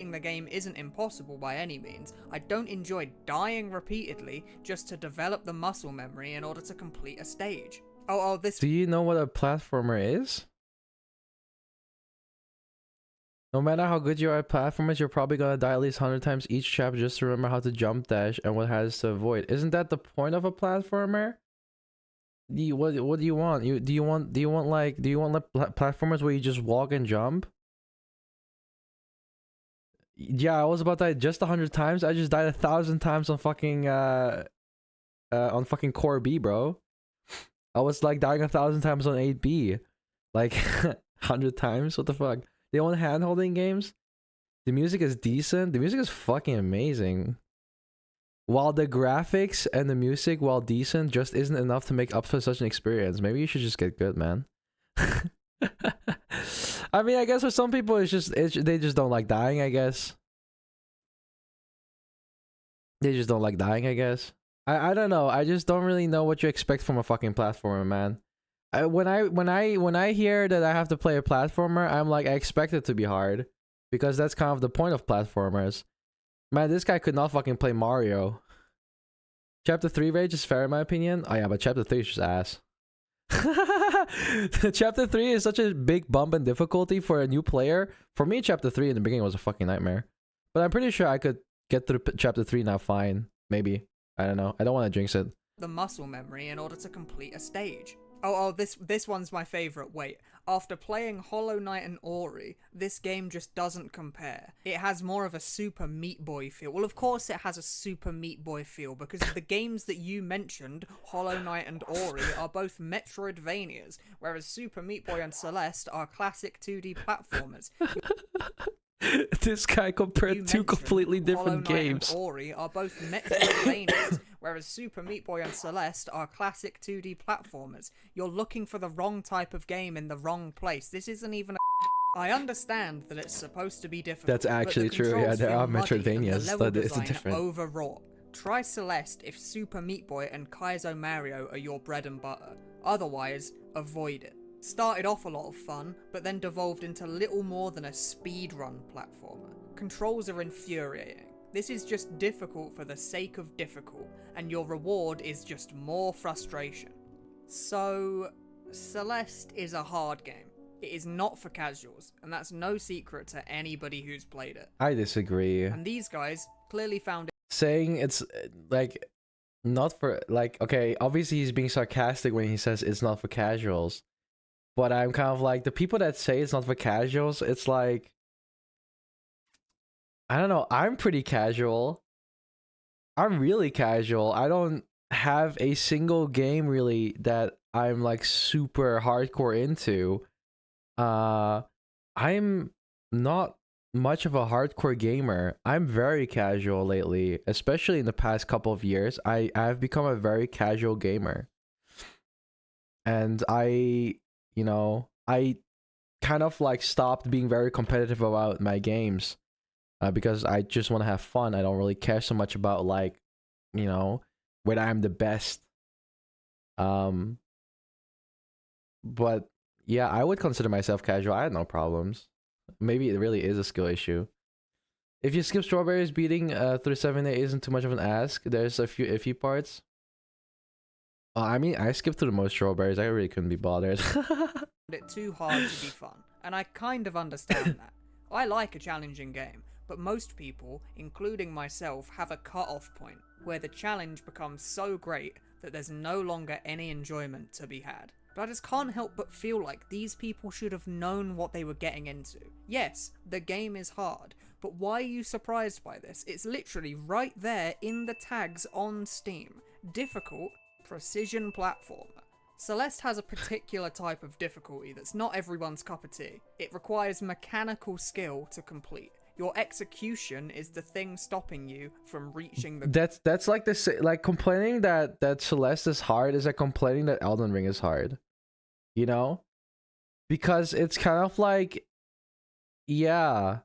beating the game isn't impossible by any means, I don't enjoy dying repeatedly just to develop the muscle memory in order to complete a stage. This... Do you know what a platformer is? No matter how good you are at platformers, you're probably gonna die at least 100 times each chapter just to remember how to jump dash and what has to avoid. Isn't that the point of a platformer? What do you want? Do you want platformers where you just walk and jump? Yeah, I was about to die just 100 times. I just died 1,000 times on fucking Core B, bro. I was like dying 1,000 times on 8B. Like 100 times? What the fuck? They want hand-holding games? The music is decent. The music is fucking amazing. While the graphics and the music, while decent, just isn't enough to make up for such an experience. Maybe you should just get good, man. I mean, I guess for some people, they just don't like dying, I guess. They just don't like dying, I guess. I don't know. I just don't really know what you expect from a fucking platformer, man. When I hear that I have to play a platformer, I'm like, I expect it to be hard, because that's kind of the point of platformers. Man, this guy could not fucking play Mario. Chapter 3 rage is fair in my opinion. Oh yeah, but Chapter 3 is just ass. Chapter 3 is such a big bump in difficulty for a new player. For me, Chapter 3 in the beginning was a fucking nightmare. But I'm pretty sure I could get through Chapter 3 now fine. Maybe. I don't know. I don't want to jinx it. The muscle memory in order to complete a stage. This one's my favourite. Wait, after playing Hollow Knight and Ori, this game just doesn't compare. It has more of a Super Meat Boy feel. Well, of course it has a Super Meat Boy feel, because the games that you mentioned, Hollow Knight and Ori, are both Metroidvanias, whereas Super Meat Boy and Celeste are classic 2D platformers. This guy compared two completely different games. Hollow Knight and Ori are both Metroidvanias, whereas Super Meat Boy and Celeste are classic 2D platformers. You're looking for the wrong type of game in the wrong place. This isn't even a... I understand that it's supposed to be difficult. That's actually true. Yeah, there are Metroidvanias. That is different. Overwrought. Try Celeste if Super Meat Boy and Kaizo Mario are your bread and butter. Otherwise, avoid it. Started off a lot of fun, but then devolved into little more than a speedrun platformer. Controls are infuriating. This is just difficult for the sake of difficult, and your reward is just more frustration. So, Celeste is a hard game. It is not for casuals, and that's no secret to anybody who's played it. I disagree. And these guys clearly found it. Saying it's, like, not for, like, okay, obviously he's being sarcastic when he says it's not for casuals. But I'm kind of like, the people that say it's not for casuals, it's like, I don't know, I'm pretty casual. I'm really casual. I don't have a single game really that I'm like super hardcore into. I'm not much of a hardcore gamer. I'm very casual lately, especially in the past couple of years. I've become a very casual gamer. And you know, I kind of like stopped being very competitive about my games because I just want to have fun. I don't really care so much about, like, you know, whether I'm the best. But yeah, I would consider myself casual. I had no problems. Maybe it really is a skill issue. If you skip strawberries, beating through 7A isn't too much of an ask. There's a few iffy parts. I mean, I skipped through the most strawberries. I really couldn't be bothered. It too hard to be fun, and I kind of understand that. I like a challenging game, but most people, including myself, have a cut-off point where the challenge becomes so great that there's no longer any enjoyment to be had. But I just can't help but feel like these people should have known what they were getting into. Yes, the game is hard, but why are you surprised by this? It's literally right there in the tags on Steam. Difficult precision platformer. Celeste has a particular type of difficulty that's not everyone's cup of tea. It requires mechanical skill to complete. Your execution is the thing stopping you from reaching the... That's like this, like complaining that Celeste is hard is like complaining that Elden Ring is hard. You know? Because it's kind of like, yeah,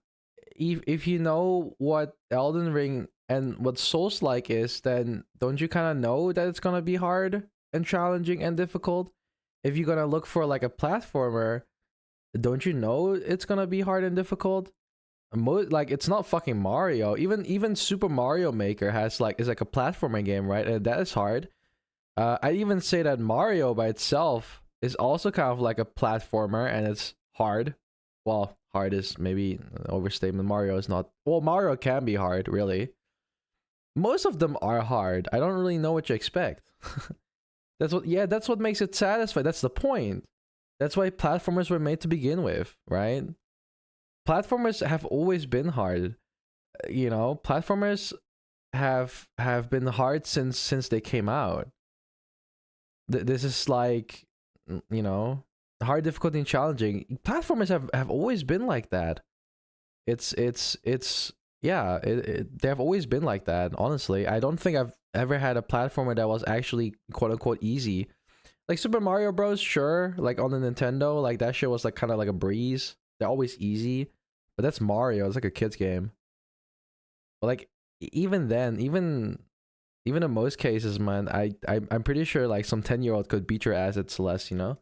if you know what Elden Ring and what Souls-like is, then don't you kind of know that it's gonna be hard and challenging and difficult? If you're gonna look for like a platformer, don't you know it's gonna be hard and difficult? Like it's not fucking Mario. Even Super Mario Maker is like a platforming game, right? And that is hard. I even say that Mario by itself is also kind of like a platformer, and it's hard. Well, hard is maybe an overstatement. Mario is not. Well, Mario can be hard, really. Most of them are hard. I don't really know what you expect. That's what makes it satisfying. That's the point. That's why platformers were made to begin with, right? Platformers have always been hard. You know, platformers have been hard since they came out. This is like, you know, hard, difficult, and challenging. Platformers have always been like that. They have always been like that. Honestly, I don't think I've ever had a platformer that was actually quote unquote easy. Like Super Mario Bros. Sure, like on the Nintendo, like that shit was like kind of like a breeze. They're always easy, but that's Mario. It's like a kid's game. But like even then, even in most cases, man, I'm pretty sure like some 10-year-old could beat your ass at Celeste, you know?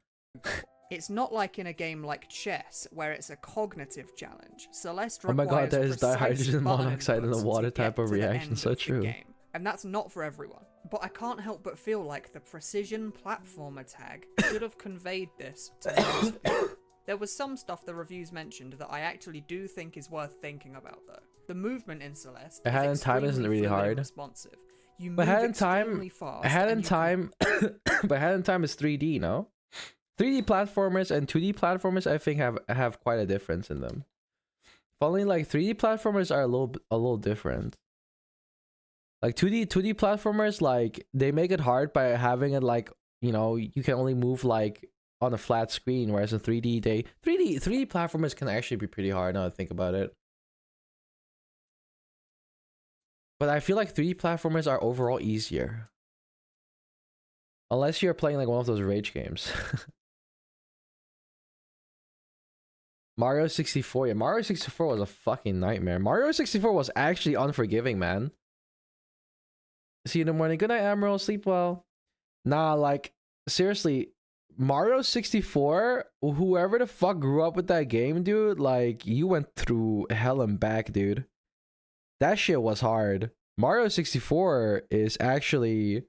It's not like in a game like chess, where it's a cognitive challenge. Celeste Oh my god, requires there is precise dihydrogen button monoxide in the inputs water to type get of to the reaction. end So of the true. game. And that's not for everyone. But I can't help but feel like the precision platformer tag should have conveyed this to most people. There was some stuff the reviews mentioned that I actually do think is worth thinking about, though. The movement in Celeste Ahead in is time isn't extremely really fluid and hard. responsive. You move But Ahead in extremely Time, fast. Ahead in and you can Time, but Ahead in Time is 3D, no? 3D platformers and 2D platformers, I think, have quite a difference in them. If only like 3D platformers are a little different. Like 2D platformers, like they make it hard by having it like, you know, you can only move like on a flat screen, whereas in 3D platformers can actually be pretty hard now that I think about it. But I feel like 3D platformers are overall easier. Unless you're playing like one of those rage games. Mario 64. Yeah, Mario 64 was a fucking nightmare. Mario 64 was actually unforgiving, man. See you in the morning. Good night, Emerald. Sleep well. Nah, like, seriously, Mario 64, whoever the fuck grew up with that game, dude, like, you went through hell and back, dude. That shit was hard. Mario 64 is actually...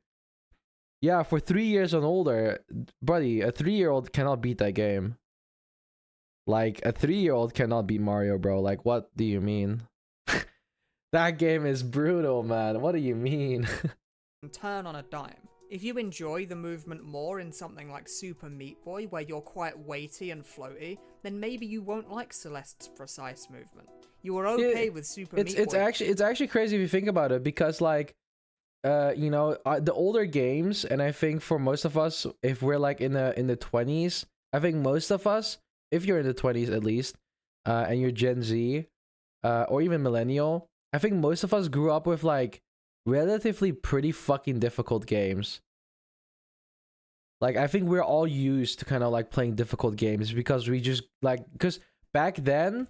Yeah, for 3 years and older, buddy, a 3-year-old cannot beat that game. Like, a 3-year-old cannot beat Mario, bro. Like, what do you mean? That game is brutal, man. What do you mean? turn on a dime. If you enjoy the movement more in something like Super Meat Boy, where you're quite weighty and floaty, then maybe you won't like Celeste's precise movement. You are okay with Super Meat Boy. It's actually crazy if you think about it, because like, you know, the older games, and I think for most of us, if we're like in the 20s, I think most of us, if you're in the 20s at least, and you're Gen Z, or even millennial, I think most of us grew up with like relatively pretty fucking difficult games. Like, I think we're all used to kind of like playing difficult games because we just like, because back then,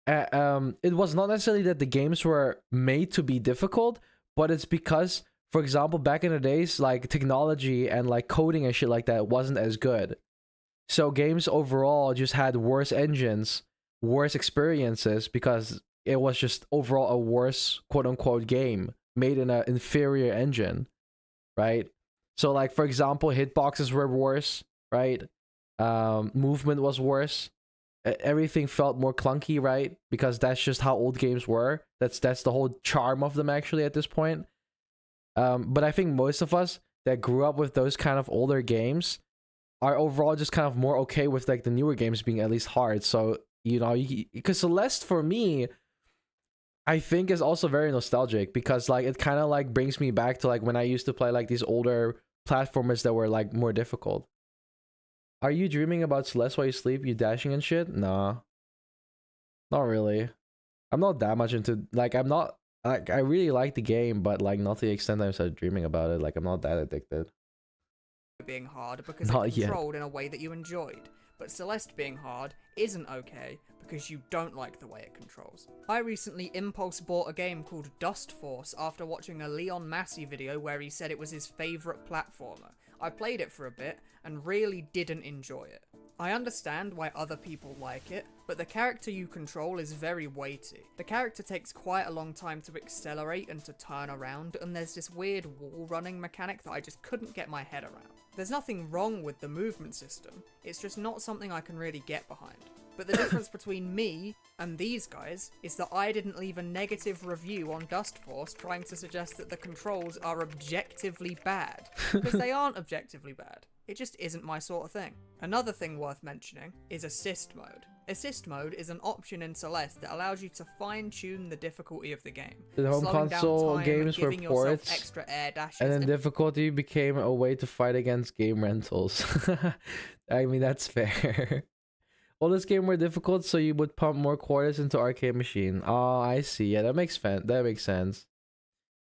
it was not necessarily that the games were made to be difficult, but it's because, for example, back in the days, like technology and like coding and shit like that wasn't as good. So games overall just had worse engines, worse experiences, because it was just overall a worse quote unquote game made in an inferior engine, right? So like, for example, hitboxes were worse, right? Movement was worse. Everything felt more clunky, right? Because that's just how old games were. That's the whole charm of them actually at this point. But I think most of us that grew up with those kind of older games are overall just kind of more okay with like the newer games being at least hard. So, you know, because Celeste for me, I think is also very nostalgic, because like it kind of like brings me back to like when I used to play like these older platformers that were like more difficult. Are you dreaming about Celeste while you sleep? You dashing and shit? Nah, not really. I'm not that much into, like, I'm not, like, I really like the game, but like not to the extent I started dreaming about it. Like, I'm not that addicted. Being hard because Not it yet. controlled in a way that you enjoyed, but Celeste being hard isn't okay because you don't like the way it controls. I recently impulse bought a game called Dust Force after watching a Leon Massey video where he said it was his favourite platformer. I played it for a bit and really didn't enjoy it. I understand why other people like it, but the character you control is very weighty. The character takes quite a long time to accelerate and to turn around, and there's this weird wall running mechanic that I just couldn't get my head around. There's nothing wrong with the movement system, it's just not something I can really get behind. But the difference between me and these guys is that I didn't leave a negative review on Dust Force trying to suggest that the controls are objectively bad, because they aren't objectively bad. It just isn't my sort of thing. Another thing worth mentioning is assist mode. Assist mode is an option in Celeste that allows you to fine-tune the difficulty of the game. The home slowing down console time games and were giving yourself ports, extra air dashes. and then difficulty became a way to fight against game rentals. I mean, that's fair. Well, this game were difficult, so you would pump more quarters into arcade machine. Oh, I see. Yeah, that makes sense.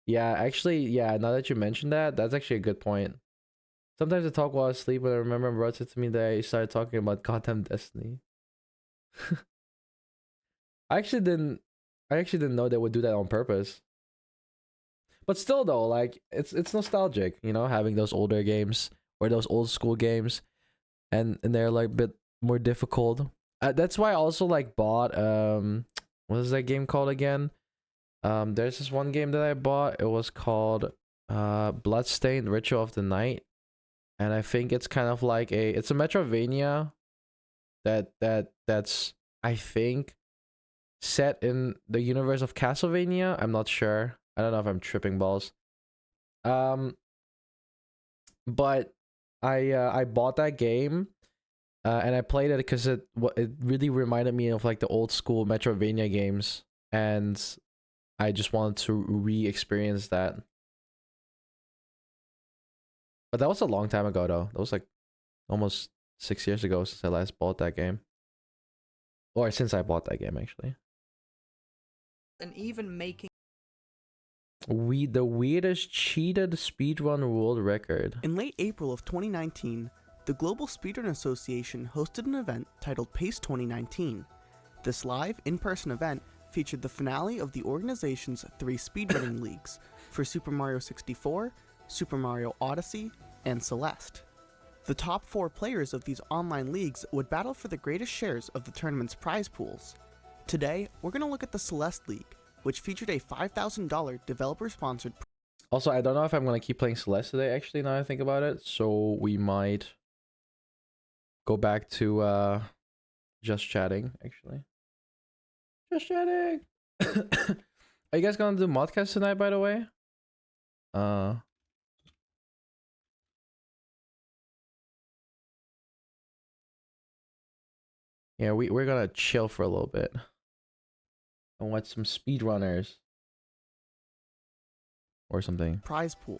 Yeah, actually, yeah, now that you mentioned that, that's actually a good point. Sometimes I talk while I sleep, but I remember bro said to me that he started talking about goddamn Destiny. I actually didn't know they would do that on purpose. But still though, like it's nostalgic, you know, having those older games or those old school games, and they're like a bit more difficult. That's why I also like bought what is that game called again? There's this one game that I bought. It was called Bloodstained Ritual of the Night. And I think it's kind of like it's a Metroidvania that's I think set in the universe of Castlevania. I'm not sure. I don't know if I'm tripping balls. But I bought that game, and I played it because it really reminded me of like the old school Metroidvania games, and I just wanted to re-experience that. But that was a long time ago, though. That was like almost 6 years ago since I last bought that game. Or since I bought that game, actually. And even making The weirdest cheated speedrun world record. In late April of 2019, the Global Speedrun Association hosted an event titled PACE 2019. This live, in-person event featured the finale of the organization's 3 speedrunning leagues for Super Mario 64, Super Mario Odyssey, and Celeste. The top 4 players of these online leagues would battle for the greatest shares of the tournament's prize pools. Today, we're going to look at the Celeste League, which featured a $5,000 developer-sponsored. Also, I don't know if I'm going to keep playing Celeste today, actually, now I think about it. So we might go back to just chatting, actually. Just chatting! Are you guys going to do modcast tonight, by the way? Yeah, we're gonna chill for a little bit and watch some speedrunners or something. Prize pool.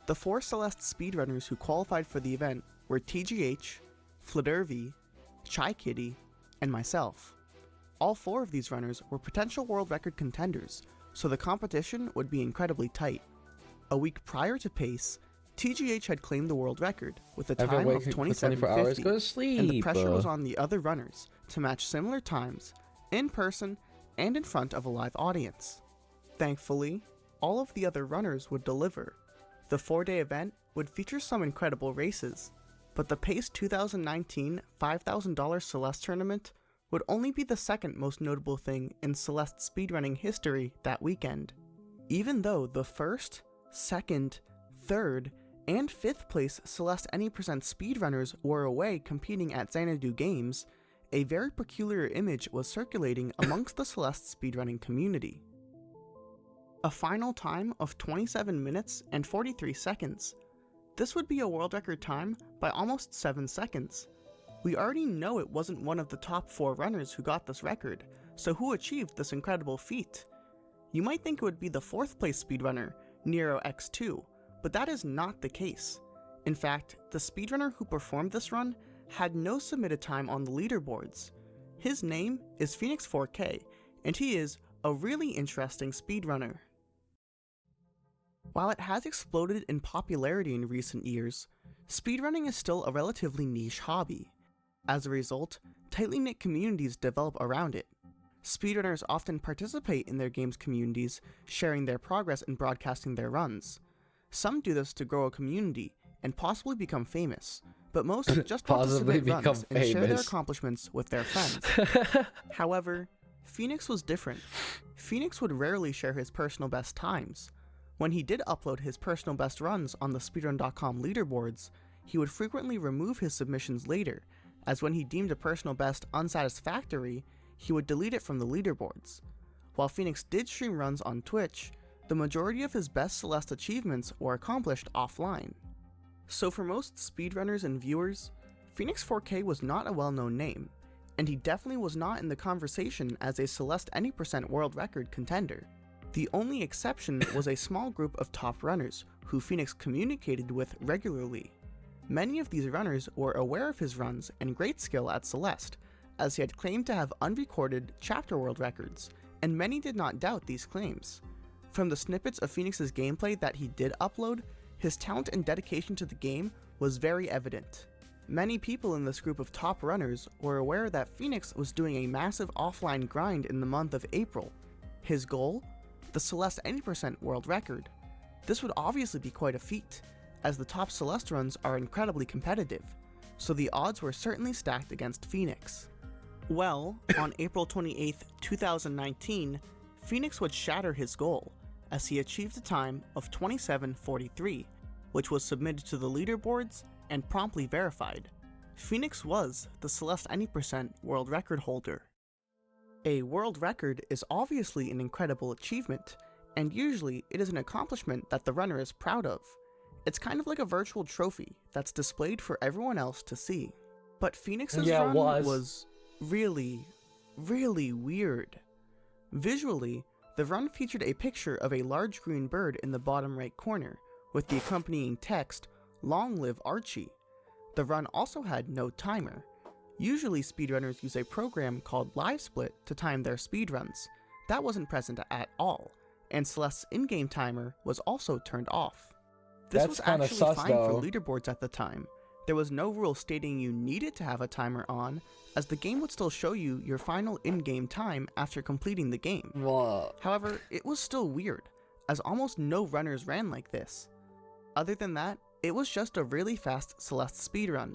The 4 Celeste speedrunners who qualified for the event were TGH, Fladervi, Chai Kitty, and myself. All 4 of these runners were potential world record contenders, so the competition would be incredibly tight. A week prior to PACE, TGH had claimed the world record with a time of 27:50, go to sleep. and the pressure was on the other runners to match similar times, in person and in front of a live audience. Thankfully, all of the other runners would deliver. The 4-day event would feature some incredible races, but the PACE 2019 $5,000 Celeste tournament would only be the second most notable thing in Celeste speedrunning history that weekend. Even though the first, second, third, and 5th place Celeste Any% speedrunners were away competing at Xanadu Games, a very peculiar image was circulating amongst the Celeste speedrunning community. A final time of 27 minutes and 43 seconds. This would be a world record time by almost 7 seconds. We already know it wasn't one of the top 4 runners who got this record, so who achieved this incredible feat? You might think it would be the 4th place speedrunner, Nero X2, but that is not the case. In fact, the speedrunner who performed this run had no submitted time on the leaderboards. His name is Phoenix 4K, and he is a really interesting speedrunner. While it has exploded in popularity in recent years, speedrunning is still a relatively niche hobby. As a result, tightly knit communities develop around it. Speedrunners often participate in their games' communities, sharing their progress and broadcasting their runs. Some do this to grow a community and possibly become famous, but most just want to Possibly submit become runs and share their famous. accomplishments with their friends. However, Phoenix was different. Phoenix would rarely share his personal best times. When he did upload his personal best runs on the speedrun.com leaderboards, he would frequently remove his submissions later, as when he deemed a personal best unsatisfactory, he would delete it from the leaderboards. While Phoenix did stream runs on Twitch, the majority of his best Celeste achievements were accomplished offline. So for most speedrunners and viewers, Phoenix 4K was not a well-known name, and he definitely was not in the conversation as a Celeste any percent world record contender. The only exception was a small group of top runners who Phoenix communicated with regularly. Many of these runners were aware of his runs and great skill at Celeste, as he had claimed to have unrecorded chapter world records, and many did not doubt these claims. From the snippets of Phoenix's gameplay that he did upload, his talent and dedication to the game was very evident. Many people in this group of top runners were aware that Phoenix was doing a massive offline grind in the month of April. His goal? The Celeste any percent world record. This would obviously be quite a feat, as the top Celeste runs are incredibly competitive, so the odds were certainly stacked against Phoenix. Well, on April 28th, 2019, Phoenix would shatter his goal, as he achieved a time of 27:43, which was submitted to the leaderboards and promptly verified. Phoenix was the Celeste any percent world record holder. A world record is obviously an incredible achievement, and usually it is an accomplishment that the runner is proud of. It's kind of like a virtual trophy that's displayed for everyone else to see. But Phoenix's run was really, really weird. Visually, the run featured a picture of a large green bird in the bottom right corner, with the accompanying text, "Long live Archie." The run also had no timer. Usually speedrunners use a program called LiveSplit to time their speedruns. That wasn't present at all, and Celeste's in-game timer was also turned off. This was actually fine for leaderboards at the time. There was no rule stating you needed to have a timer on, as the game would still show you your final in-game time after completing the game. Whoa. However, it was still weird, as almost no runners ran like this. Other than that, it was just a really fast Celeste speedrun.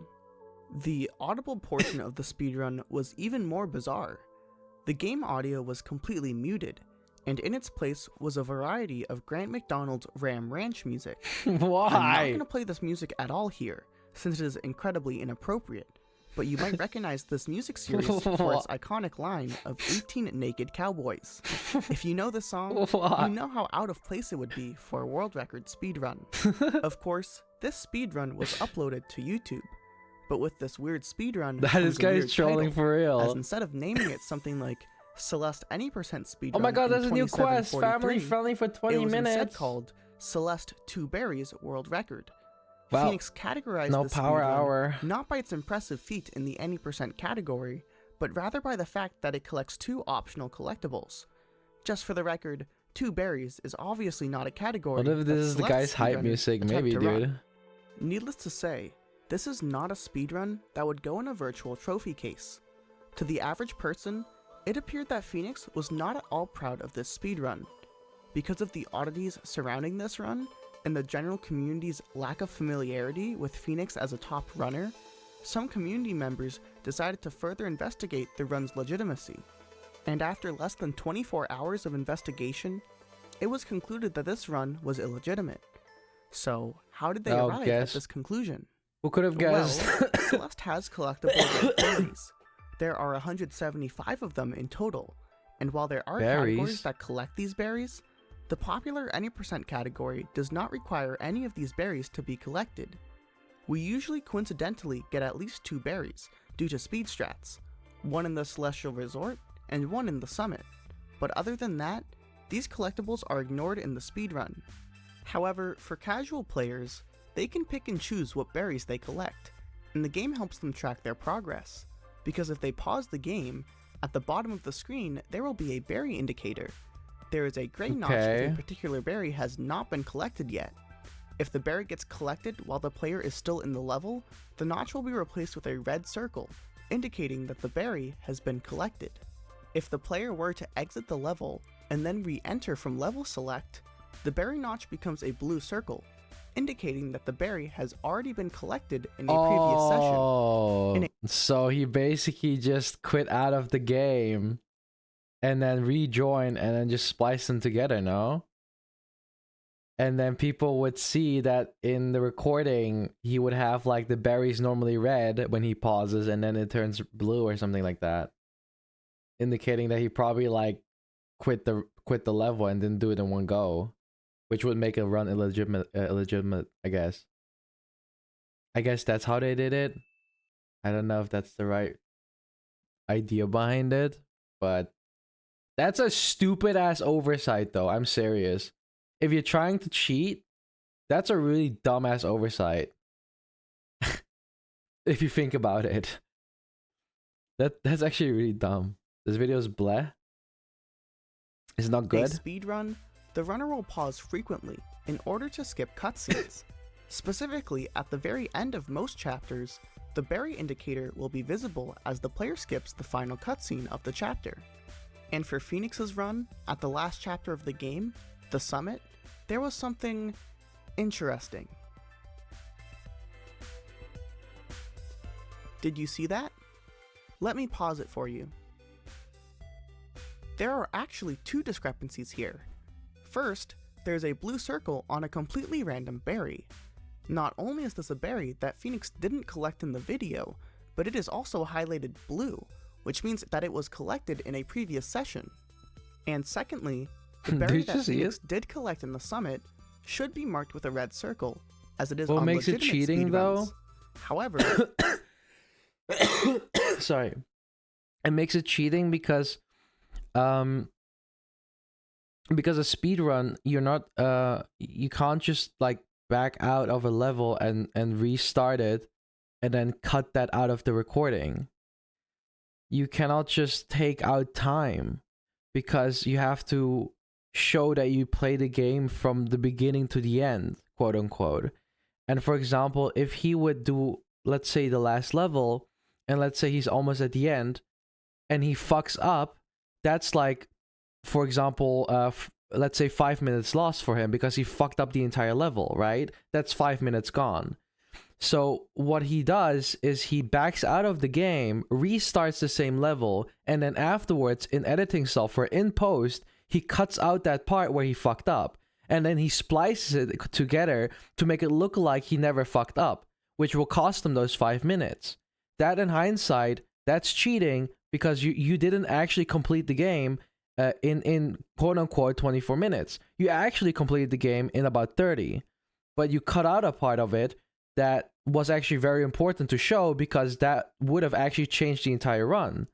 The audible portion of the speedrun was even more bizarre. The game audio was completely muted, and in its place was a variety of Grant McDonald's Ram Ranch music. Why? I'm not going to play this music at all here, since it is incredibly inappropriate, but you might recognize this music series for its iconic line of 18 naked cowboys. If you know this song, you know how out of place it would be for a world record speedrun. Of course, this speedrun was uploaded to YouTube, but with this weird speedrun, This guy's trolling for real. as instead of naming it something like Celeste any percent speedrun, Oh my god, there's a new quest, 27:43, family friendly for 20 it was minutes. instead called Celeste 2 Berries World Record. Wow. Phoenix categorized No this power speedrun hour. not by its impressive feat in the any percent category, but rather by the fact that it collects 2 optional collectibles. Just for the record, 2 berries is obviously not a category. What if this is the guy's hype speedrunners music? attempt Maybe, to dude. run. Needless to say, this is not a speedrun that would go in a virtual trophy case. To the average person, it appeared that Phoenix was not at all proud of this speedrun. Because of the oddities surrounding this run, and the general community's lack of familiarity with Phoenix as a top runner, some community members decided to further investigate the run's legitimacy. And after less than 24 hours of investigation, it was concluded that this run was illegitimate. So, how did they arrive at this conclusion? Who could have guessed? Well, Celeste has collectible red berries. There are 175 of them in total, and while there are categories that collect these berries, the popular any percent category does not require any of these berries to be collected. We usually coincidentally get at least 2 berries due to speed strats, one in the Celestial Resort and one in the Summit, but other than that, these collectibles are ignored in the speedrun. However, for casual players, they can pick and choose what berries they collect, and the game helps them track their progress, because if they pause the game, at the bottom of the screen there will be a berry indicator. There is a gray notch if a particular berry has not been collected yet. If the berry gets collected while the player is still in the level, the notch will be replaced with a red circle, indicating that the berry has been collected. If the player were to exit the level and then re-enter from level select, the berry notch becomes a blue circle, indicating that the berry has already been collected in a previous session. Oh, so he basically just quit out of the game and then rejoined and then just spliced them together, no? And then people would see that in the recording, he would have like the berries normally red when he pauses and then it turns blue or something like that. Indicating that he probably like quit the level and didn't do it in one go, which would make a run illegitimate, I guess. I guess that's how they did it. I don't know if that's the right idea behind it, but that's a stupid ass oversight though. I'm serious. If you're trying to cheat, that's a really dumbass oversight. If you think about it. That's actually really dumb. This video is bleh. It's not good. In a speedrun, the runner will pause frequently in order to skip cutscenes. Specifically, at the very end of most chapters, the berry indicator will be visible as the player skips the final cutscene of the chapter. And for Phoenix's run, at the last chapter of the game, the summit, there was something interesting. Did you see that? Let me pause it for you. There are actually two discrepancies here. First, there's a blue circle on a completely random berry. Not only is this a berry that Phoenix didn't collect in the video, but it is also highlighted blue, which means that it was collected in a previous session. And secondly, the berry that Phoenix did collect in the summit should be marked with a red circle, as it is on makes it legitimate cheating though? However, sorry, it makes it cheating because a speedrun, you're not you can't just like back out of a level and restart it and then cut that out of the recording. You cannot just take out time because you have to show that you play the game from the beginning to the end, quote unquote. And for example, if he would do, let's say, the last level, and let's say he's almost at the end and he fucks up, that's like, for example, let's say 5 minutes lost for him because he fucked up the entire level, right? That's 5 minutes gone. So what he does is he backs out of the game, restarts the same level, and then afterwards in editing software, in post, he cuts out that part where he fucked up. And then he splices it together to make it look like he never fucked up, which will cost him those 5 minutes. That in hindsight, that's cheating because you didn't actually complete the game in quote-unquote 24 minutes. You actually completed the game in about 30. But you cut out a part of it that was actually very important to show because that would have actually changed the entire run.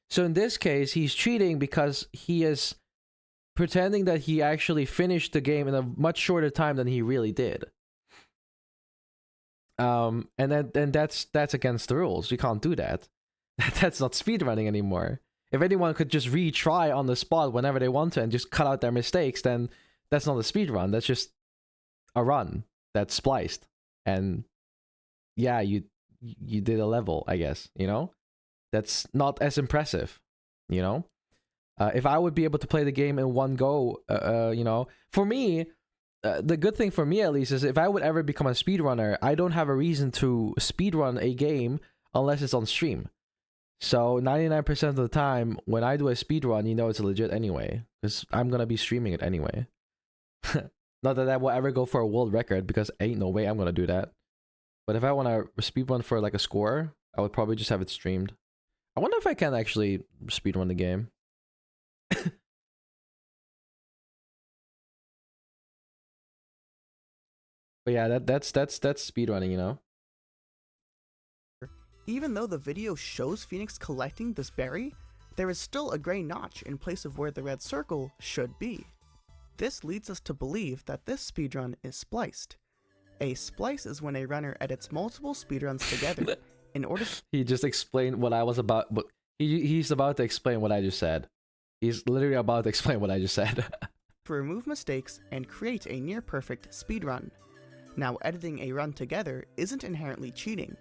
So in this case, he's cheating because he is pretending that he actually finished the game in a much shorter time than he really did. And then that's against the rules. You can't do that. That's not speedrunning anymore. If anyone could just retry on the spot whenever they want to and just cut out their mistakes, then that's not a speedrun. That's just a run that's spliced. And yeah, you did a level, I guess, you know? That's not as impressive, you know? If I would be able to play the game in one go, you know, for me, the good thing for me at least is if I would ever become a speedrunner, I don't have a reason to speedrun a game unless it's on stream. So 99% of the time, when I do a speedrun, you know it's legit anyway, because I'm going to be streaming it anyway. Not that I will ever go for a world record, because ain't no way I'm going to do that. But if I want to speedrun for like a score, I would probably just have it streamed. I wonder if I can actually speedrun the game. But yeah, that's speedrunning, you know? even though the video shows Phoenix collecting this berry, there is still a gray notch in place of where the red circle should be. This leads us to believe that this speedrun is spliced. A splice is when a runner edits multiple speedruns together in order to... He just explained what I was about, but he's about to explain what I just said. He's literally about to explain what I just said. to remove mistakes and create a near-perfect speedrun. Now, editing a run together isn't inherently cheating.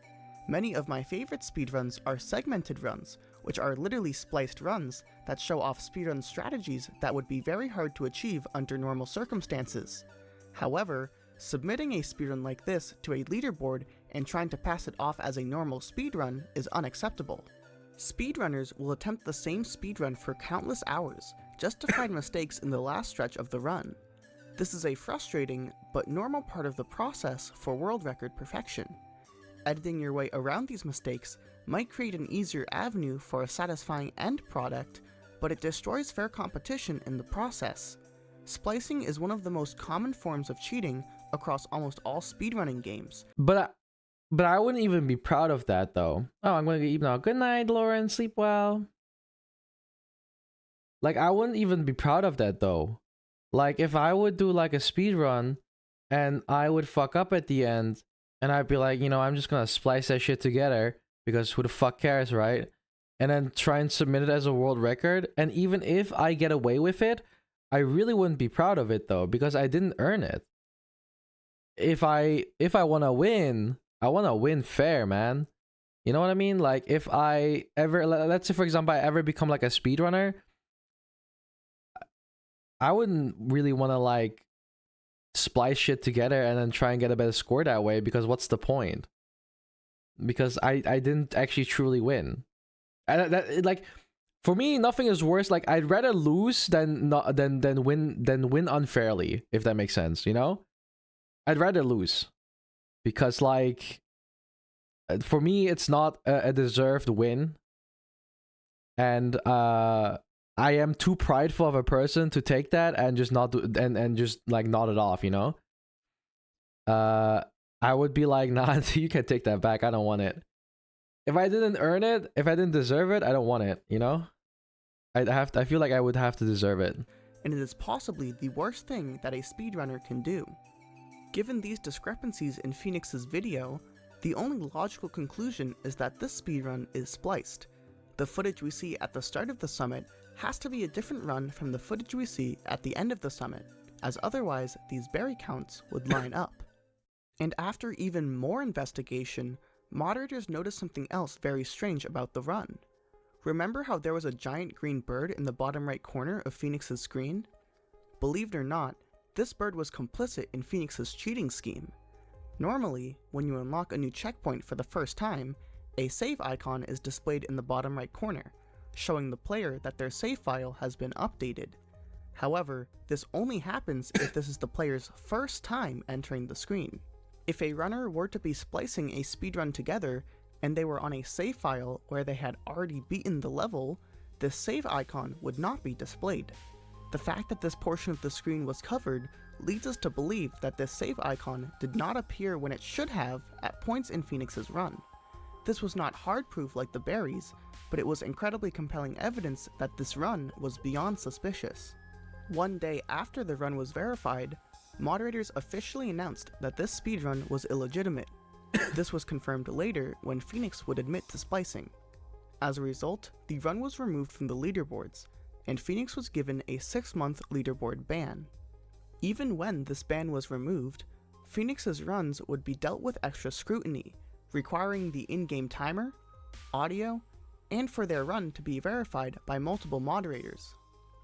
Many of my favorite speedruns are segmented runs, which are literally spliced runs that show off speedrun strategies that would be very hard to achieve under normal circumstances. However, Submitting a speedrun like this to a leaderboard and trying to pass it off as a normal speedrun is unacceptable. Speedrunners will attempt the same speedrun for countless hours just to find mistakes in the last stretch of the run. This is a frustrating but normal part of the process for world record perfection. Editing your way around these mistakes might create an easier avenue for a satisfying end product, but it destroys fair competition in the process. Splicing is one of the most common forms of cheating across almost all speedrunning games. But I wouldn't even be proud of that though. Oh, I'm going to eat now. Good night, Lauren. Sleep well. Like, I wouldn't even be proud of that though. Like, if I would do like a speed run and I would fuck up at the end and I'd be like, I'm just gonna splice that shit together because who the fuck cares, right? And then try and submit it as a world record. And even if I get away with it, I really wouldn't be proud of it though, because I didn't earn it. If I want to win, I want to win fair, man. You know what I mean? Like, if I ever, let's say for example, I ever become like a speedrunner, I wouldn't really want to like splice shit together and then try and get a better score that way, because what's the point? Because I didn't actually truly win. And like, for me, nothing is worse. Like, I'd rather lose than win unfairly, if that makes sense, I'd rather lose. Because like, for me, it's not a deserved win. And I am too prideful of a person to take that and just not do, and just like nod it off, I would be like, nah, you can take that back. I don't want it. If I didn't earn it, if I didn't deserve it, I don't want it, I feel like I would have to deserve it. And it is possibly the worst thing that a speedrunner can do. Given these discrepancies in Phoenix's video, the only logical conclusion is that this speedrun is spliced. The footage we see at the start of the summit has to be a different run from the footage we see at the end of the summit, as otherwise these berry counts would line up. And after even more investigation, moderators noticed something else very strange about the run. Remember how there was a giant green bird in the bottom right corner of Phoenix's screen? Believe it or not, this bird was complicit in Phoenix's cheating scheme. Normally, when you unlock a new checkpoint for the first time, a save icon is displayed in the bottom right corner, showing the player that their save file has been updated. However, this only happens if this is the player's first time entering the screen. If a runner were to be splicing a speedrun together, and they were on a save file where they had already beaten the level, this save icon would not be displayed. The fact that this portion of the screen was covered leads us to believe that this save icon did not appear when it should have at points in Phoenix's run. This was not hard proof like the berries, but it was incredibly compelling evidence that this run was beyond suspicious. One day after the run was verified, moderators officially announced that this speedrun was illegitimate. This was confirmed later when Phoenix would admit to splicing. As a result, the run was removed from the leaderboards, and Phoenix was given a 6-month leaderboard ban. Even when this ban was removed, Phoenix's runs would be dealt with extra scrutiny, requiring the in-game timer, audio, and for their run to be verified by multiple moderators.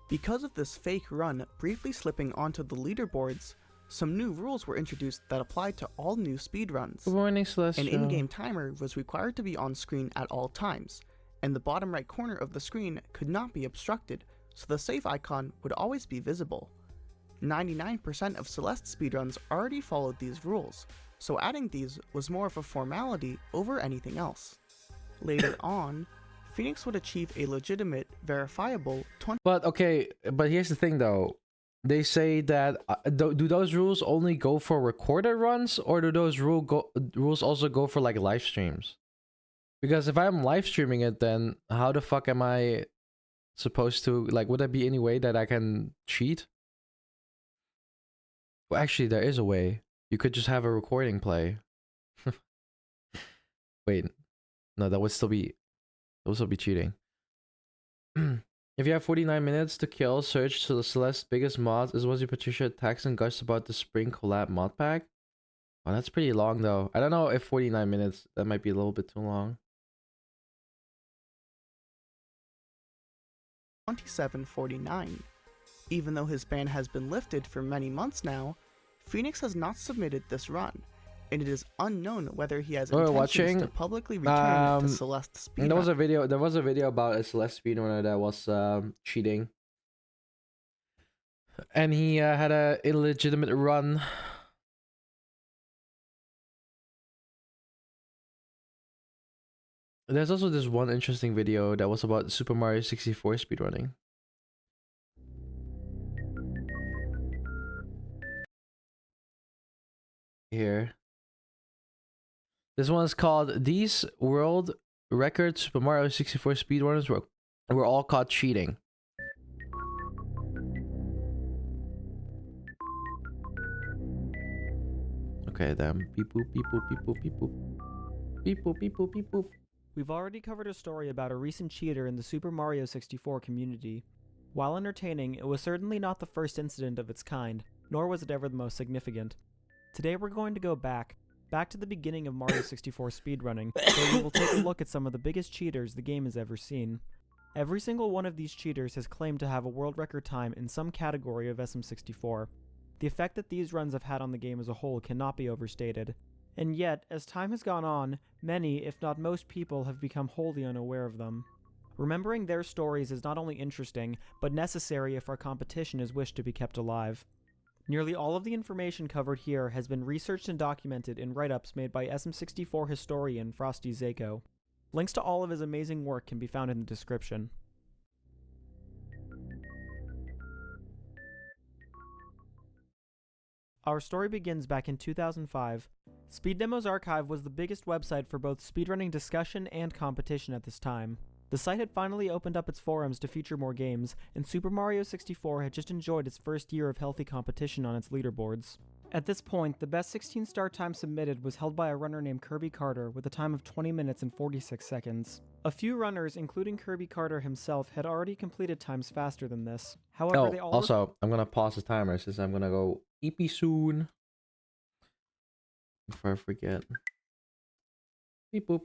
Because of this fake run briefly slipping onto the leaderboards, some new rules were introduced that applied to all new speedruns. Good morning, Celestial. An in-game timer was required to be on screen at all times, and the bottom right corner of the screen could not be obstructed, so the save icon would always be visible. 99% of Celeste speedruns already followed these rules, so adding these was more of a formality over anything else. Later on, Phoenix would achieve a legitimate, verifiable 20. But here's the thing though. They say that do those rules only go for recorded runs, or do those rules also go for like live streams? Because if I'm live streaming it, then how the fuck am I supposed to, like, would there be any way that I can cheat? Well, actually, there is a way. You could just have a recording play. Wait, no, that would still be cheating. If you have 49 minutes to kill, search to the Celeste's biggest mods is Wazzy Patricia attacks and gush about the spring collab mod pack. Oh, that's pretty long though. I don't know if 49 minutes, that might be a little bit too long. 2749. Even though his ban has been lifted for many months now, Phoenix has not submitted this run, and it is unknown whether he has We're intentions watching, to publicly return to Celeste speedrun. There was a video about a Celeste speedrunner that was cheating, and he had a illegitimate run. There's also this one interesting video that was about Super Mario 64 speedrunning. Here. This one is called "These World Record Super Mario 64 Speedrunners were all caught cheating." Okay, then. Beep boop, beep boop, beep boop, beep boop. Beep boop, beep boop, beep boop. We've already covered a story about a recent cheater in the Super Mario 64 community. While entertaining, it was certainly not the first incident of its kind, nor was it ever the most significant. Today we're going to go back to the beginning of Mario 64 speedrunning, where we will take a look at some of the biggest cheaters the game has ever seen. Every single one of these cheaters has claimed to have a world record time in some category of SM64. The effect that these runs have had on the game as a whole cannot be overstated. And yet, as time has gone on, many, if not most people, have become wholly unaware of them. Remembering their stories is not only interesting, but necessary if our competition is wished to be kept alive. Nearly all of the information covered here has been researched and documented in write-ups made by SM64 historian Frosty Zako. Links to all of his amazing work can be found in the description. Our story begins back in 2005. Speed Demo's Archive was the biggest website for both speedrunning discussion and competition at this time. The site had finally opened up its forums to feature more games, and Super Mario 64 had just enjoyed its first year of healthy competition on its leaderboards. At this point, the best 16-star time submitted was held by a runner named Kirby Carter with a time of 20 minutes and 46 seconds. A few runners, including Kirby Carter himself, had already completed times faster than this. However, they all also, I'm gonna pause the timer since I'm gonna go pee soon. Before I forget. Beep boop.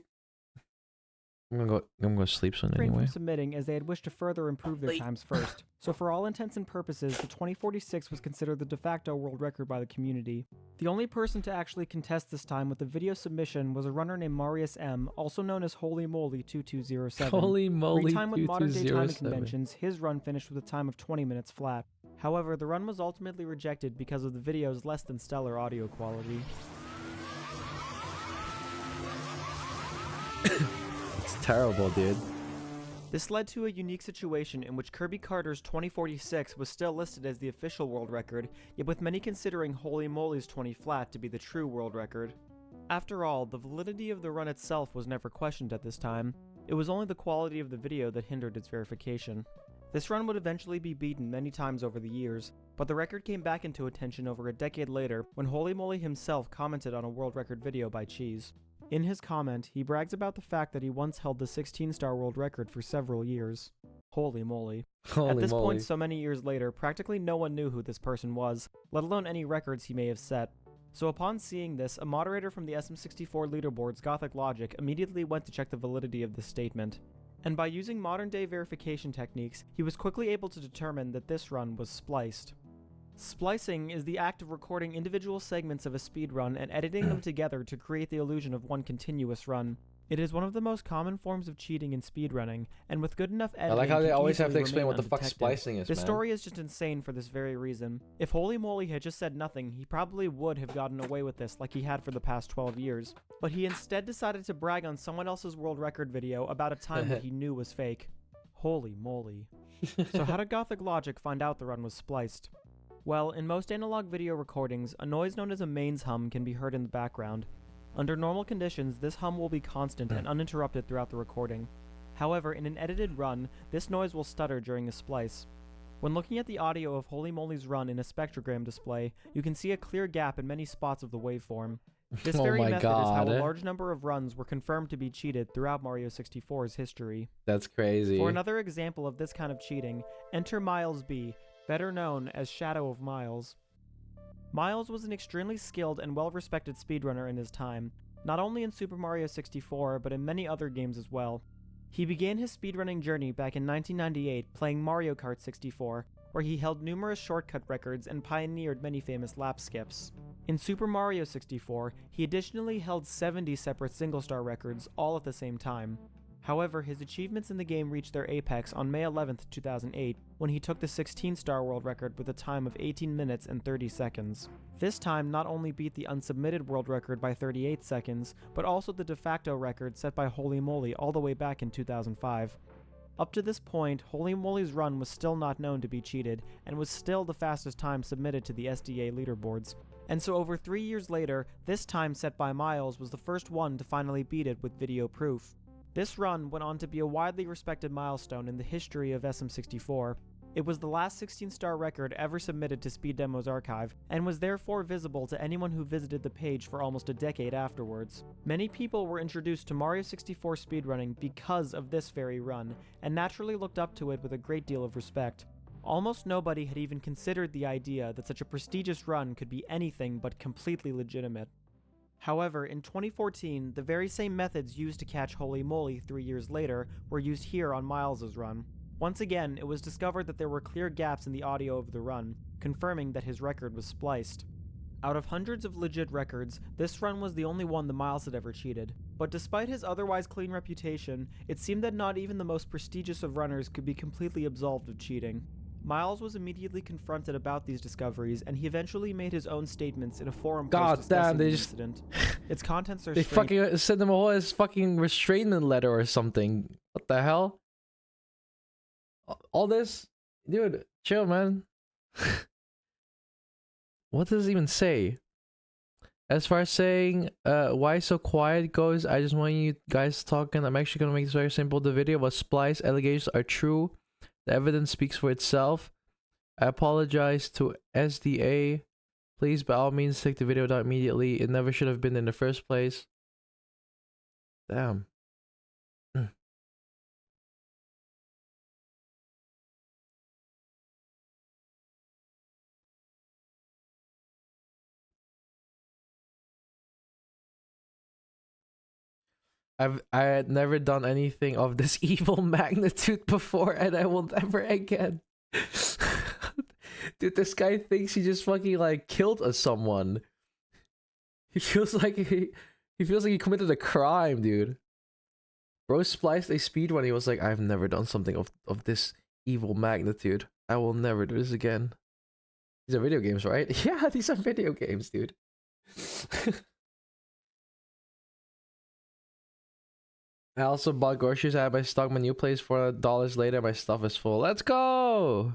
I'm gonna sleep soon refrained anyway. from submitting as they had wished to further improve their times first. So for all intents and purposes, the 2046 was considered the de facto world record by the community. The only person to actually contest this time with a video submission was a runner named Marius M, also known as Holy Moly 2207. Holy moly, Retime with modern day timing 2207. conventions, his run finished with a time of 20 minutes flat. However, the run was ultimately rejected because of the video's less than stellar audio quality. It's terrible, dude. This led to a unique situation in which Kirby Carter's 2046 was still listed as the official world record, yet with many considering Holy Moly's 20 flat to be the true world record. After all, the validity of the run itself was never questioned at this time. It was only the quality of the video that hindered its verification. This run would eventually be beaten many times over the years, but the record came back into attention over a decade later when Holy Moly himself commented on a world record video by Cheese. In his comment, he brags about the fact that he once held the 16-star world record for several years. Holy moly. At this point, so many years later, practically no one knew who this person was, let alone any records he may have set. So upon seeing this, a moderator from the SM64 leaderboard's Gothic Logic immediately went to check the validity of this statement. And by using modern-day verification techniques, he was quickly able to determine that this run was spliced. Splicing is the act of recording individual segments of a speedrun and editing them together to create the illusion of one continuous run. It is one of the most common forms of cheating in speedrunning, and with good enough editing, I like how they can always have to easily explain remain what the fuck undetected. splicing is, This man. story is just insane for this very reason. If Holy Moly had just said nothing, he probably would have gotten away with this like he had for the past 12 years. But he instead decided to brag on someone else's world record video about a time that he knew was fake. Holy moly. So how did Gothic Logic find out the run was spliced? Well, in most analog video recordings, a noise known as a mains hum can be heard in the background. Under normal conditions, this hum will be constant and uninterrupted throughout the recording. However, in an edited run, this noise will stutter during a splice. When looking at the audio of Holy Moly's run in a spectrogram display, you can see a clear gap in many spots of the waveform. This Oh very my method is how God. a large number of runs were confirmed to be cheated throughout Mario 64's history. That's crazy. For another example of this kind of cheating, enter Miles B, better known as Shadow of Miles. Miles was an extremely skilled and well-respected speedrunner in his time, not only in Super Mario 64, but in many other games as well. He began his speedrunning journey back in 1998 playing Mario Kart 64, where he held numerous shortcut records and pioneered many famous lap skips. In Super Mario 64, he additionally held 70 separate single-star records, all at the same time. However, his achievements in the game reached their apex on May 11th, 2008, when he took the 16-star world record with a time of 18 minutes and 30 seconds. This time not only beat the unsubmitted world record by 38 seconds, but also the de facto record set by Holy Moly all the way back in 2005. Up to this point, Holy Moly's run was still not known to be cheated, and was still the fastest time submitted to the SDA leaderboards. And so over 3 years later, this time set by Miles was the first one to finally beat it with video proof. This run went on to be a widely respected milestone in the history of SM64. It was the last 16-star record ever submitted to Speed Demo's archive, and was therefore visible to anyone who visited the page for almost a decade afterwards. Many people were introduced to Mario 64 speedrunning because of this very run, and naturally looked up to it with a great deal of respect. Almost nobody had even considered the idea that such a prestigious run could be anything but completely legitimate. However, in 2014, the very same methods used to catch Holy Moly 3 years later were used here on Miles' run. Once again, it was discovered that there were clear gaps in the audio of the run, confirming that his record was spliced. Out of hundreds of legit records, this run was the only one that Miles had ever cheated. But despite his otherwise clean reputation, it seemed that not even the most prestigious of runners could be completely absolved of cheating. Miles was immediately confronted about these discoveries, and he eventually made his own statements in a forum post discussing the incident. Its contents are They strange. fucking sent him a whole ass fucking restraining letter or something. What the hell? All this? Dude, chill, man. What does it even say? As far as saying why so quiet goes, I just want you guys talking. I'm actually gonna make this very simple. The video was spliced. Allegations are true. The evidence speaks for itself. I apologize to SDA. Please, by all means, take the video down immediately. It never should have been in the first place. Damn. I had never done anything of this evil magnitude before, and I will never again. Dude, this guy thinks he just fucking like killed someone. He feels like he committed a crime, dude. Bro spliced a speedrun. He was like, I've never done something of this evil magnitude. I will never do this again. These are video games, right? Yeah, these are video games, dude. I also bought groceries. I had my stock. My new place $4 later. My stuff is full. Let's go!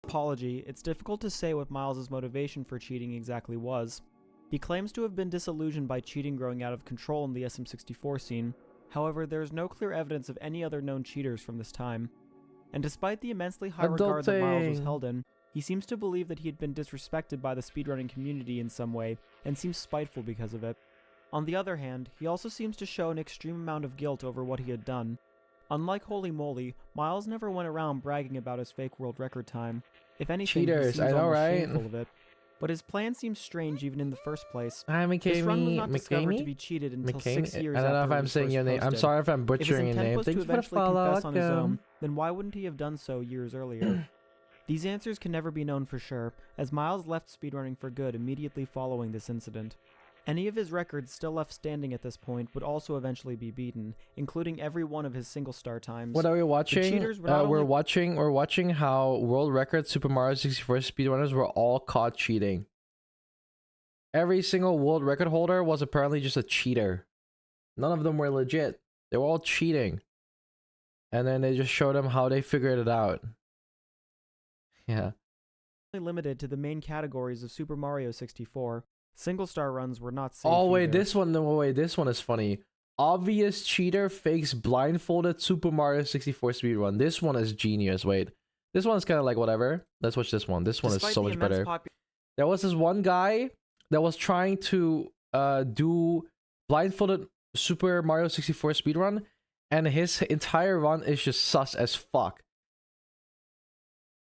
Apology, it's difficult to say what Miles' motivation for cheating exactly was. He claims to have been disillusioned by cheating growing out of control in the SM64 scene. However, there is no clear evidence of any other known cheaters from this time. And despite the immensely high regard that Miles was held in, he seems to believe that he had been disrespected by the speedrunning community in some way, and seems spiteful because of it. On the other hand, he also seems to show an extreme amount of guilt over what he had done. Unlike Holy Moly, Miles never went around bragging about his fake world record time. If anything, Cheaters, he seems I know, almost right? shameful of it. But his plan seems strange even in the first place. Hi, This run was not discovered to McCamey? be cheated until McCain? 6 years I don't know if after it I'm was saying first your name. I'm posted. sorry if I'm If his butchering your intent name. was Thank to you for the eventually follow. confess on his own, Welcome. then why wouldn't he have done so years earlier? These answers can never be known for sure, as Miles left speedrunning for good immediately following this incident. Any of his records still left standing at this point would also eventually be beaten, including every one of his single-star times. What are we watching? cheaters were not We're only- watching how world record Super Mario 64 speedrunners were all caught cheating. Every single world record holder was apparently just a cheater. None of them were legit. They were all cheating. And then they just showed them how they figured it out. Yeah. limited to the main categories of Super Mario 64. Single-star runs were not safe Oh wait, either. this one is funny. Obvious cheater fakes blindfolded Super Mario 64 speedrun. This one is genius. Wait. This one's kind of like whatever. Let's watch this one. This one Despite is so the much immense better. There was this one guy that was trying to do blindfolded Super Mario 64 speedrun, and his entire run is just sus as fuck.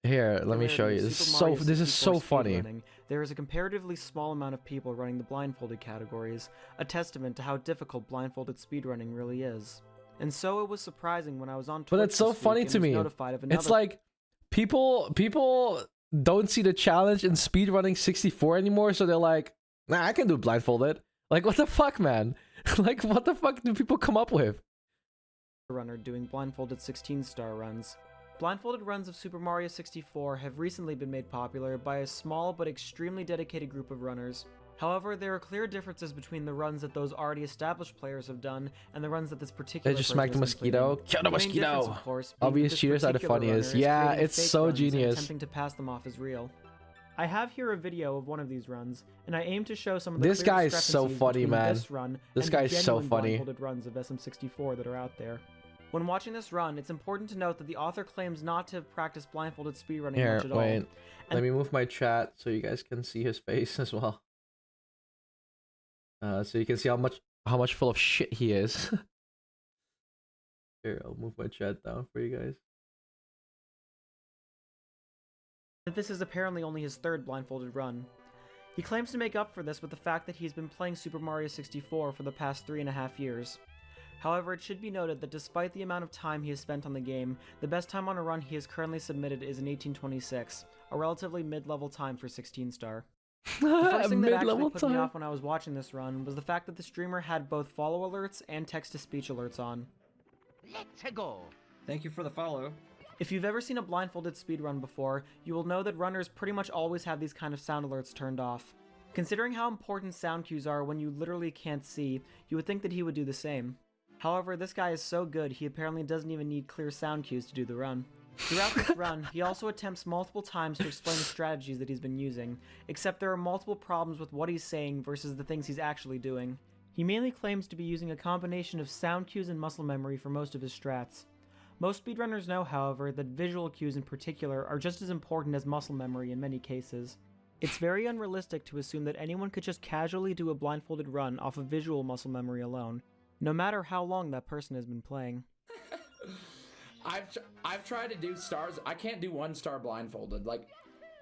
Here, let me show you. This is so funny. there is a comparatively small amount of people running the blindfolded categories, a testament to how difficult blindfolded speedrunning really is. And so it was surprising when I was on Twitch But it's so this week funny and to was me. notified of another It's like people don't see the challenge in speedrunning 64 anymore, so they're like, nah, I can do blindfolded. Like, what the fuck, man? Like, what the fuck do people come up with? runner doing blindfolded 16-star runs. Blindfolded runs of Super Mario 64 have recently been made popular by a small but extremely dedicated group of runners. However, there are clear differences between the runs that those already established players have done and the runs that this particular They just person smacked a is mosquito. completing. Kill the The main difference, mosquito. of course, being Obvious that this cheaters are the particular funniest. runner is Yeah, creating it's fake so runs and genius. attempting to pass them off as real. I have here a video of one of these runs, and I aim to show some of the This clear guy is so discrepancies funny, between man. this run This and guy the is so genuine funny. blindfolded runs of SM64 that are out there. When watching this run, it's important to note that the author claims not to have practiced blindfolded speedrunning Here, much at all. wait. Let me move my chat so you guys can see his face as well. So you can see how much full of shit he is. Here, I'll move my chat down for you guys. This is apparently only his third blindfolded run. He claims to make up for this with the fact that he's been playing Super Mario 64 for the past 3.5 years. However, it should be noted that despite the amount of time he has spent on the game, the best time on a run he has currently submitted is an 1826, a relatively mid-level time for 16-star. The first thing that actually put me off when I was watching this run was the fact that the streamer had both follow alerts and text-to-speech alerts on. Let's go. Thank you for the follow. If you've ever seen a blindfolded speedrun before, you will know that runners pretty much always have these kind of sound alerts turned off. Considering how important sound cues are when you literally can't see, you would think that he would do the same. However, this guy is so good, he apparently doesn't even need clear sound cues to do the run. Throughout this run, he also attempts multiple times to explain the strategies that he's been using, except there are multiple problems with what he's saying versus the things he's actually doing. He mainly claims to be using a combination of sound cues and muscle memory for most of his strats. Most speedrunners know, however, that visual cues in particular are just as important as muscle memory in many cases. It's very unrealistic to assume that anyone could just casually do a blindfolded run off of visual muscle memory alone, no matter how long that person has been playing. I've tried to do stars. I can't do 1 star blindfolded. Like,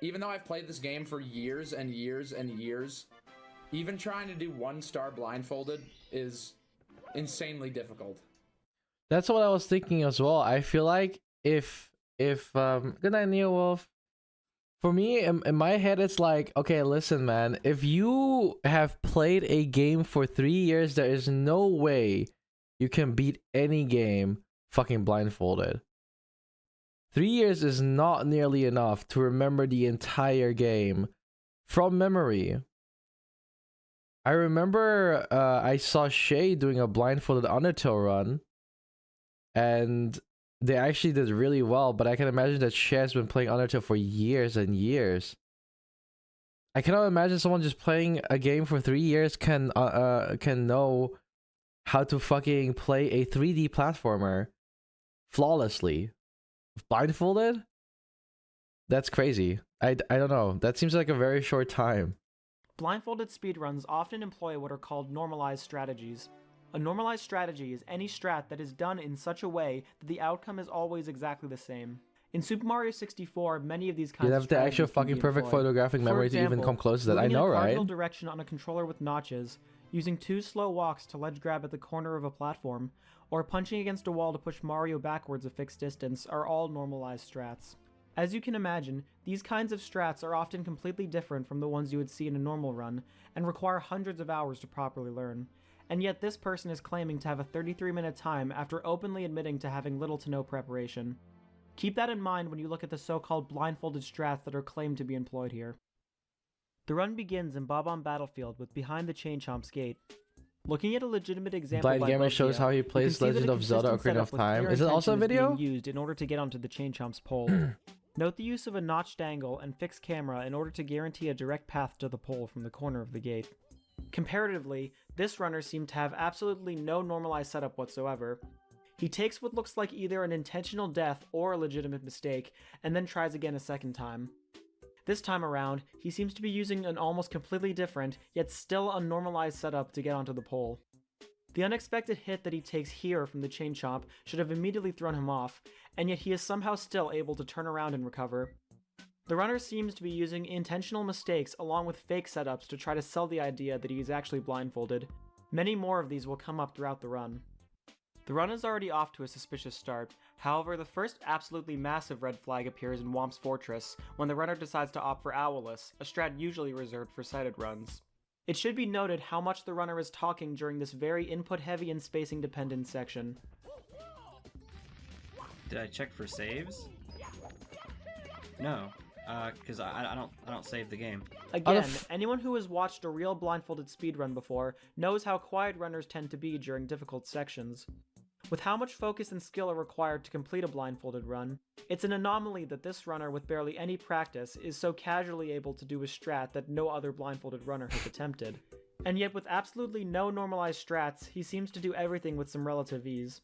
even though I've played this game for years and years and years, even trying to do 1 star blindfolded is insanely difficult. That's what I was thinking as well. I feel like if good night, Neo Wolf. For me, in my head, it's like, okay, listen, man. If you have played a game for 3 years, there is no way you can beat any game fucking blindfolded. 3 years is not nearly enough to remember the entire game from memory. I remember I saw Shay doing a blindfolded Undertale run, and they actually did really well, but I can imagine that Shay has been playing Undertale for years and years. I cannot imagine someone just playing a game for 3 years can know how to fucking play a 3D platformer flawlessly. Blindfolded? That's crazy. I don't know. That seems like a very short time. Blindfolded speedruns often employ what are called normalized strategies. A normalized strategy is any strat that is done in such a way that the outcome is always exactly the same. In Super Mario 64, many of these kinds You of have the actual strategies can fucking be perfect employed. photographic For memory to even example, come close to that. I moving know, in a right? cardinal direction on a controller with notches, using 2 slow walks to ledge grab at the corner of a platform, or punching against a wall to push Mario backwards a fixed distance are all normalized strats. As you can imagine, these kinds of strats are often completely different from the ones you would see in a normal run, and require hundreds of hours to properly learn. And yet this person is claiming to have a 33-minute time after openly admitting to having little to no preparation. Keep that in mind when you look at the so-called blindfolded strats that are claimed to be employed here. The run begins in Bob-omb Battlefield with Behind the Chain Chomp's Gate. Looking at a legitimate example Blind by Gamer Bovia, shows how he you can plays see that Legend a of Zelda: consistent Ocarina of setup with Time. clear Is it also a intention video? being used in order to get onto the Chain Chomp's pole. Note the use of a notched angle and fixed camera in order to guarantee a direct path to the pole from the corner of the gate. Comparatively, this runner seemed to have absolutely no normalized setup whatsoever. He takes what looks like either an intentional death or a legitimate mistake, and then tries again a second time. This time around, he seems to be using an almost completely different, yet still unnormalized setup to get onto the pole. The unexpected hit that he takes here from the Chain Chomp should have immediately thrown him off, and yet he is somehow still able to turn around and recover. The runner seems to be using intentional mistakes along with fake setups to try to sell the idea that he is actually blindfolded. Many more of these will come up throughout the run. The run is already off to a suspicious start, however the first absolutely massive red flag appears in Womp's Fortress when the runner decides to opt for Owlless, a strat usually reserved for sighted runs. It should be noted how much the runner is talking during this very input-heavy and spacing-dependent section. Did I check for saves? No, because I don't save the game. Again, anyone who has watched a real blindfolded speedrun before knows how quiet runners tend to be during difficult sections. With how much focus and skill are required to complete a blindfolded run, it's an anomaly that this runner with barely any practice is so casually able to do a strat that no other blindfolded runner has attempted. And yet with absolutely no normalized strats, he seems to do everything with some relative ease.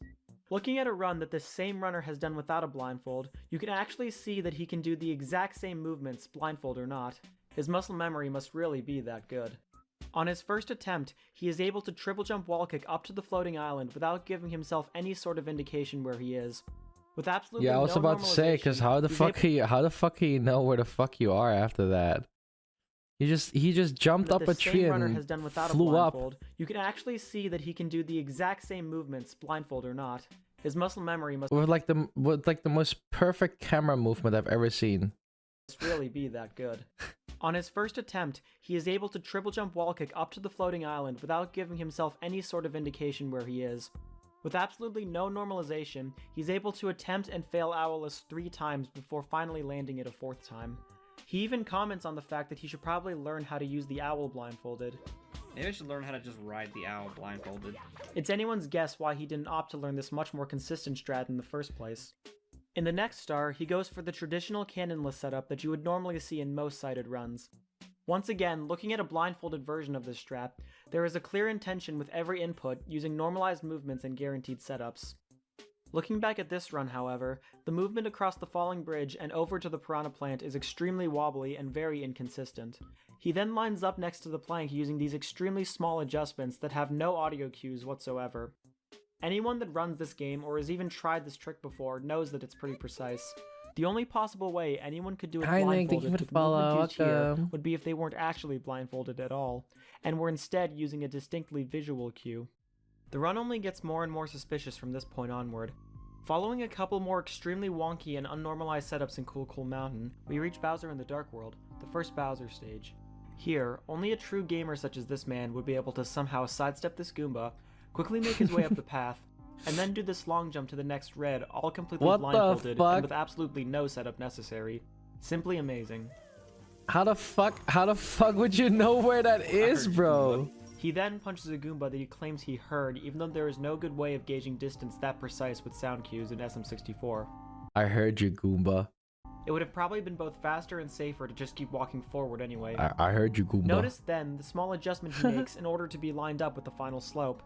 Looking at a run that this same runner has done without a blindfold, you can actually see that he can do the exact same movements, blindfold or not. His muscle memory must really be that good. On his first attempt, he is able to triple jump wall kick up to the floating island without giving himself any sort of indication where he is. With absolutely I was no about to say, because how the fuck he know where the fuck you are after that? He just jumped up a tree and flew up. You can actually see that he can do the exact same movements, blindfold or not. His muscle memory must with like the most perfect camera movement I've ever seen. Really be that good. On his first attempt, he is able to triple jump wall kick up to the floating island without giving himself any sort of indication where he is. With absolutely no normalization, he's able to attempt and fail Owlless 3 times before finally landing it a 4th time. He even comments on the fact that he should probably learn how to use the owl blindfolded. Maybe I should learn how to just ride the owl blindfolded. It's anyone's guess why he didn't opt to learn this much more consistent strat in the first place. In the next star, he goes for the traditional cannonless setup that you would normally see in most sighted runs. Once again, looking at a blindfolded version of this strat, there is a clear intention with every input using normalized movements and guaranteed setups. Looking back at this run, however, the movement across the falling bridge and over to the piranha plant is extremely wobbly and very inconsistent. He then lines up next to the plank using these extremely small adjustments that have no audio cues whatsoever. Anyone that runs this game or has even tried this trick before knows that it's pretty precise. The only possible way anyone could do it blindfolded with the movement used here would be if they weren't actually blindfolded at all, and were instead using a distinctly visual cue. The run only gets more and more suspicious from this point onward. Following a couple more extremely wonky and unnormalized setups in Cool Cool Mountain, we reach Bowser in the Dark World, the first Bowser stage. Here, only a true gamer such as this man would be able to somehow sidestep this Goomba, quickly make his way up the path, and then do this long jump to the next red, all completely blindfolded and with absolutely no setup necessary. Simply amazing. How the fuck would you know where that is, bro? He then punches a Goomba that he claims he heard, even though there is no good way of gauging distance that precise with sound cues in SM64. I heard you, Goomba. It would have probably been both faster and safer to just keep walking forward anyway. I heard you, Goomba. Notice then the small adjustment he makes in order to be lined up with the final slope.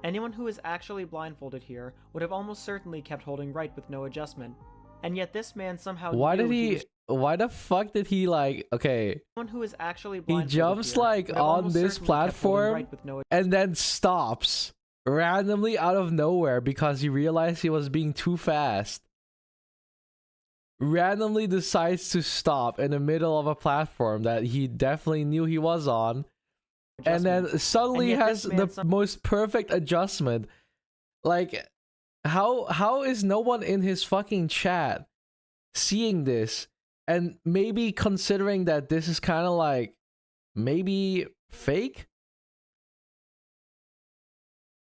Anyone who is actually blindfolded here would have almost certainly kept holding right with no adjustment. And yet this man somehow Why the fuck did he okay, anyone who is actually he jumps here on this platform right with no and then stops randomly out of nowhere because he realized he was being too fast. Randomly decides to stop in the middle of a platform that he definitely knew he was on, and then suddenly has the most perfect adjustment. Like, how is no one in his fucking chat seeing this and maybe considering that this is kind of maybe fake?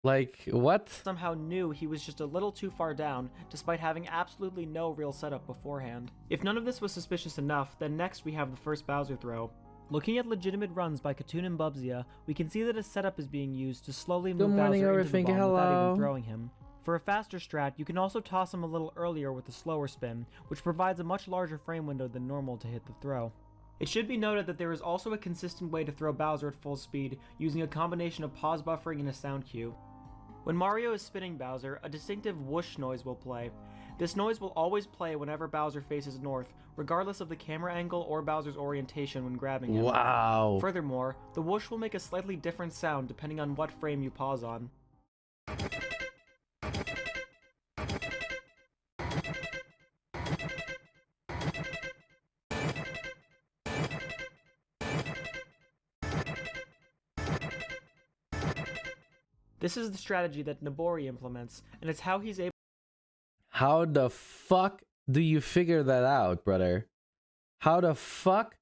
Like, what? Somehow knew he was just a little too far down, despite having absolutely no real setup beforehand. If none of this was suspicious enough, then next we have the first Bowser throw. Looking at legitimate runs by Katoon and Bubsia, we can see that a setup is being used to slowly move Bowser into the bomb without even throwing him. For a faster strat, you can also toss him a little earlier with a slower spin, which provides a much larger frame window than normal to hit the throw. It should be noted that there is also a consistent way to throw Bowser at full speed, using a combination of pause buffering and a sound cue. When Mario is spinning Bowser, a distinctive whoosh noise will play. This noise will always play whenever Bowser faces north, regardless of the camera angle or Bowser's orientation when grabbing him. Wow. Furthermore, the whoosh will make a slightly different sound depending on what frame you pause on. This is the strategy that Nobori implements, and it's how he's able How the fuck do you figure that out, brother? How the fuck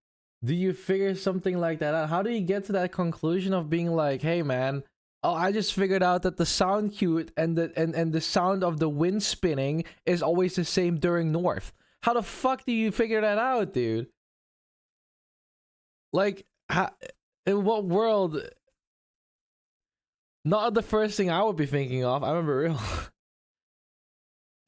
do you figure something like that out? How do you get to that conclusion of being like, hey man, oh, I just figured out that the sound cue and the sound of the wind spinning is always the same during North. How the fuck do you figure that out, dude? Like, in what world? Not the first thing I would be thinking of. I'm real.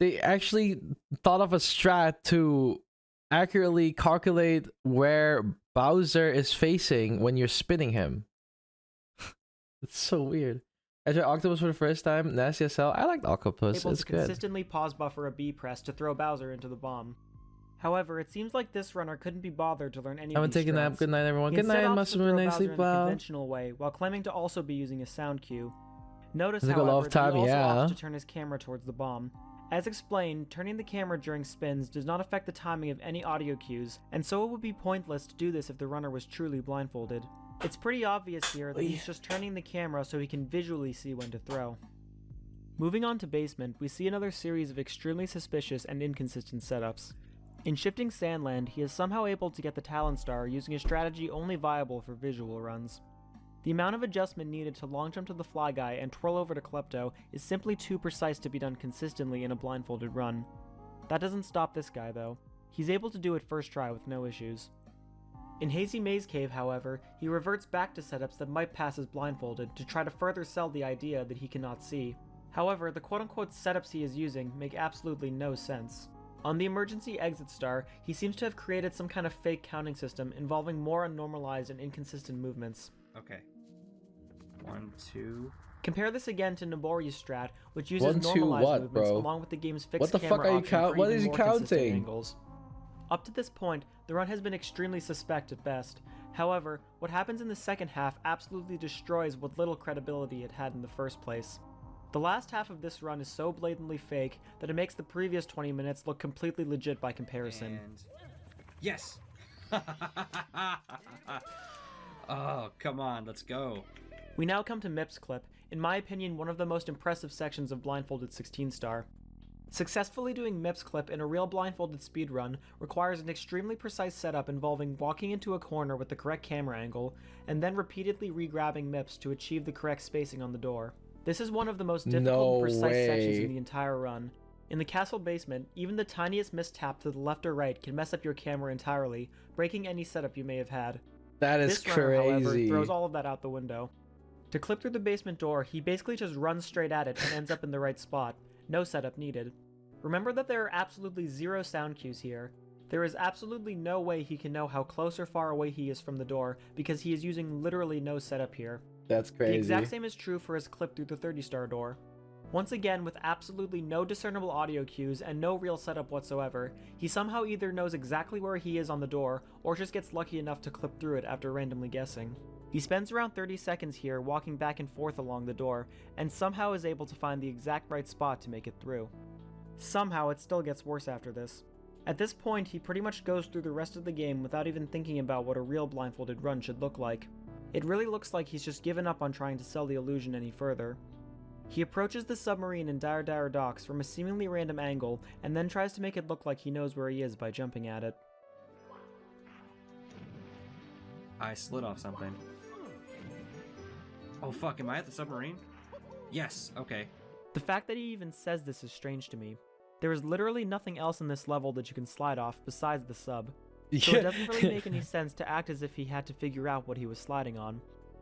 They actually thought of a strat to accurately calculate where Bowser is facing when you're spinning him. It's so weird. I tried Octopus for the first time. Nasty as hell. I liked Octopus. It's to good. consistently pause buffer a B press to throw Bowser into the bomb. However, it seems like this runner couldn't be bothered to learn any I'm of these taking a nap. strats. Good night, everyone. He Good instead night. opts Must to have been throw a nice Bowser sleep in a well. conventional way, while claiming to also be using a sound cue. Notice, It's like a however, lot of time, that he also yeah. opts to turn his camera towards the bomb. As explained, turning the camera during spins does not affect the timing of any audio cues, and so it would be pointless to do this if the runner was truly blindfolded. It's pretty obvious here that he's just turning the camera so he can visually see when to throw. Moving on to basement, we see another series of extremely suspicious and inconsistent setups. In Shifting Sandland, he is somehow able to get the Talon Star using a strategy only viable for visual runs. The amount of adjustment needed to long jump to the Fly Guy and twirl over to Klepto is simply too precise to be done consistently in a blindfolded run. That doesn't stop this guy though. He's able to do it first try with no issues. In Hazy Maze Cave, however, he reverts back to setups that might pass as blindfolded to try to further sell the idea that he cannot see. However, the quote-unquote setups he is using make absolutely no sense. On the emergency exit star, he seems to have created some kind of fake counting system involving more unnormalized and inconsistent movements. Okay. 1, 2. Compare this again to Nobori's strat, which uses 1, 2, normalized what, movements bro? along with the game's fixed What the camera fuck are you option for what even is he more consistent counting? angles. Up to this point, the run has been extremely suspect at best. However, what happens in the second half absolutely destroys what little credibility it had in the first place. The last half of this run is so blatantly fake that it makes the previous 20 minutes look completely legit by comparison. And yes. Oh, come on, let's go. We now come to Mip's clip, in my opinion one of the most impressive sections of blindfolded 16-star. Successfully doing Mip's clip in a real blindfolded speedrun requires an extremely precise setup involving walking into a corner with the correct camera angle, and then repeatedly re-grabbing Mips to achieve the correct spacing on the door. This is one of the most difficult and precise sections in the entire run. In the castle basement, even the tiniest mistap to the left or right can mess up your camera entirely, breaking any setup you may have had. That is This runner, however, crazy. throws all of that out the window. To clip through the basement door, he basically just runs straight at it and ends up in the right spot. No setup needed. Remember that there are absolutely zero sound cues here. There is absolutely no way he can know how close or far away he is from the door because he is using literally no setup here. That's crazy. The exact same is true for his clip through the 30-star door. Once again, with absolutely no discernible audio cues and no real setup whatsoever, he somehow either knows exactly where he is on the door or just gets lucky enough to clip through it after randomly guessing. He spends around 30 seconds here walking back and forth along the door, and somehow is able to find the exact right spot to make it through. Somehow it still gets worse after this. At this point, he pretty much goes through the rest of the game without even thinking about what a real blindfolded run should look like. It really looks like he's just given up on trying to sell the illusion any further. He approaches the submarine in Dire Dire Docks from a seemingly random angle, and then tries to make it look like he knows where he is by jumping at it. I slid off something. Oh fuck, am I at the submarine? Yes, okay. The fact that he even says this is strange to me. There is literally nothing else in this level that you can slide off besides the sub. So it doesn't really make any sense to act as if he had to figure out what he was sliding on.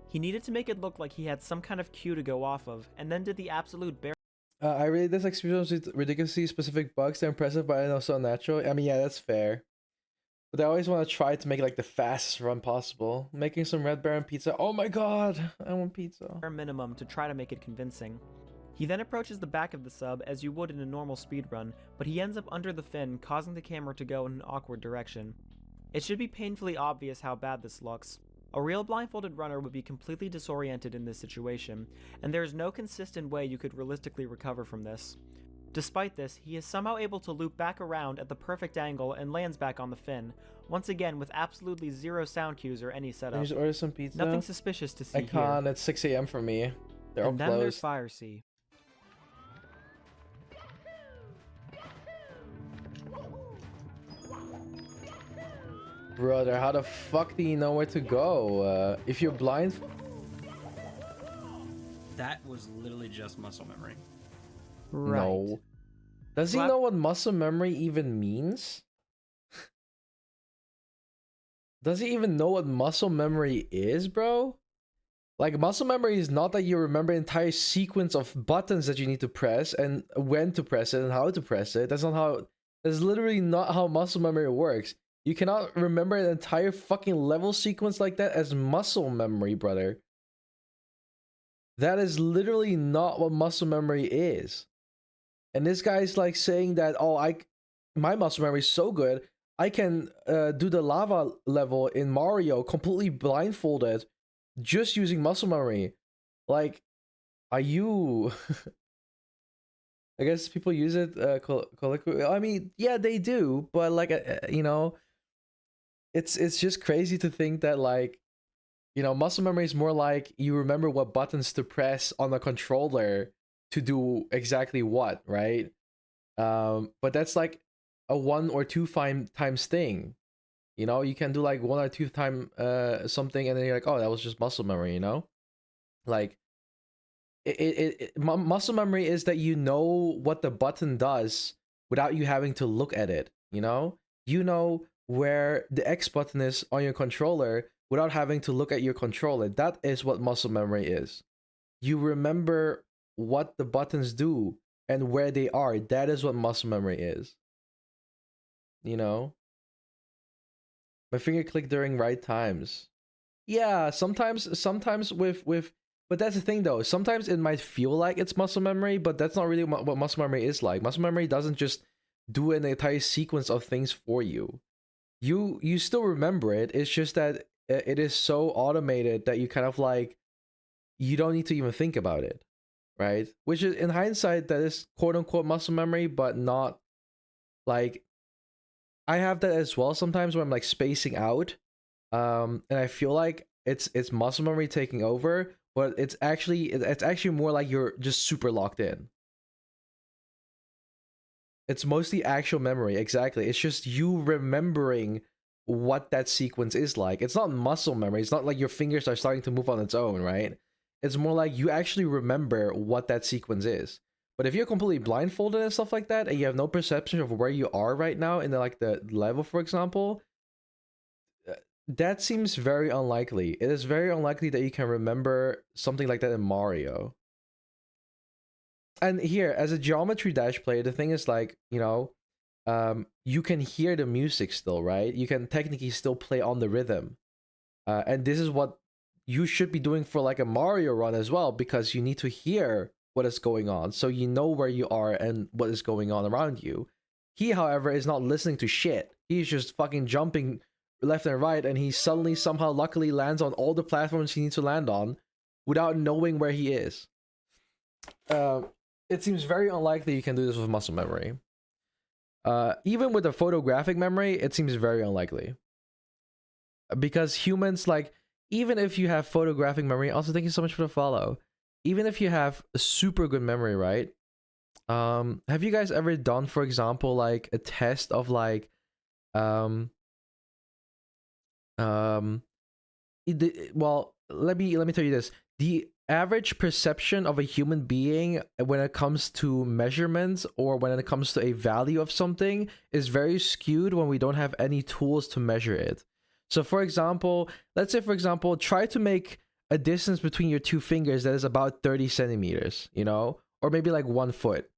He needed to make it look like he had some kind of cue to go off of, and then did the absolute bare I really this experience with ridiculously specific bugs. They're impressive, but I know so natural. I mean, yeah, that's fair. But I always want to try to make it like the fastest run possible. Making some Red Baron pizza. Oh my god, I want pizza. minimum to try to make it convincing. He then approaches the back of the sub as you would in a normal speedrun, but he ends up under the fin, causing the camera to go in an awkward direction. It should be painfully obvious how bad this looks. A real blindfolded runner would be completely disoriented in this situation, and there is no consistent way you could realistically recover from this. Despite this, he is somehow able to loop back around at the perfect angle and lands back on the fin, once again with absolutely zero sound cues or any Can setup. you just order some pizza? Nothing suspicious to see I can't. here. It's 6 a.m. for me. They're all And then there's closed. Fire Sea. Brother, how the fuck do you know where to go? If you're blind... That was literally just muscle memory. Right. No. Does he Slap- know what muscle memory even means? Does he even know what muscle memory is, bro? Like, muscle memory is not that you remember an entire sequence of buttons that you need to press and when to press it and how to press it. That's not how... That's literally not how muscle memory works. You cannot remember an entire fucking level sequence like that as muscle memory, brother. That is literally not what muscle memory is. And this guy's like saying that, oh, my muscle memory is so good, I can do the lava level in Mario completely blindfolded just using muscle memory. Like, are you... I guess people use it colloquially. I mean, yeah, they do, but like, you know, it's just crazy to think that, like, you know, muscle memory is more like you remember what buttons to press on a controller to do exactly what, right? But that's like a 1 or 2 times thing. You know, you can do like 1 or 2 time something, and then you're like, oh, that was just muscle memory. You know, like muscle memory is that you know what the button does without you having to look at it. You know where the X button is on your controller without having to look at your controller. That is what muscle memory is. You remember what the buttons do and where they are. That is what muscle memory is. You know? My finger click during right times. Yeah, sometimes with but that's the thing though. Sometimes it might feel like it's muscle memory, but that's not really what muscle memory is like. Muscle memory doesn't just do an entire sequence of things for you. You still remember it. It's just that it is so automated that you kind of like you don't need to even think about it, right? Which is in hindsight that is quote unquote muscle memory, but not like I have that as well sometimes when I'm like spacing out. And I feel like it's muscle memory taking over, but it's actually more like you're just super locked in. It's mostly actual memory, exactly. It's just you remembering what that sequence is like. It's not muscle memory. It's not like your fingers are starting to move on its own, right? It's more like you actually remember what that sequence is. But if you're completely blindfolded and stuff like that, and you have no perception of where you are right now in the level, for example, that seems very unlikely. It is very unlikely that you can remember something like that in Mario. And here, as a Geometry Dash player, the thing is like, you can hear the music still, right? You can technically still play on the rhythm. And this is what you should be doing for like a Mario run as well, because you need to hear what is going on, so you know where you are and what is going on around you. He, however, is not listening to shit. He's just fucking jumping left and right, and he suddenly somehow luckily lands on all the platforms he needs to land on without knowing where he is. It seems very unlikely you can do this with muscle memory. Even with the photographic memory, it seems very unlikely. Because humans, like, even if you have photographic memory, also thank you so much for the follow. Even if you have a super good memory, right? Have you guys ever done, for example, like a test of like, well, let me tell you this. The average perception of a human being when it comes to measurements or when it comes to a value of something is very skewed when we don't have any tools to measure it. So for example, let's say, for example, try to make a distance between your two fingers that is about 30 centimeters, or maybe like 1 foot,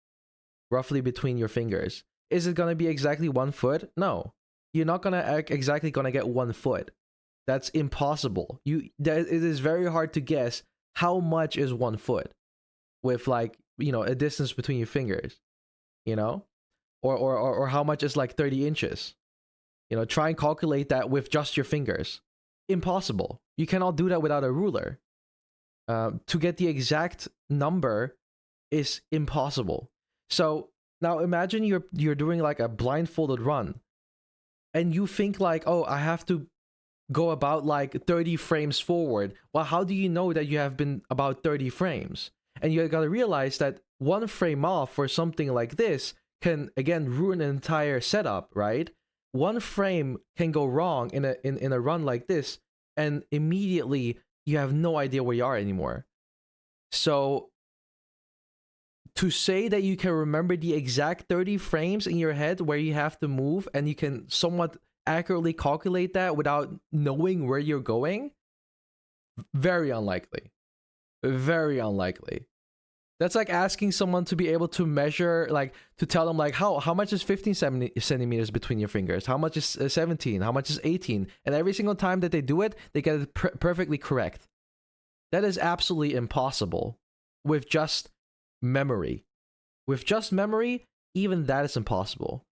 roughly between your fingers. Is it going to be exactly 1 foot? No. You're not going to exactly going to get 1 foot. That's impossible. It is very hard to guess how much is 1 foot with like, a distance between your fingers, or how much is like 30 inches. Try and calculate that with just your fingers. Impossible. You cannot do that without a ruler. To get the exact number is impossible. So now imagine you're doing like a blindfolded run, and you think like, oh, I have to go about like 30 frames forward. Well, how do you know that you have been about 30 frames? And you gotta realize that 1 frame off for something like this can again ruin an entire setup, right? 1 frame can go wrong in a run like this, and immediately you have no idea where you are anymore. So to say that you can remember the exact 30 frames in your head where you have to move, and you can somewhat accurately calculate that without knowing where you're going, very unlikely. Very unlikely. That's like asking someone to be able to measure, like to tell them like how much is 15 centimeters between your fingers, how much is 17, how much is 18, and every single time that they do it, they get it perfectly correct. That is absolutely impossible with just memory. With just memory, even that is impossible.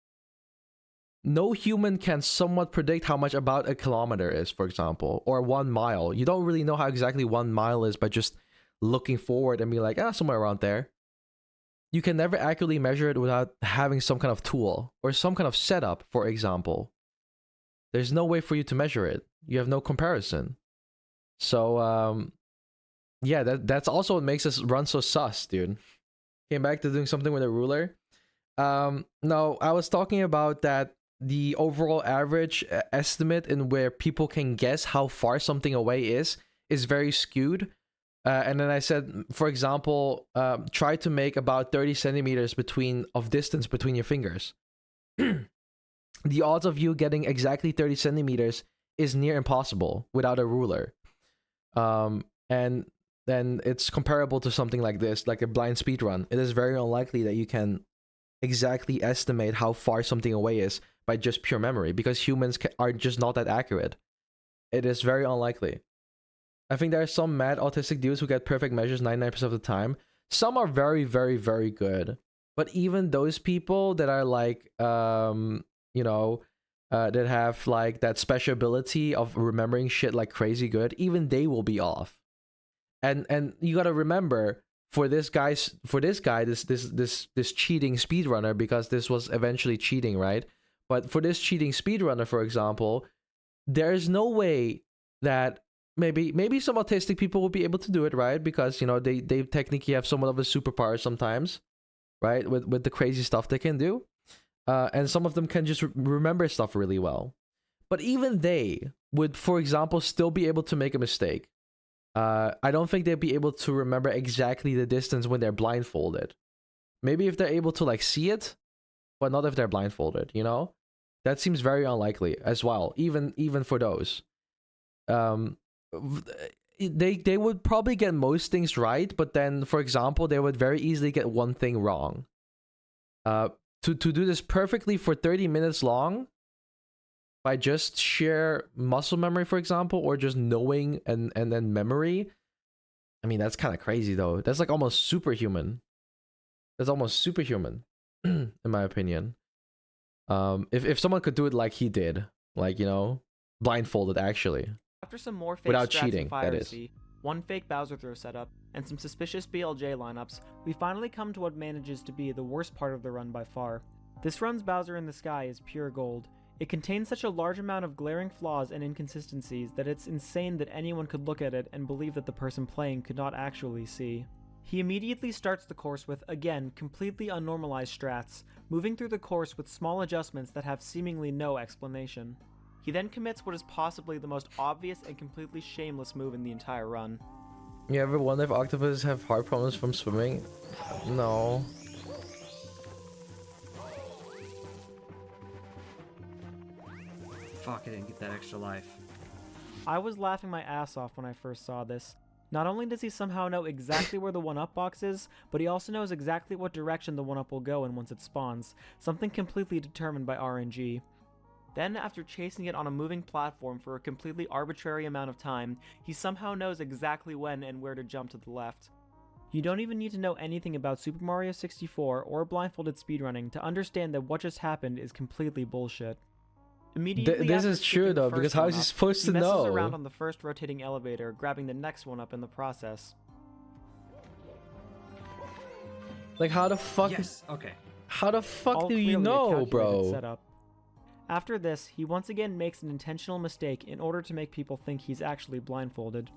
No human can somewhat predict how much about a kilometer is, for example, or 1 mile. You don't really know how exactly 1 mile is by just looking forward and be like, somewhere around there. You can never accurately measure it without having some kind of tool or some kind of setup, for example. There's no way for you to measure it. You have no comparison. So, yeah, that's also what makes us run so sus, dude. Came back to doing something with a ruler. No, I was talking about that the overall average estimate in where people can guess how far something away is very skewed. And then I said, for example, try to make about 30 centimeters of distance between your fingers. The odds of you getting exactly 30 centimeters is near impossible without a ruler. And then it's comparable to something like this, like a blind speed run. It is very unlikely that you can exactly estimate how far something away is by just pure memory, because humans are just not that accurate. It is very unlikely. I think there are some mad autistic dudes who get perfect measures 99% of the time. Some are very, very, very good. But even those people that are like, that have like that special ability of remembering shit like crazy good, even they will be off. And you gotta remember, for this guy, this cheating speedrunner, because this was eventually cheating, right? But for this cheating speedrunner, for example, there's no way that maybe some autistic people will be able to do it, right? Because they technically have somewhat of a superpower sometimes, right? With the crazy stuff they can do, and some of them can just remember stuff really well. But even they would, for example, still be able to make a mistake. I don't think they'd be able to remember exactly the distance when they're blindfolded. Maybe if they're able to like see it, but not if they're blindfolded. That seems very unlikely as well. Even for those. They would probably get most things right, but then, for example, they would very easily get one thing wrong. To do this perfectly for 30 minutes long, by just sheer muscle memory, for example, or just knowing and then memory, I mean, that's kind of crazy though. That's like almost superhuman. That's almost superhuman, in my opinion. If someone could do it like he did, like, blindfolded actually. After some more fake Without strats cheating, and that is. piracy, one fake Bowser throw setup, and some suspicious BLJ lineups, we finally come to what manages to be the worst part of the run by far. This run's Bowser in the Sky is pure gold. It contains such a large amount of glaring flaws and inconsistencies that it's insane that anyone could look at it and believe that the person playing could not actually see. He immediately starts the course with, again, completely unnormalized strats, moving through the course with small adjustments that have seemingly no explanation. He then commits what is possibly the most obvious and completely shameless move in the entire run. You ever wonder if octopuses have heart problems from swimming? No. Fuck, I didn't get that extra life. I was laughing my ass off when I first saw this. Not only does he somehow know exactly where the 1-up box is, but he also knows exactly what direction the 1-up will go in once it spawns, something completely determined by RNG. Then, after chasing it on a moving platform for a completely arbitrary amount of time, he somehow knows exactly when and where to jump to the left. You don't even need to know anything about Super Mario 64 or blindfolded speedrunning to understand that what just happened is completely bullshit. Immediately This after is true skipping the though, because first how is he 1-up, supposed to he messes know? around on the first rotating elevator, grabbing the next 1-up in the process. Like, how the fuck? Yes. Okay. How the fuck All do you clearly a know, calculated bro? setup. After this, he once again makes an intentional mistake in order to make people think he's actually blindfolded.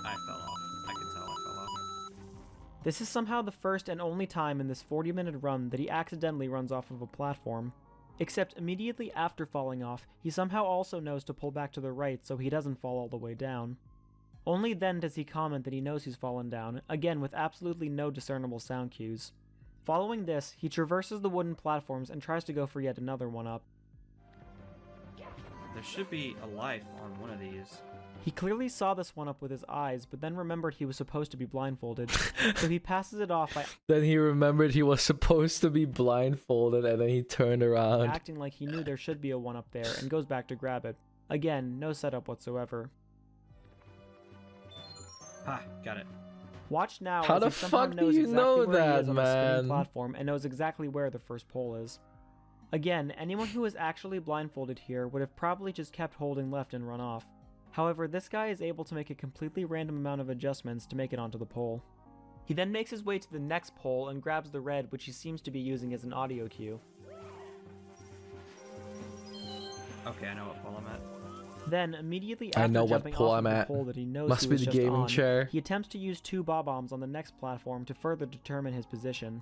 I fell off. I can tell I fell off. This is somehow the first and only time in this 40-minute run that he accidentally runs off of a platform. Except immediately after falling off, he somehow also knows to pull back to the right so he doesn't fall all the way down. Only then does he comment that he knows he's fallen down, again with absolutely no discernible sound cues. Following this, he traverses the wooden platforms and tries to go for yet another one-up. There should be a life on one of these. He clearly saw this one-up with his eyes, but then remembered he was supposed to be blindfolded, so he passes it off by Then he remembered he was supposed to be blindfolded, and then he turned around. acting like he knew there should be a one-up there and goes back to grab it. Again, no setup whatsoever. Ha, got it. Watch now How as the he somehow fuck do knows you exactly know where he that, is on the spinning man? platform and knows exactly where the first pole is. Again, anyone who is actually blindfolded here would have probably just kept holding left and run off. However, this guy is able to make a completely random amount of adjustments to make it onto the pole. He then makes his way to the next pole and grabs the red, which he seems to be using as an audio cue. Okay, I know what pole I'm at. Then, immediately I after know what jumping pole off I'm of the at. pole that he knows Must he be was the just gaming on, chair. he attempts to use two bob-ombs on the next platform to further determine his position.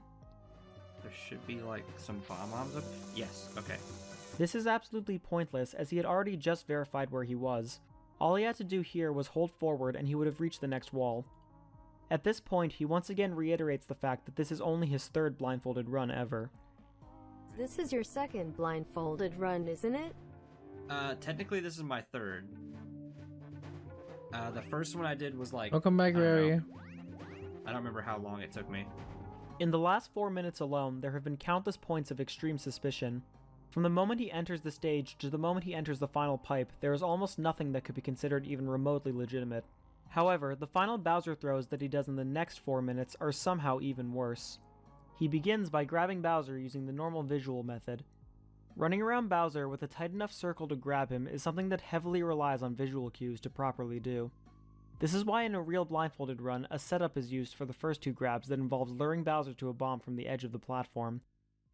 There should be like some bomb-bombs up. Yes, okay. This is absolutely pointless as he had already just verified where he was. All he had to do here was hold forward and he would have reached the next wall. At this point, he once again reiterates the fact that this is only his third blindfolded run ever. This is your second blindfolded run, isn't it? Technically this is my third. The first one I did was like... Welcome back, I don't know. Rary. I don't remember how long it took me. In the last 4 minutes alone, there have been countless points of extreme suspicion. From the moment he enters the stage to the moment he enters the final pipe, there is almost nothing that could be considered even remotely legitimate. However, the final Bowser throws that he does in the next 4 minutes are somehow even worse. He begins by grabbing Bowser using the normal visual method. Running around Bowser with a tight enough circle to grab him is something that heavily relies on visual cues to properly do. This is why in a real blindfolded run, a setup is used for the first two grabs that involves luring Bowser to a bomb from the edge of the platform.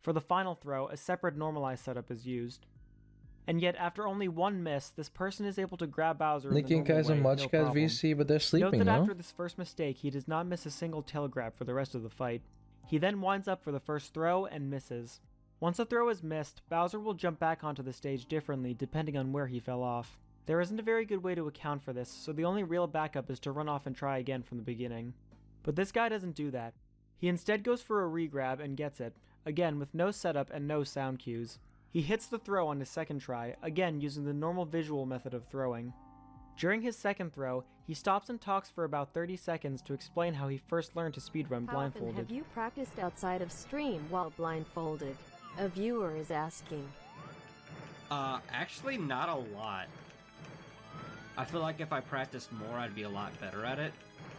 For the final throw, a separate normalized setup is used. And yet, after only one miss, this person is able to grab Bowser in the Linking normal guys way, and no much guys problem. VC, but they're Note sleeping that now. after this first mistake, he does not miss a single tail grab for the rest of the fight. He then winds up for the first throw and misses. Once a throw is missed, Bowser will jump back onto the stage differently depending on where he fell off. There isn't a very good way to account for this, so the only real backup is to run off and try again from the beginning. But this guy doesn't do that. He instead goes for a re-grab and gets it, again with no setup and no sound cues. He hits the throw on his second try, again using the normal visual method of throwing. During his second throw, he stops and talks for about 30 seconds to explain how he first learned to speedrun How often blindfolded. have you practiced outside of stream while blindfolded? A viewer is asking. Actually not a lot. I feel like if I practiced more, I'd be a lot better at it.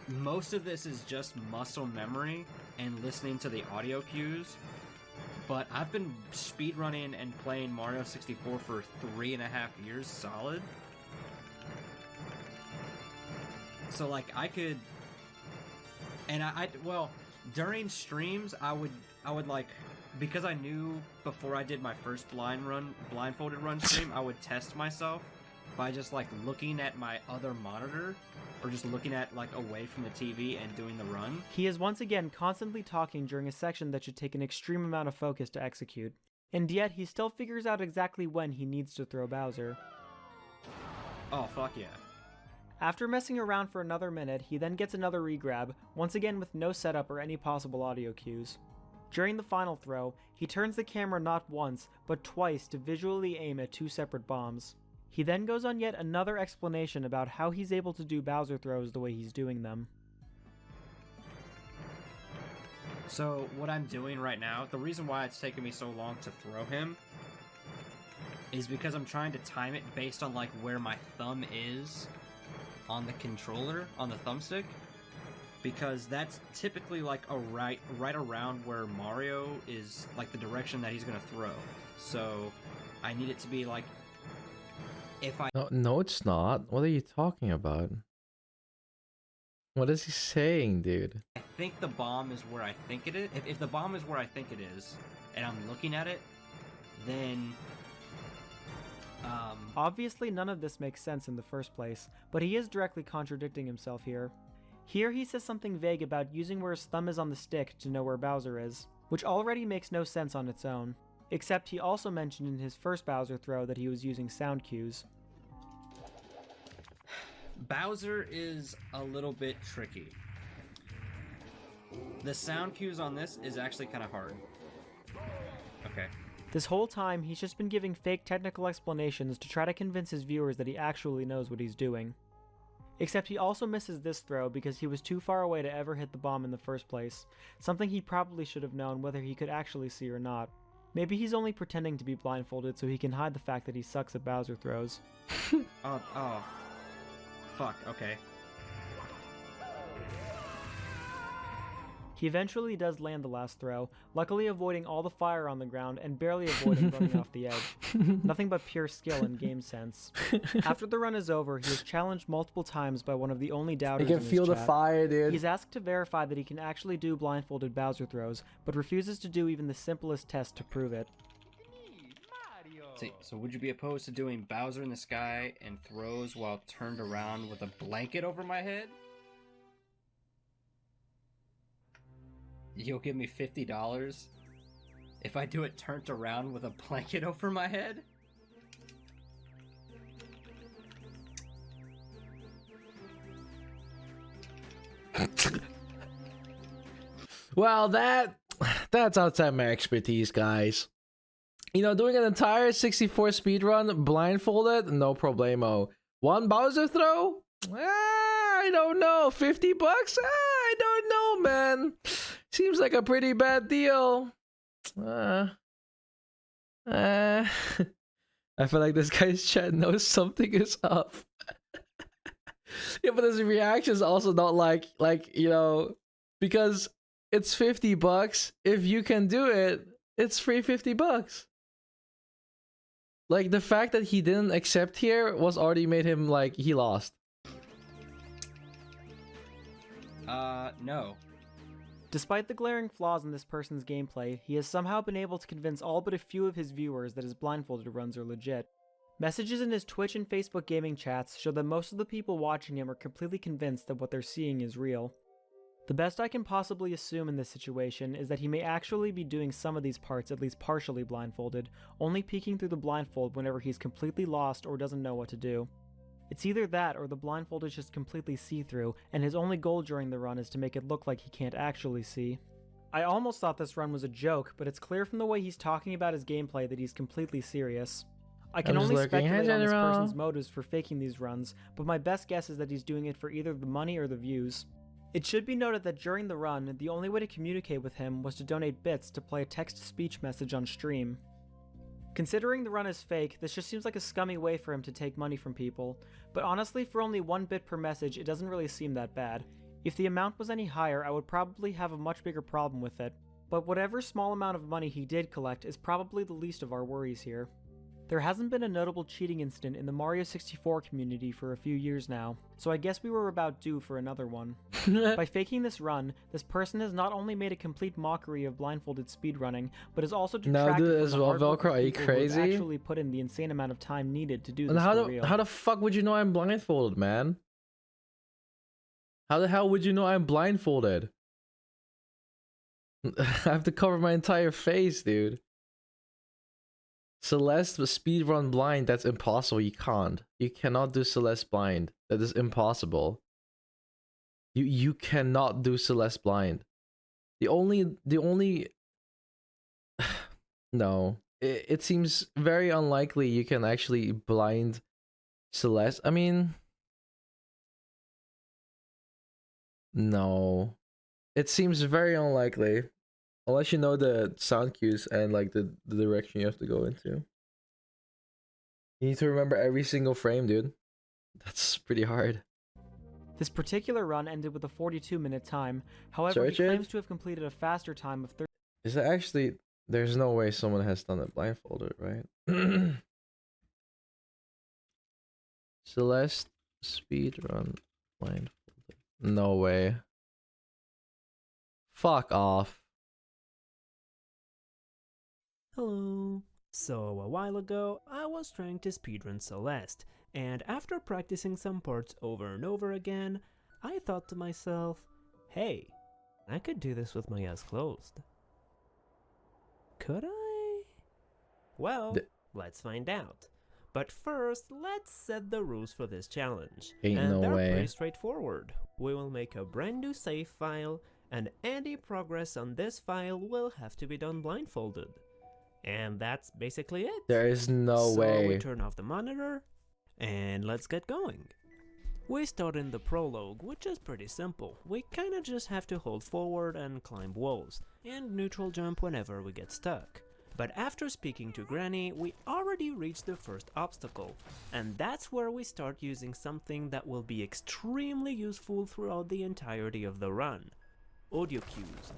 Most of this is just muscle memory and listening to the audio cues. But I've been speedrunning and playing Mario 64 for 3.5 years solid. So like I could, and well, during streams I would like, because I knew before I did my first blindfolded run stream, I would test myself by just like looking at my other monitor or just looking at like away from the TV and doing the run. He is once again constantly talking during a section that should take an extreme amount of focus to execute, and yet he still figures out exactly when he needs to throw Bowser. Oh fuck yeah. After messing around for another minute, he then gets another re-grab, once again with no setup or any possible audio cues. During the final throw, he turns the camera not once, but twice to visually aim at two separate bombs. He then goes on yet another explanation about how he's able to do Bowser throws the way he's doing them. So what I'm doing right now, the reason why it's taken me so long to throw him is because I'm trying to time it based on like where my thumb is on the controller, on the thumbstick, because that's typically like a right around where Mario is, like the direction that he's gonna throw. So I need it to be like, if I No, it's not. What are you talking about? What is he saying, dude? think the bomb is where I think it is, if the bomb is where I think it is, and I'm looking at it, then Obviously, none of this makes sense in the first place, but he is directly contradicting himself here. Here he says something vague about using where his thumb is on the stick to know where Bowser is, which already makes no sense on its own. Except he also mentioned in his first Bowser throw that he was using sound cues. Bowser is a little bit tricky. The sound cues on this is actually kind of hard. Okay. This whole time, he's just been giving fake technical explanations to try to convince his viewers that he actually knows what he's doing. Except he also misses this throw because he was too far away to ever hit the bomb in the first place, something he probably should have known whether he could actually see or not. Maybe he's only pretending to be blindfolded so he can hide the fact that he sucks at Bowser throws. Oh. Fuck, okay. He eventually does land the last throw, luckily avoiding all the fire on the ground and barely avoiding running off the edge. Nothing but pure skill and game sense. After the run is over, he is challenged multiple times by one of the only doubters You in can his feel the chat. fire, dude. He's asked to verify that he can actually do blindfolded Bowser throws, but refuses to do even the simplest test to prove it. See, so would you be opposed to doing Bowser in the sky and throws while turned around with a blanket over my head? You'll give me $50 if I do it turned around with a blanket over my head? Well, that's outside my expertise, guys. You know, doing an entire 64 speedrun blindfolded, no problemo. One Bowser throw? I don't know. $50? I don't know, man. Seems like a pretty bad deal. I feel like this guy's chat knows something is up. Yeah, but his reaction is also not like, you know, because it's $50. If you can do it, it's free $50. Like, the fact that he didn't accept here was already made him like he lost. No. Despite the glaring flaws in this person's gameplay, he has somehow been able to convince all but a few of his viewers that his blindfolded runs are legit. Messages in his Twitch and Facebook gaming chats show that most of the people watching him are completely convinced that what they're seeing is real. The best I can possibly assume in this situation is that he may actually be doing some of these parts at least partially blindfolded, only peeking through the blindfold whenever he's completely lost or doesn't know what to do. It's either that or the blindfold is just completely see-through, and his only goal during the run is to make it look like he can't actually see. I almost thought this run was a joke, but it's clear from the way he's talking about his gameplay that he's completely serious. I can only speculate on this person's motives for faking these runs, but my best guess is that he's doing it for either the money or the views. It should be noted that during the run, the only way to communicate with him was to donate bits to play a text-to-speech message on stream. Considering the run is fake, this just seems like a scummy way for him to take money from people, but honestly for only 1 bit per message it doesn't really seem that bad. If the amount was any higher I would probably have a much bigger problem with it, but whatever small amount of money he did collect is probably the least of our worries here. There hasn't been a notable cheating incident in the Mario 64 community for a few years now, so I guess we were about due for another one. By faking this run, this person has not only made a complete mockery of blindfolded speedrunning, but has also detracted from the hard work of people who have actually put in the insane amount of time needed to do this for real. How the fuck would you know I'm blindfolded, man? How the hell would you know I'm blindfolded? I have to cover my entire face, dude. Celeste speedrun blind, that's impossible. You can't. You cannot do Celeste blind. That is impossible. You cannot do Celeste blind. The only no. It seems very unlikely you can actually blind Celeste. I mean, no. It seems very unlikely. Unless you know the sound cues and like the direction you have to go into. You need to remember every single frame, dude. That's pretty hard. This particular run ended with a 42-minute time. However, he claims to have completed a faster time of 30. Is that actually... There's no way someone has done it blindfolded, right? Celeste speedrun blindfolded. No way. Fuck off. Hello. So, a while ago, I was trying to speedrun Celeste, and after practicing some parts over and over again, I thought to myself, hey, I could do this with my eyes closed. Could I? Well, let's find out. But first, let's set the rules for this challenge. Ain't And no they're way. pretty straightforward. We will make a brand new save file, and any progress on this file will have to be done blindfolded. And that's basically it. There is no So way. we turn off the monitor, and let's get going. We start in the prologue, which is pretty simple. We kinda just have to hold forward and climb walls, and neutral jump whenever we get stuck. But after speaking to Granny, we already reached the first obstacle, and that's where we start using something that will be extremely useful throughout the entirety of the run: audio cues.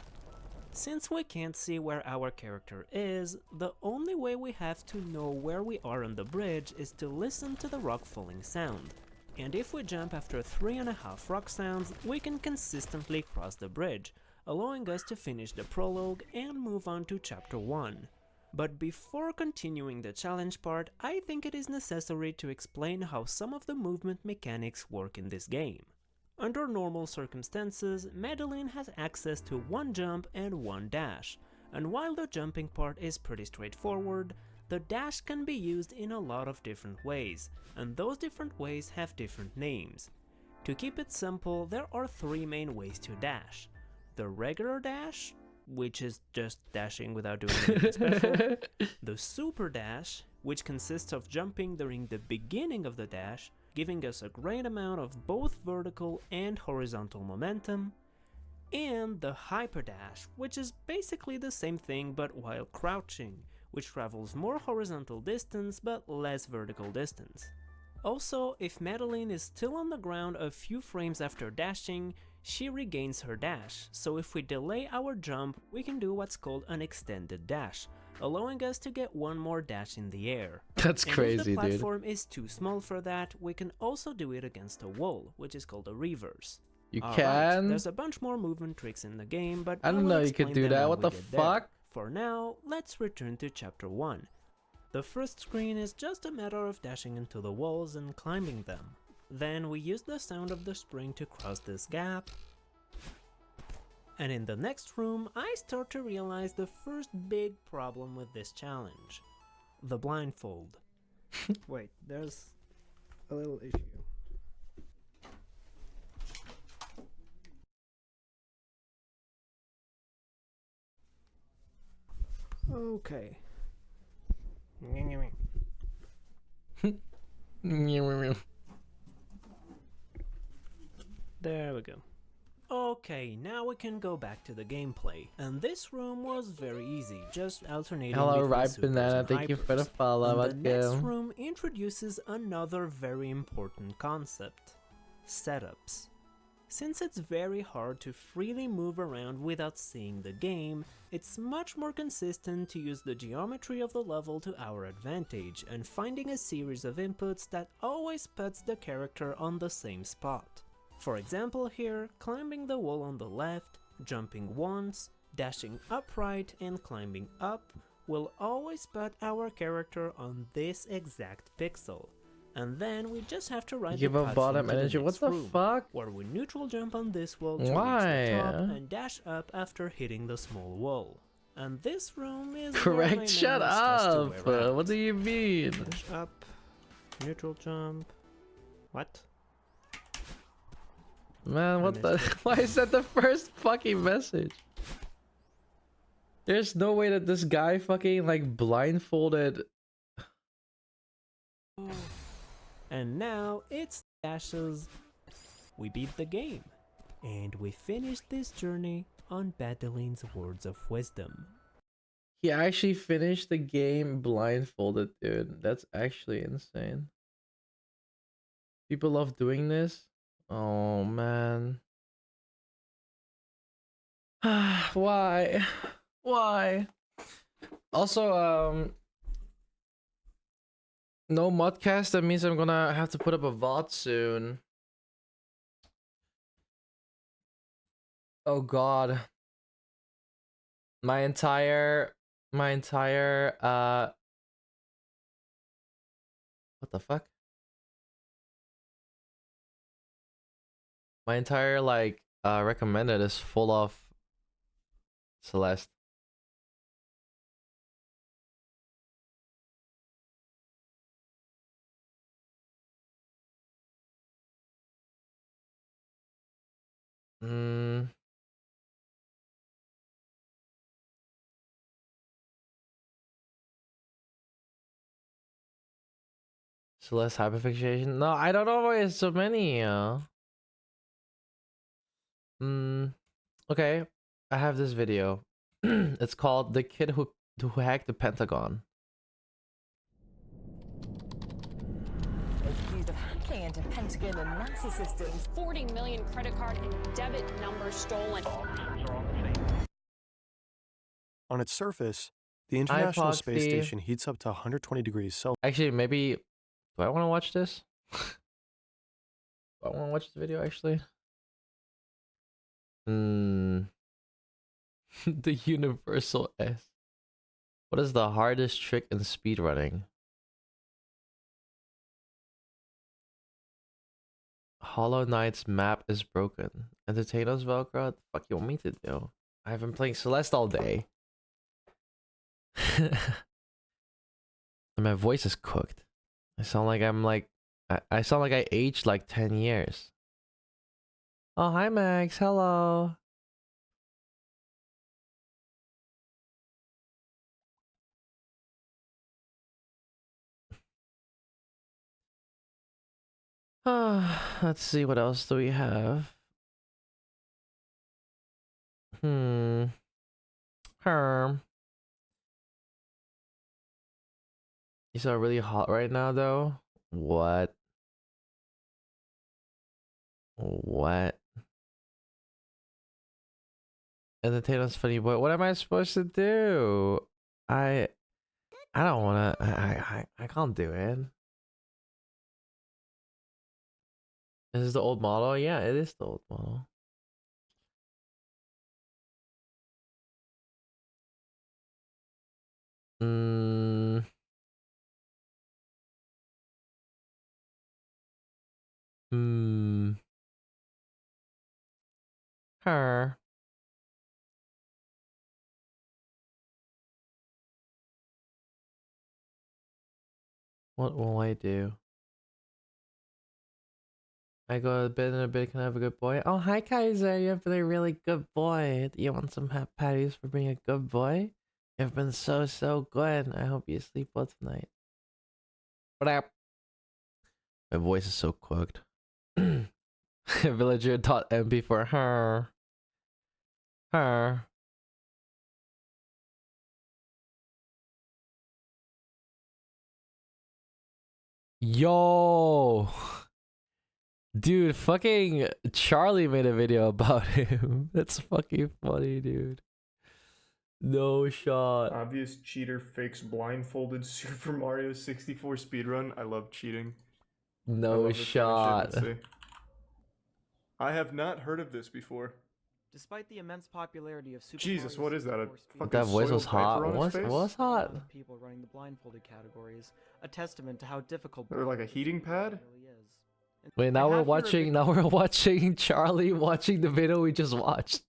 Since we can't see where our character is, the only way we have to know where we are on the bridge is to listen to the rock falling sound. And if we jump after 3.5 rock sounds, we can consistently cross the bridge, allowing us to finish the prologue and move on to chapter 1. But before continuing the challenge part, I think it is necessary to explain how some of the movement mechanics work in this game. Under normal circumstances, Madeline has access to one jump and one dash, and while the jumping part is pretty straightforward, the dash can be used in a lot of different ways, and those different ways have different names. To keep it simple, there are 3 main ways to dash: the regular dash, which is just dashing without doing anything special, the super dash, which consists of jumping during the beginning of the dash, giving us a great amount of both vertical and horizontal momentum, and the hyper dash, which is basically the same thing but while crouching, which travels more horizontal distance but less vertical distance. Also, if Madeline is still on the ground a few frames after dashing, she regains her dash, so if we delay our jump, we can do what's called an extended dash, allowing us to get one more dash in the air. That's And crazy, if the dude. platform is too small for that, we can also do it against a wall, which is called a reverse. You Alright, can? there's a bunch more movement tricks in the game, but I didn't will know you could explain do them that. when What we the get there. fuck? For now, let's return to chapter 1. The first screen is just a matter of dashing into the walls and climbing them. Then we use the sound of the spring to cross this gap. And in the next room, I start to realize the first big problem with this challenge: the blindfold. Wait, there's a little issue. Okay. There we go. Okay, now we can go back to the gameplay. And this room was very easy, just alternating Hello, between Ripe supers Banana. and Thank you for the hypers. follow. And the next Welcome. room introduces another very important concept: setups. Since it's very hard to freely move around without seeing the game, it's much more consistent to use the geometry of the level to our advantage and finding a series of inputs that always puts the character on the same spot. For example here, climbing the wall on the left, jumping once, dashing upright and climbing up will always put our character on this exact pixel. And then we just have to ride Give the a platform bottom to the energy. What next the room, fuck? where we neutral jump on this wall to reach Why? the top and dash up after hitting the small wall. And this room is where Correct. my Shut memory starts to up. wear out. What do you mean? Dash up, neutral jump. What? Man, what the? missed it. Why is that the first fucking message? There's no way that this guy fucking like blindfolded. And now it's dashes. We beat the game. And we finished this journey on Badeline's words of wisdom. He actually finished the game blindfolded, dude. That's actually insane. People love doing this. Oh man. Why? Why? Also, no modcast. That means I'm gonna have to put up a VOD soon. Oh god. My entire My entire what the fuck? My entire like recommended is full of Celeste. Mm. Celeste hyperfixation? No, I don't know why there's so many. Okay, I have this video. It's called "The Kid Who Hacked the Pentagon." Accused of hacking into Pentagon and NASA systems, 40 million credit card and debit numbers stolen. On its surface, the International Space Hypoxia. Station heats up to 120 degrees Celsius. Actually, maybe. Do I want to watch this? Do I want to watch the video actually? The Universal S. What is the hardest trick in speedrunning? Hollow Knight's map is broken. Entertain us, Velcro? What the fuck you want me to do? I've been playing Celeste all day. And my voice is cooked. I sound like I'm like... I sound like I aged like 10 years. Oh, hi Max. Hello. Let's see, what else do we have? Herm. You are really hot right now, though. What? What? Entertain us, funny boy. What am I supposed to do? I don't wanna. I can't do it. Is this the old model? Yeah, it is the old model. Her. What will I do? I go to bed in a bit. Can I have a good boy? Oh, hi, Kaiser. You've been a really good boy. Do you want some patties for being a good boy? You've been so good. I hope you sleep well tonight. What up? My voice is so cooked. Villager.mp for her. Her. Yo. Dude, fucking Charlie made a video about him. That's fucking funny, dude. No shot. Obvious cheater fakes blindfolded Super Mario 64 speedrun. I love cheating. No shot. I have not heard of this before. Despite the immense popularity of Super Jesus, Mario what is that? A 64 fucking That voice was soiled diaper hot. on his face? What's hot? of people running the blindfolded categories, a testament to how difficult Or like a heating pad? really is. And Wait, now I we're have here a watching. Now we're watching Charlie watching the video we just watched.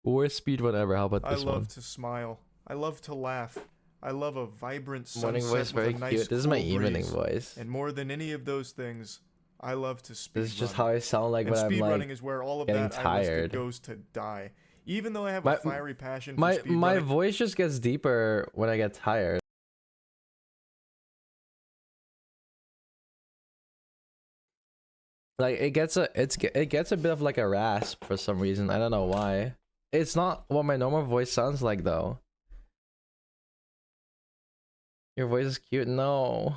Worst speedrun ever. How about I this love one? to smile. I love to laugh. I love a vibrant sunset Morning voice, very with a nice cute. This is my cool evening breeze. voice. And more than any of those things, I love to speedrun. This is just how I sound like and when I'm speedrunning like is where all of getting that I listed tired. goes to die. Even though I have My- a fiery passion for My speedrunning, voice just gets deeper when I get tired. Like it gets a bit of like a rasp for some reason. I don't know why. It's not what my normal voice sounds like though. Your voice is cute. No.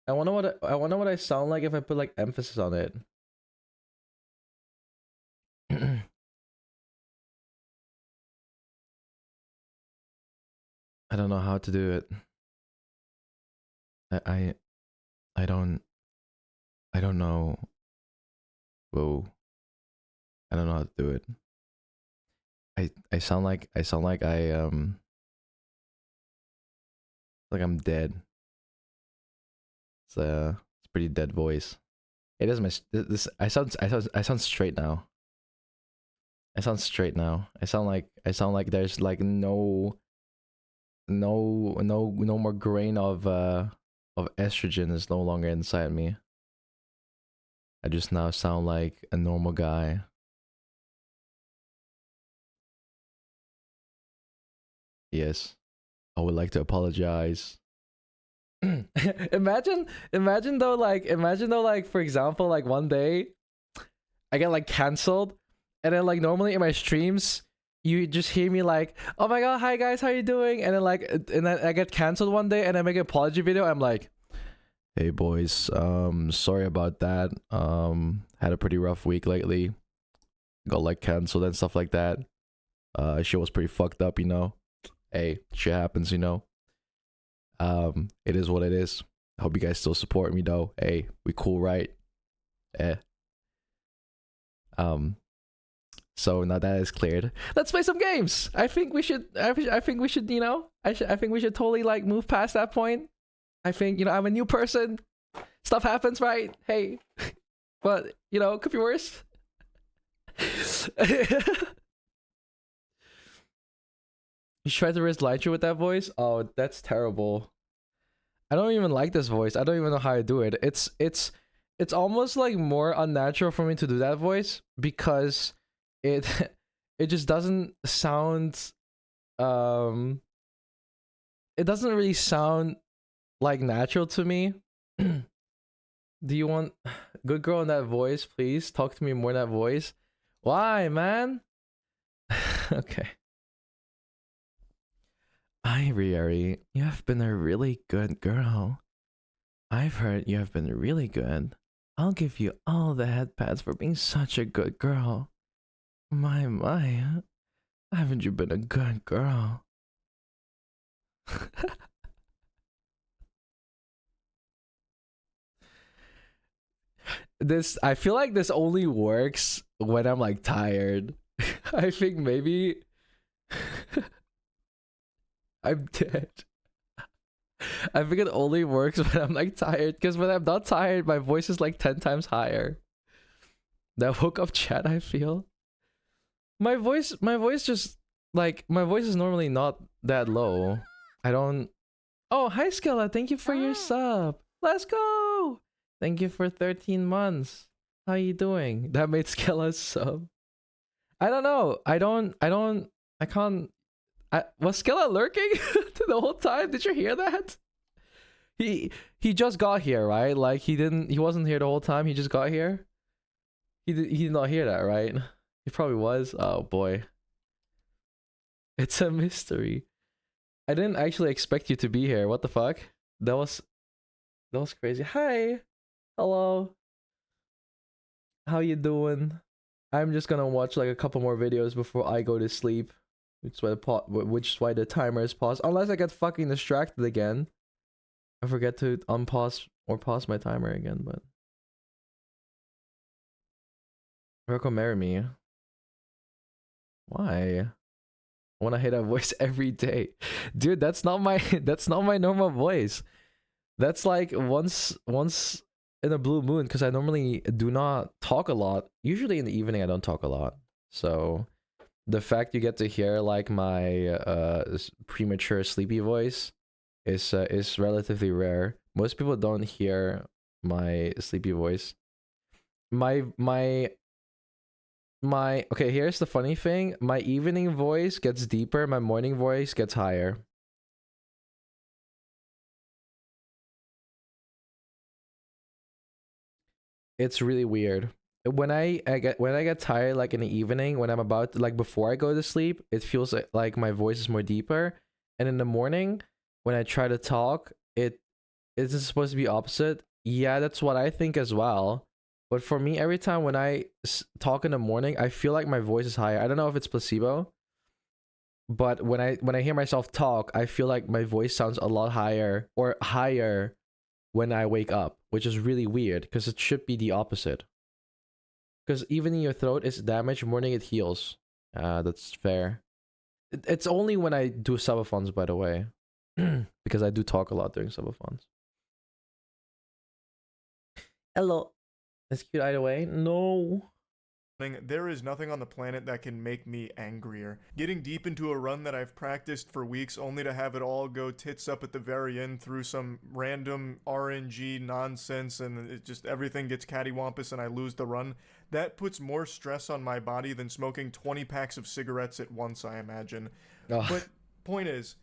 I wonder what I sound like if I put like emphasis on it. I don't know how to do it. I don't know. Whoa. I don't know how to do it. I sound like like I'm dead. It's a pretty dead voice. It is my this I sound straight now. I sound straight now. I sound like there's like no more grain of estrogen is no longer inside me. I just now sound like a normal guy. Yes. I would like to apologize. imagine though like for example like one day I get like cancelled, and then like normally in my streams you just hear me like, oh my god, hi guys, how you doing? And then I get cancelled one day and I make an apology video. I'm like, hey boys, sorry about that. Had a pretty rough week lately. Got like cancelled and stuff like that. Shit was pretty fucked up, you know. Hey, shit happens, you know. It is what it is. I hope you guys still support me though. Hey, we cool, right? So now that is cleared, let's play some games. I think we should, you know, I think we should totally like move past that point. I think, you know, I'm a new person. Stuff happens, right? Hey, but you know, could be worse. You tried to risk Lytra with that voice? Oh, that's terrible. I don't even like this voice. I don't even know how to do it. It's almost like more unnatural for me to do that voice because it it just doesn't sound it doesn't really sound like natural to me. Do you want good girl in that voice, please? Talk to me more in that voice. Why, man? Okay. Hi, Rieri. You have been a really good girl. I've heard you have been really good. I'll give you all the headpads for being such a good girl. My, haven't you been a good girl? I feel like this only works when I'm like tired. I think maybe I'm dead. I think it only works when I'm like tired, because when I'm not tired, my voice is like 10 times higher. That woke up chat, I feel. My voice just like, my voice is normally not that low. I don't. Oh, hi Skella, thank you for your sub. Let's go. Thank you for 13 months. How you doing? That made Skella sub. I don't know. I can't. Was Skella lurking the whole time? Did you hear that? He just got here, right? Like he wasn't here the whole time. He just got here. He did not hear that, right? He probably was. Oh boy. It's a mystery. I didn't actually expect you to be here. What the fuck? That was crazy. Hi. Hello. How you doing? I'm just gonna watch like a couple more videos before I go to sleep. Which is why the timer is paused. Unless I get fucking distracted again. I forget to unpause or pause my timer again, but. Rocco, marry me. Why? I wanna hear that voice every day. Dude, that's not my normal voice. That's like once in a blue moon, because I normally do not talk a lot. Usually in the evening I don't talk a lot. So the fact you get to hear like my premature sleepy voice is relatively rare. Most people don't hear my sleepy voice. My okay, here's the funny thing. My evening voice gets deeper, my morning voice gets higher. It's really weird. When I get tired, like in the evening, when I'm about to, like before I go to sleep, it feels like my voice is more deeper. And in the morning, when I try to talk, it's supposed to be opposite. Yeah, that's what I think as well. But for me, every time when I talk in the morning, I feel like my voice is higher. I don't know if it's placebo, but when I hear myself talk, I feel like my voice sounds a lot higher or higher when I wake up, which is really weird because it should be the opposite. Because even in your throat is damaged, morning it heals. That's fair. It's only when I do subathons, by the way, because I do talk a lot during subathons. Hello. That's cute either way. No. There is nothing on the planet that can make me angrier. Getting deep into a run that I've practiced for weeks only to have it all go tits up at the very end through some random RNG nonsense and it just everything gets cattywampus and I lose the run. That puts more stress on my body than smoking 20 packs of cigarettes at once, I imagine. Ugh. But point is,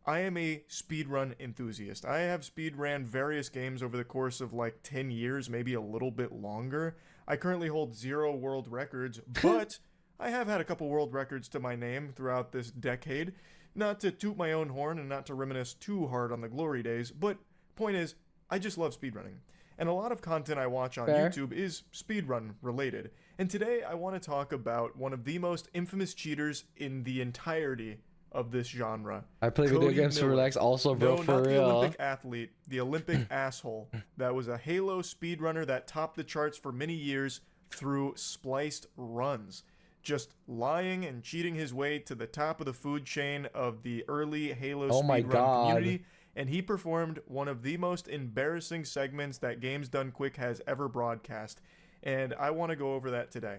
I am a speedrun enthusiast. I have speedran various games over the course of like 10 years, maybe a little bit longer. I currently hold 0 world records, but I have had a couple world records to my name throughout this decade. Not to toot my own horn and not to reminisce too hard on the glory days, but point is, I just love speedrunning. And a lot of content I watch on YouTube is speedrun related. And today I want to talk about one of the most infamous cheaters in the entirety of this genre. I play video games to relax also, bro, for not real. the Olympic athlete, the Olympic asshole that was a Halo speedrunner that topped the charts for many years through spliced runs. Just lying and cheating his way to the top of the food chain of the early Halo speedrun community. And he performed one of the most embarrassing segments that Games Done Quick has ever broadcast. And I want to go over that today.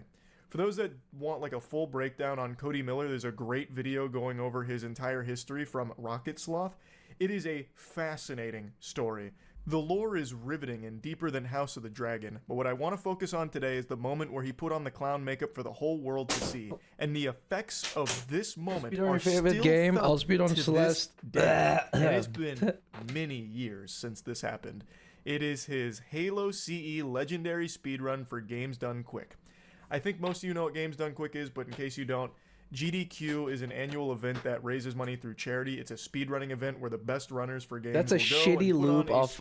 For those that want like a full breakdown on Cody Miller, there's a great video going over his entire history from Rocket Sloth. It is a fascinating story. The lore is riveting and deeper than House of the Dragon, but what I want to focus on today is the moment where he put on the clown makeup for the whole world to see, and the effects of this moment are favorite still game. felt I'll speed on to Celeste. this day. It has been many years since this happened. It is his Halo CE legendary speedrun for Games Done Quick. I think most of you know what Games Done Quick is, but in case you don't, GDQ is an annual event that raises money through charity. It's a speedrunning event where the best runners for games That's a shitty loop of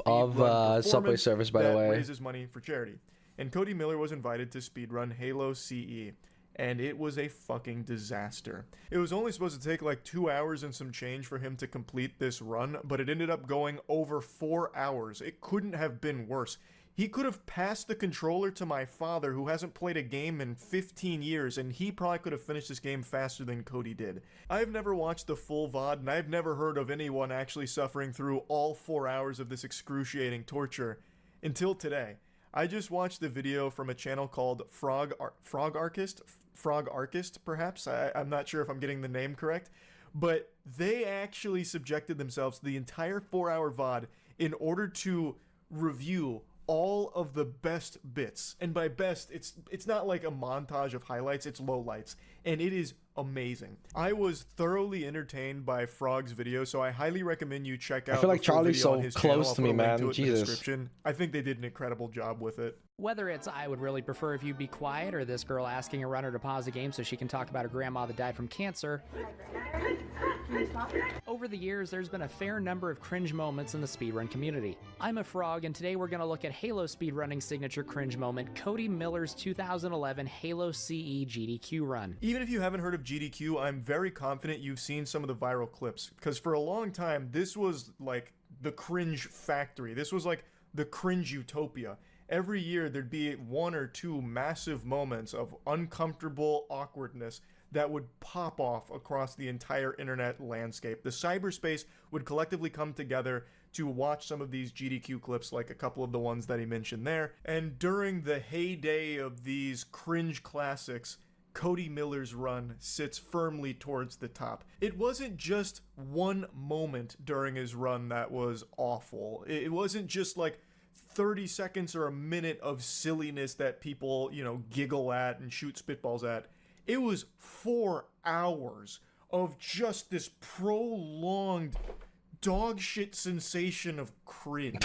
Subway Surfers, by the way. Raises money for charity. And Cody Miller was invited to speedrun Halo CE, and it was a fucking disaster. It was only supposed to take like 2 hours and some change for him to complete this run, but it ended up going over 4 hours. It couldn't have been worse. He could have passed the controller to my father, who hasn't played a game in 15 years, and he probably could have finished this game faster than Cody did. I've never watched the full VOD, and I've never heard of anyone actually suffering through all 4 hours of this excruciating torture until today. I just watched the video from a channel called Frog Archist, perhaps. I'm not sure if I'm getting the name correct, but they actually subjected themselves to the entire 4-hour VOD in order to review all of the best bits. And by best, it's not like a montage of highlights, it's lowlights. And it is amazing. I was thoroughly entertained by Frog's video, so I highly recommend you check out I feel like the full Charlie's video on so his close channel. to me, I'll put a link man. to it in the Jesus. description. I think they did an incredible job with it. Whether it's I would really prefer if you be quiet or this girl asking a runner to pause the game so she can talk about her grandma that died from cancer. Over the years, there's been a fair number of cringe moments in the speedrun community. I'm a frog, and today we're going to look at Halo speedrunning signature cringe moment, Cody Miller's 2011 Halo CE GDQ run. Even if you haven't heard of GDQ, I'm very confident you've seen some of the viral clips, because for a long time, this was like the cringe factory. This was like the cringe utopia. Every year, there'd be 1 or 2 massive moments of uncomfortable awkwardness that would pop off across the entire internet landscape. The cyberspace would collectively come together to watch some of these GDQ clips, like a couple of the ones that he mentioned there. And during the heyday of these cringe classics, Cody Miller's run sits firmly towards the top. It wasn't just one moment during his run that was awful. It wasn't just like 30 seconds or a minute of silliness that people, giggle at and shoot spitballs at. It was 4 hours of just this prolonged dog shit sensation of cringe.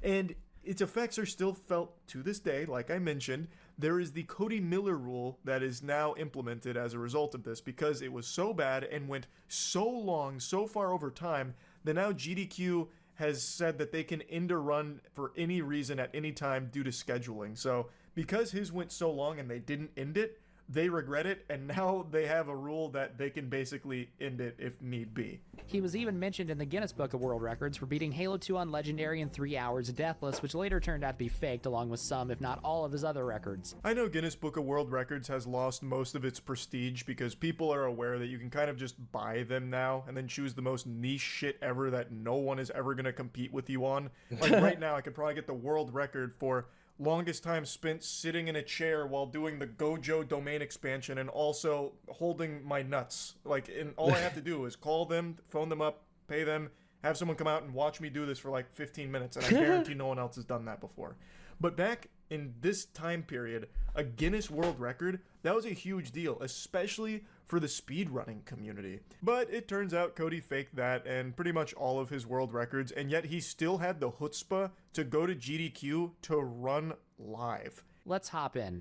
And its effects are still felt to this day. Like I mentioned, there is the Cody Miller rule that is now implemented as a result of this, because it was so bad and went so long, so far over time, that now GDQ has said that they can end a run for any reason at any time due to scheduling. So because his went so long and they didn't end it, they regret it, and now they have a rule that they can basically end it if need be. He was even mentioned in the Guinness Book of World Records for beating Halo 2 on Legendary in 3 hours deathless, which later turned out to be faked along with some, if not all, of his other records. I know Guinness Book of World Records has lost most of its prestige because people are aware that you can kind of just buy them now and then choose the most niche shit ever that no one is ever going to compete with you on. Like right now, I could probably get the world record for longest time spent sitting in a chair while doing the Gojo domain expansion and also holding my nuts. Like, and all I have to do is call them, phone them up, pay them, have someone come out and watch me do this for like 15 minutes, and I guarantee no one else has done that before. But back in this time period, a Guinness World Record, that was a huge deal, especially for the speedrunning community. But it turns out Cody faked that and pretty much all of his world records, and yet he still had the chutzpah to go to GDQ to run live. Let's hop in.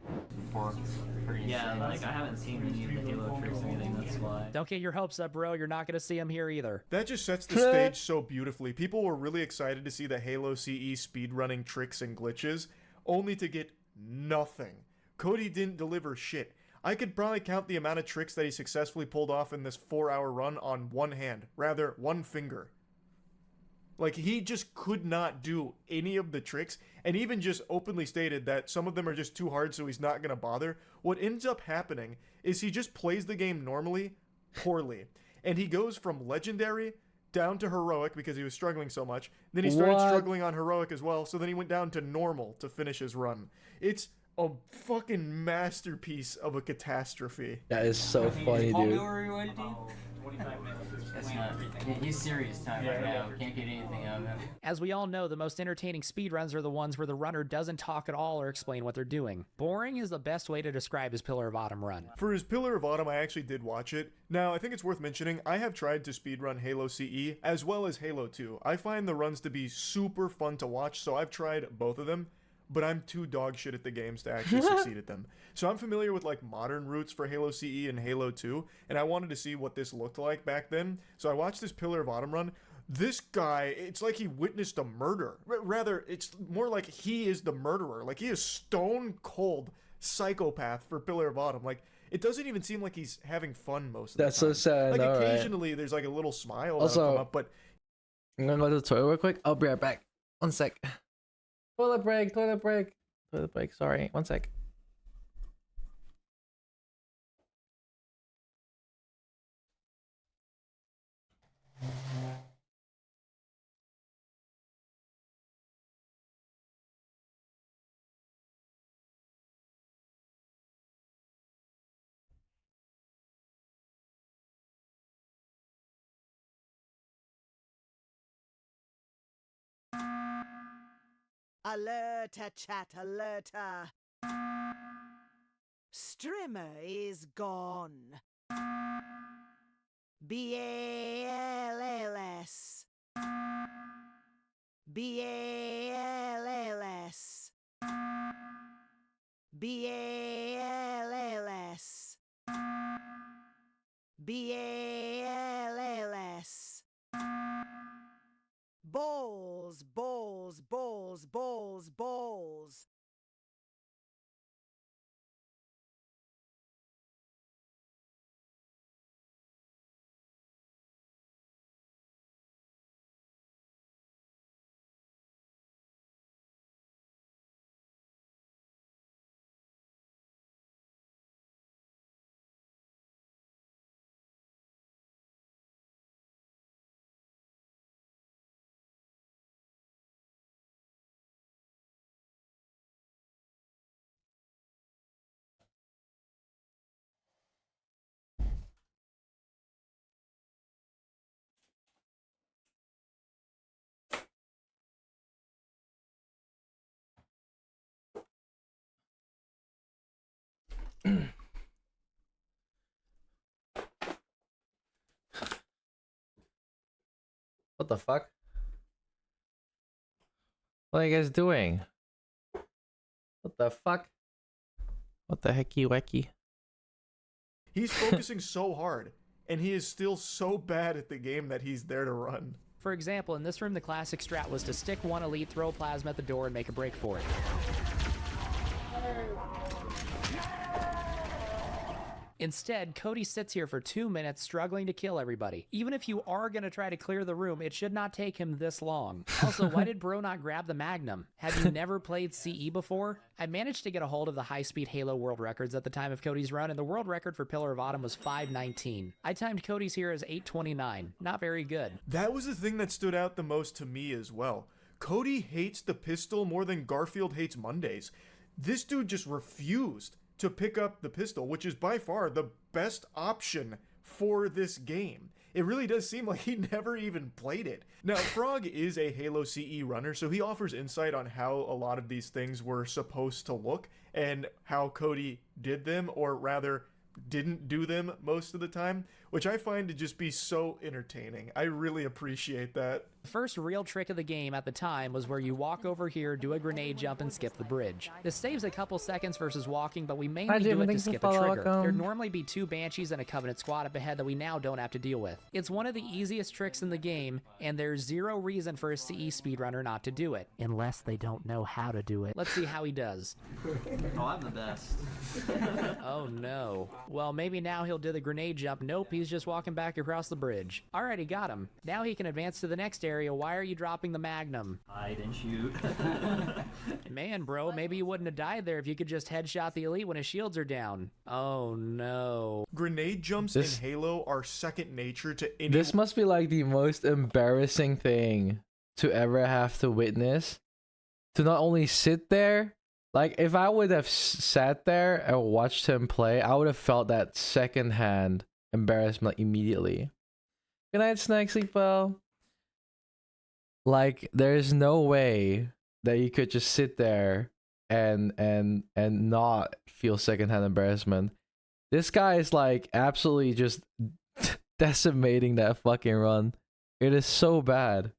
Yeah, like I haven't seen any of the Halo tricks or anything, that's why. Don't get your hopes up, bro. You're not going to see them here either. That just sets the stage so beautifully. People were really excited to see the Halo CE speedrunning tricks and glitches, only to get nothing. Cody didn't deliver shit. I could probably count the amount of tricks that he successfully pulled off in this 4-hour run on one hand, rather one finger. Like, he just could not do any of the tricks, and even just openly stated that some of them are just too hard, so he's not going to bother. What ends up happening is he just plays the game normally, poorly. And he goes from Legendary down to Heroic because he was struggling so much. Then he started struggling on Heroic as well, so then he went down to Normal to finish his run. It's a fucking masterpiece of a catastrophe. That is so funny, dude. That's not, he's serious time right now. Can't get anything out of him. As we all know, the most entertaining speedruns are the ones where the runner doesn't talk at all or explain what they're doing. Boring is the best way to describe his Pillar of Autumn run. For his Pillar of Autumn, I actually did watch it. Now, I think it's worth mentioning, I have tried to speedrun Halo CE as well as Halo 2. I find the runs to be super fun to watch, so I've tried both of them, but I'm too dog shit at the games to actually succeed at them. So I'm familiar with like modern routes for Halo CE and Halo 2, and I wanted to see what this looked like back then. So I watched this Pillar of Autumn run. This guy, it's like he witnessed a murder. Rather, it's more like he is the murderer. Like, he is stone cold psychopath for Pillar of Autumn. Like, it doesn't even seem like he's having fun most of the time. That's so sad. Like, right? occasionally there's like a little smile Also, that'll come up, but I'm gonna go to the toilet real quick. I'll be right back. 1 sec. Toilet break, toilet break. Toilet break, sorry. 1 sec. Alerta, chat, alerta. Strimmer is gone. B-A-L-L-S. B-A-L-L-S. B-A-L-L-S. B-A-L-L-S. Balls, balls, balls, balls, balls. What the fuck? What are you guys doing? What the fuck? What the hecky wacky? he's focusing so hard, and he is still so bad at the game that he's there to run. For example, in this room, the classic strat was to stick one elite, throw a plasma at the door, and make a break for it. Instead, Cody sits here for 2 minutes struggling to kill everybody. Even if you are going to try to clear the room, it should not take him this long. Also, why did bro not grab the Magnum? Have you never played CE before? I managed to get a hold of the high-speed Halo world records at the time of Cody's run, and the world record for Pillar of Autumn was 5:19. I timed Cody's here as 8:29. Not very good. That was the thing that stood out the most to me as well. Cody hates the pistol more than Garfield hates Mondays. This dude just refused to pick up the pistol, which is by far the best option for this game. It really does seem like he never even played it. Now, Frog is a Halo CE runner, so he offers insight on how a lot of these things were supposed to look and how Cody did them, or rather didn't do them most of the time, which I find to just be so entertaining. I really appreciate that. The first real trick of the game at the time was where you walk over here, do a grenade jump, and skip the bridge. This saves a couple seconds versus walking, but we mainly do it to skip a trigger. There'd normally be 2 Banshees and a Covenant squad up ahead that we now don't have to deal with. It's one of the easiest tricks in the game, and there's zero reason for a CE speedrunner not to do it. Unless they don't know how to do it. Let's see how he does. Oh, I'm the best. Oh no. Well, maybe now he'll do the grenade jump. Nope, he's just walking back across the bridge. Alright, he got him. Now he can advance to the next area. Why are you dropping the Magnum? Hide and shoot. Man, bro, maybe you wouldn't have died there if you could just headshot the elite when his shields are down. Oh no. Grenade jumps in Halo are second nature to anyone. This must be like the most embarrassing thing to ever have to witness. To not only sit there, like if I would have sat there and watched him play, I would have felt that secondhand embarrassment immediately. Good night, Snack, sleep well. Like, there's no way that you could just sit there and not feel secondhand embarrassment. This guy is like absolutely just decimating that fucking run. It is so bad.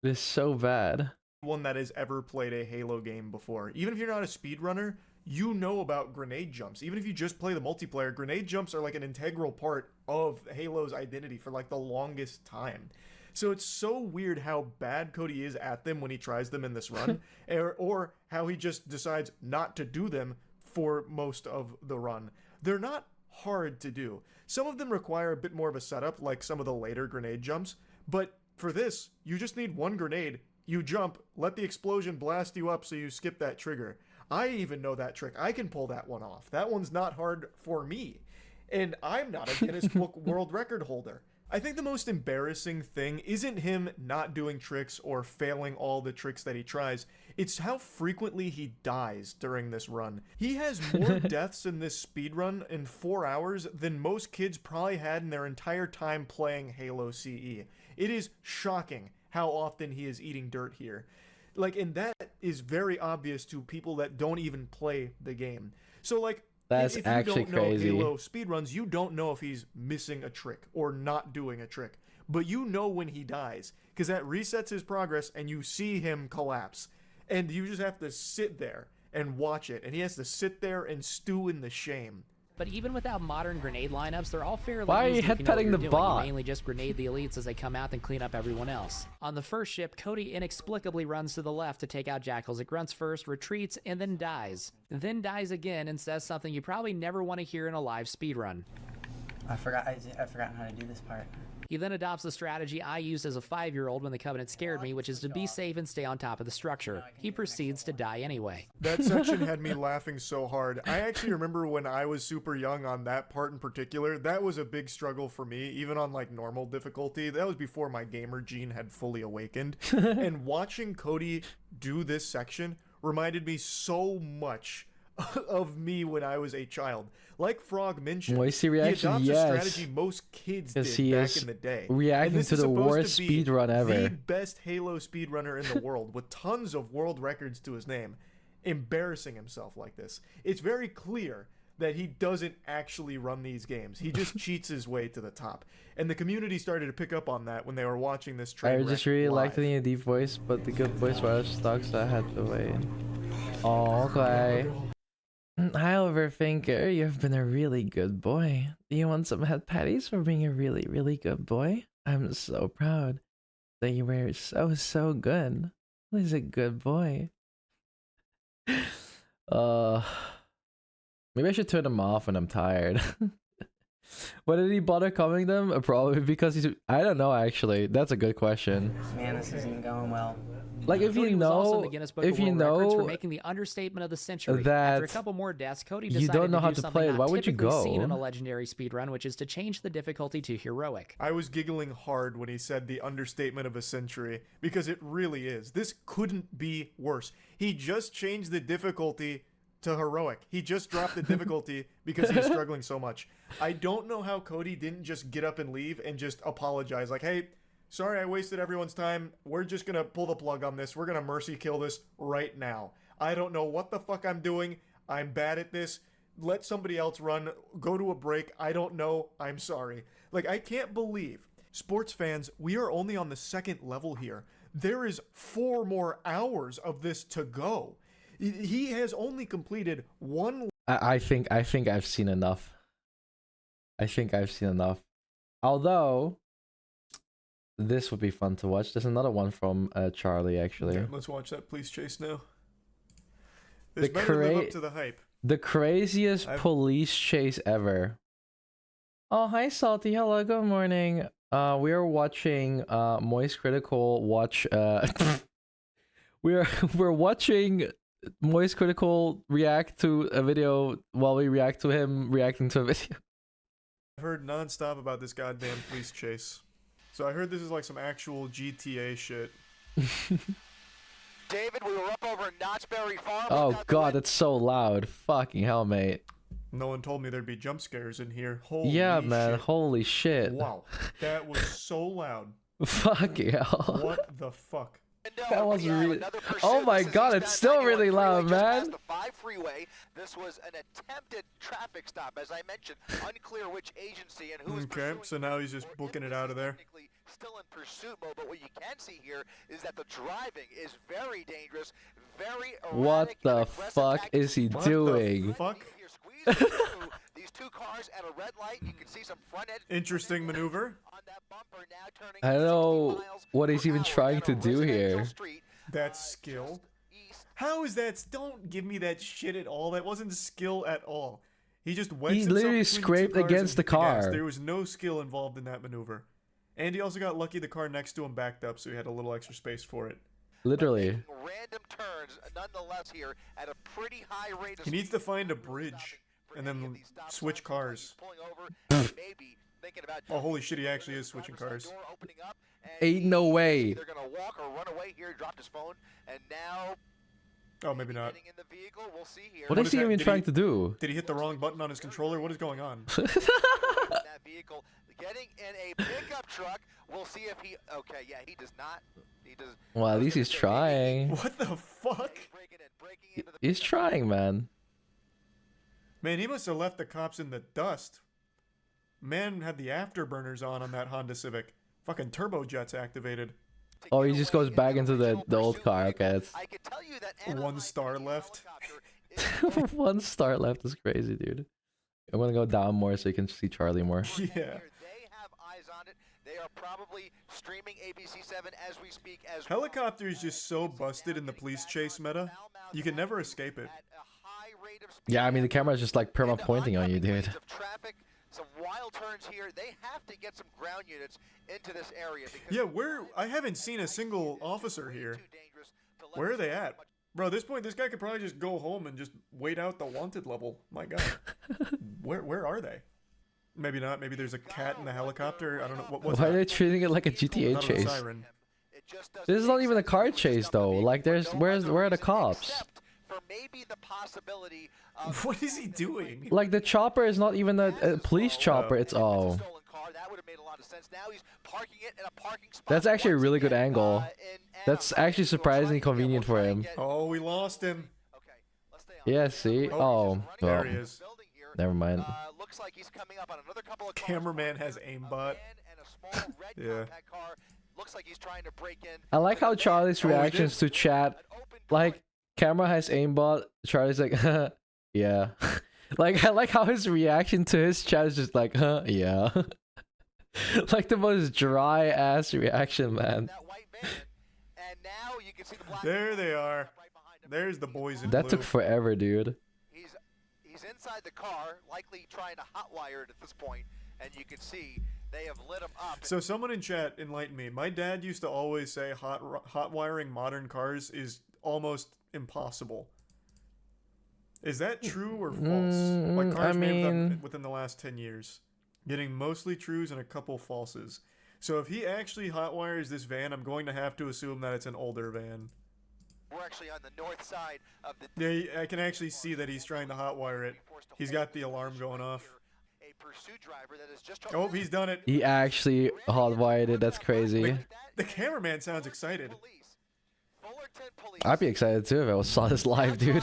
It is so bad. One that has ever played a Halo game before. Even if you're not a speedrunner, you know about grenade jumps. Even if you just play the multiplayer, grenade jumps are like an integral part of Halo's identity for like the longest time. So it's so weird how bad Cody is at them when he tries them in this run, or how he just decides not to do them for most of the run. They're not hard to do. Some of them require a bit more of a setup, like some of the later grenade jumps, but for this, you just need one grenade, you jump, let the explosion blast you up so you skip that trigger. I even know that trick. I can pull that one off. That one's not hard for me. And I'm not a Guinness Book World Record holder. I think the most embarrassing thing isn't him not doing tricks or failing all the tricks that he tries. It's how frequently he dies during this run. He has more deaths in this speedrun in 4 hours than most kids probably had in their entire time playing Halo CE. It is shocking how often he is eating dirt here. Like, and that is very obvious to people that don't even play the game. So, like, that's if actually you don't crazy. know Halo speedruns, you don't know if he's missing a trick or not doing a trick. But you know when he dies, because that resets his progress and you see him collapse. And you just have to sit there and watch it. And he has to sit there and stew in the shame. But even without modern grenade lineups, they're all fairly Why are you easy if you know what headbutting you're the doing. bot? You mainly just grenade the elites as they come out and clean up everyone else. On the first ship, Cody inexplicably runs to the left to take out Jackals. It grunts first, retreats, and then dies. Then dies again and says something you probably never want to hear in a live speedrun. I've forgotten how to do this part. He then adopts the strategy I used as a 5-year-old when the Covenant scared me, which is to be safe and stay on top of the structure. He proceeds to die anyway. That section had me laughing so hard. I actually remember when I was super young on that part in particular, that was a big struggle for me, even on like normal difficulty. That was before my gamer gene had fully awakened. And watching Cody do this section reminded me so much of me when I was a child. Like Frog mentioned, Moisty reaction, he adopts yes. a strategy most kids did He back is in the day. reacting And this to is the supposed worst to be speedrun ever. The best Halo speedrunner in the world, with tons of world records to his name, embarrassing himself like this. It's very clear that he doesn't actually run these games. He just cheats his way to the top. And the community started to pick up on that when they were watching this train I wreck just really live. liked the deep voice, but the good voice was stuck, so I had to wait. Oh, okay. Hi, Overthinker. You've been a really good boy. Do you want some head patties for being a really, really good boy? I'm so proud that you were so good. He's a good boy. Maybe I should turn them off when I'm tired. Why did he bother coming them? Probably because he's... I don't know, actually. That's a good question. Man, this isn't going well. Like, if Cody you was also in know... the Guinness Book If of you World Records for know... making the understatement of the century. that After a couple more deaths, Cody you decided don't know to how do to something play it, not why would you typically seen in go? a legendary speedrun, which is to change the difficulty to heroic. I was giggling hard when he said the understatement of a century, because it really is. This couldn't be worse. He just changed the difficulty to heroic. He just dropped the difficulty because he was struggling so much. I don't know how Cody didn't just get up and leave and just apologize. Like, hey, sorry I wasted everyone's time. We're just gonna pull the plug on this. We're gonna mercy kill this right now. I don't know what the fuck I'm doing. I'm bad at this. Let somebody else run. Go to a break. I don't know. I'm sorry. Like, I can't believe, sports fans, we are only on the second level here. There is 4 more hours of this to go. He has only completed one. I think I've seen enough. I think I've seen enough. Although, this would be fun to watch. There's another one from Charlie, actually. Okay, let's watch that police chase now. This better live up to the hype. The craziest police chase ever. Oh, hi, Salty. Hello, good morning. We are watching Moist Critical watch... We're watching Moist Critical react to a video while we react to him reacting to a video. I've heard nonstop about this goddamn police chase. So I heard this is like some actual GTA shit. David, we were up over in Knott's Berry Farm. Oh god, that's so loud. Fucking hell, mate. No one told me there'd be jump scares in here. Holy yeah, man. shit. Holy shit. Wow. That was so loud. Fucking hell. What the fuck? That was really... Oh my god, it's still really loud, man. The 5 freeway. This was an attempted traffic stop, as I mentioned. Unclear which agency and who is Okay, so now he's just booking it out of there. Still in pursuit mode, but what you can see here is that the driving is very dangerous, very erratic. What the fuck is he doing? The fuck? These 2 cars at a red light. You can see some front end. Interesting maneuver. I don't know what he's even trying to do here. That's skill. How is that? Don't give me that shit at all. That wasn't skill at all. He just went. He literally scraped against the car. There was no skill involved in that maneuver. And he also got lucky the car next to him backed up, so he had a little extra space for it. Literally. Random turns, nonetheless, here at a pretty high rate of He needs to find a bridge and then switch cars. Oh, holy shit, he actually is switching cars. Ain't no way. They're gonna walk or run away here. He dropped his phone, and now. Oh, maybe not. In the vehicle. We'll see here. What is he even trying to do? Did he hit the wrong button on his controller? What is going on? That vehicle getting in a pickup truck. We'll see if he. Okay, yeah, he does not. He does. Well, at least he's trying. What the fuck? He's trying, man. Man, he must have left the cops in the dust. Man had the afterburners on that Honda Civic. Fucking turbojets activated. Oh, he just goes back into the old car. Okay, that's... 1 star left. 1 star left is crazy, dude. I'm gonna go down more so you can see Charlie more. Yeah. They have eyes on it. They are probably streaming ABC7 as we speak. As Helicopter is just so busted in the police chase meta. You can never escape it. Yeah, I mean the camera's just like perma pointing on you, dude. Some wild turns here. They have to get some ground units into this area. Yeah, I haven't seen a single officer here. Where are they at? Bro, at this point, this guy could probably just go home and just wait out the wanted level. My god. Where are they? Maybe not. Maybe there's a cat in the helicopter. I don't know. Why are they treating it like a GTA chase? This is not even a car chase, though. Like, where are the cops? For maybe the possibility what is he doing? Like, the chopper is not even a police chopper. It's oh. That's actually a really good angle. That's actually surprisingly convenient for him. Oh, we lost him. Yeah, see? Oh, well, there he is. Never mind. Looks like he's coming up on another couple of Cameraman has aimbot. Yeah. Looks like he's trying to break in. I like how Charlie's reactions to chat, like, camera has aimbot, Charlie's like, yeah. Like, I like how his reaction to his chat is just like, yeah. Like the most dry ass reaction, man. There they are. There's the boys in That blue. took forever, dude. He's He's inside the car, likely trying to hotwire it at this point, and you can see they have lit him up. So someone in chat enlighten me. My dad used to always say hot wiring modern cars is almost impossible. Is that true or false? Like cars made within the last 10 years. Getting mostly trues and a couple falses. So if he actually hotwires this van, I'm going to have to assume that it's an older van. We're actually on the north side of the... Yeah, I can actually see that he's trying to hotwire it. He's got the alarm going off. A pursuit driver that is just... Oh, he's done it. He actually hotwired it. That's crazy. The cameraman sounds excited. I'd be excited too if I saw this live, dude.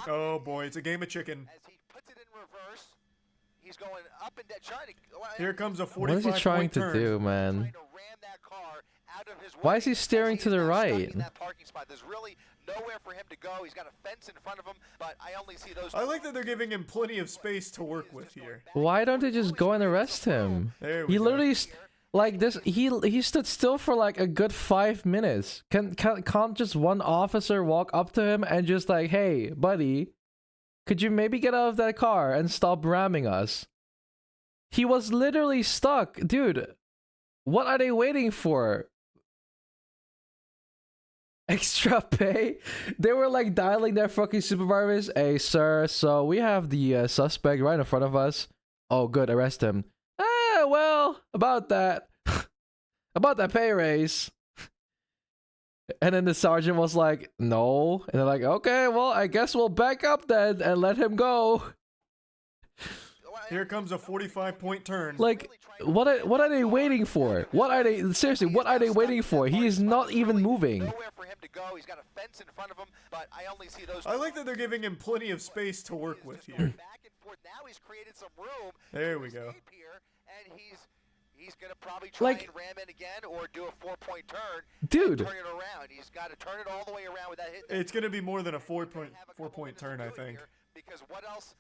Oh boy, it's a game of chicken. As he puts it in reverse, he's going up and down, trying to... Here comes a 45 What is he trying to do, man? Why is he staring to the right? There's really nowhere for him to go. He's got a fence in front of him, but I only see those... I like that they're giving him plenty of space to work with here. Why don't they just go and arrest him? There we He go. literally, like this, he stood still for like a good 5 minutes. Can't just one officer walk up to him and just like, hey, buddy, could you maybe get out of that car and stop ramming us? He was literally stuck, dude. What are they waiting for? Extra pay? They were like dialing their fucking supervisors. Hey, sir, so we have the suspect right in front of us. Oh, good, arrest him. Ah, well, about that. About that pay raise. And then the sergeant was like, no. And they're like, okay, well, I guess we'll back up then and let him go. Here comes a 45-point turn. Like, what are they waiting for? What are they, seriously, what are they waiting for? He is not even moving. Nowhere for him to go. He's got a fence in front of him, but I only see those... I like that they're giving him plenty of space to work with here. Back and forth. Now he's created some room. There we go. Here, and he's gonna probably try and ram in again or do a 4-point turn. Dude. And turn it around. He's got to turn it all the way around with that hit. It's gonna be more than a 4-point turn, I think. Because what else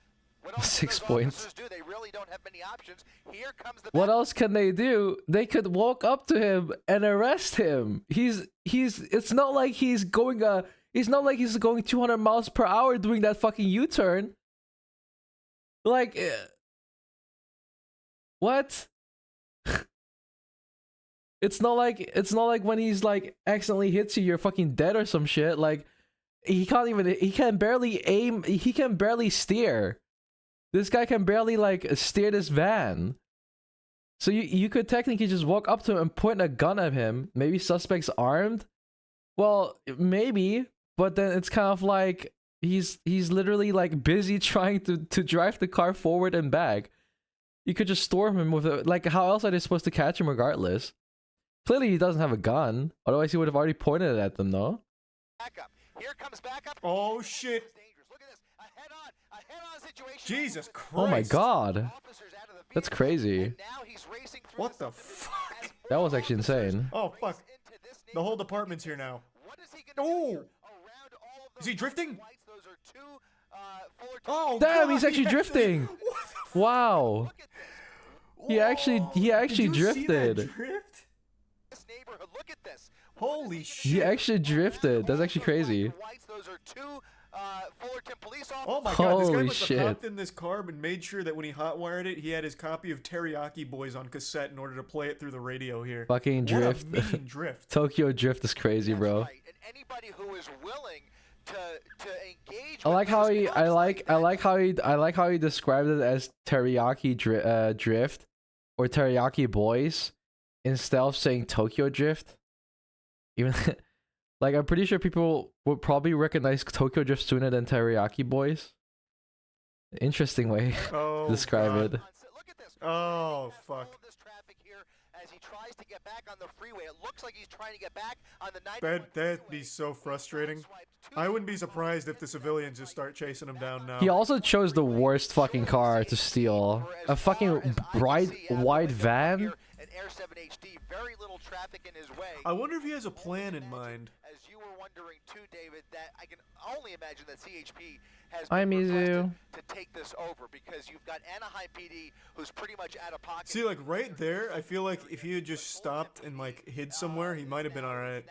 6 points. do? They really don't have many options. Here comes the... What else can they do? They could walk up to him and arrest him. It's not like he's going it's not like he's going 200 miles per hour doing that fucking U-turn. Like, what? It's not like when he's like accidentally hits you, you're fucking dead or some shit. Like, he can barely aim, he can barely steer. This guy can barely like steer this van. So you could technically just walk up to him and point a gun at him. Maybe suspect's armed? Well, maybe, but then it's kind of like he's literally like busy trying to drive the car forward and back. You could just storm him with it. Like, how else are they supposed to catch him regardless? Clearly he doesn't have a gun. Otherwise he would have already pointed it at them, no? Backup. Here comes backup. Oh shit. Look at this. A head-on situation. Jesus Christ. Oh my god. That's crazy. What the fuck? That was actually insane. Oh fuck. The whole department's here now. Oh! Is he drifting? Oh, damn, God, he's actually drifting. Wow. He actually drifted. Holy shit. He actually drifted. That's actually crazy. Oh my god, this guy must have hopped in this car and made sure that when he hotwired it, he had his copy of Teriyaki Boys on cassette in order to play it through the radio here. Fucking drift. What a mean drift. Tokyo Drift is crazy, bro. Anybody who is willing to engage I like how he described it as Teriyaki Drift or Teriyaki Boys instead of saying Tokyo Drift. Even like, I'm pretty sure people would probably recognize Tokyo Drift sooner than Teriyaki Boys. Interesting way to describe it. Oh fuck. As he tries to get back on the freeway, it looks like he's trying to get back on the That'd be so frustrating. I wouldn't be surprised if the civilians just start chasing him down now. He also chose the worst fucking car to steal. A fucking bright white van? An Air 7 HD, very little traffic in his way. I wonder if he has a plan in mind. As you you were wondering too, David, that I can only imagine that CHP has Hi, been requested Mizu. to take this over because you've got Anaheim PD who's pretty much out of pocket. See, like right there, I feel like if he had just stopped and like hid somewhere, he might have been all right.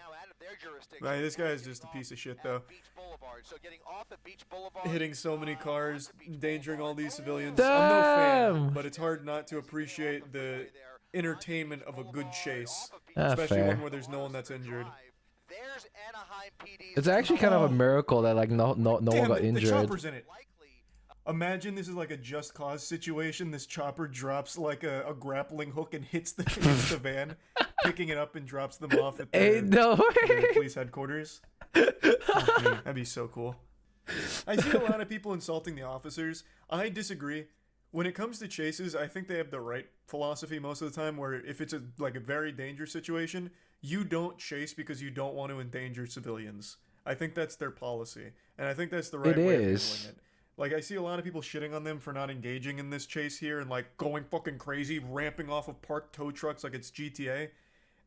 Right, this guy is just a piece of shit though. So getting off at Beach Boulevard, Hitting so many cars, endangering all these civilians. Damn. I'm no fan, but it's hard not to appreciate the entertainment of a good chase, especially fair. one where there's no one that's injured. There's Anaheim PD's It's actually kind of a miracle that like no one Damn got it, the injured. chopper's in it. Imagine this is like a Just Cause situation. This chopper drops like a grappling hook and hits the van, picking it up and drops them off at the police headquarters. Fuck me, that'd be so cool. I see a lot of people insulting the officers. I disagree. When it comes to chases, I think they have the right philosophy most of the time, where if it's a very dangerous situation, you don't chase because you don't want to endanger civilians. I think that's their policy, and I think that's the right way of handling it. Like, I see a lot of people shitting on them for not engaging in this chase here and, like, going fucking crazy, ramping off of parked tow trucks like it's GTA.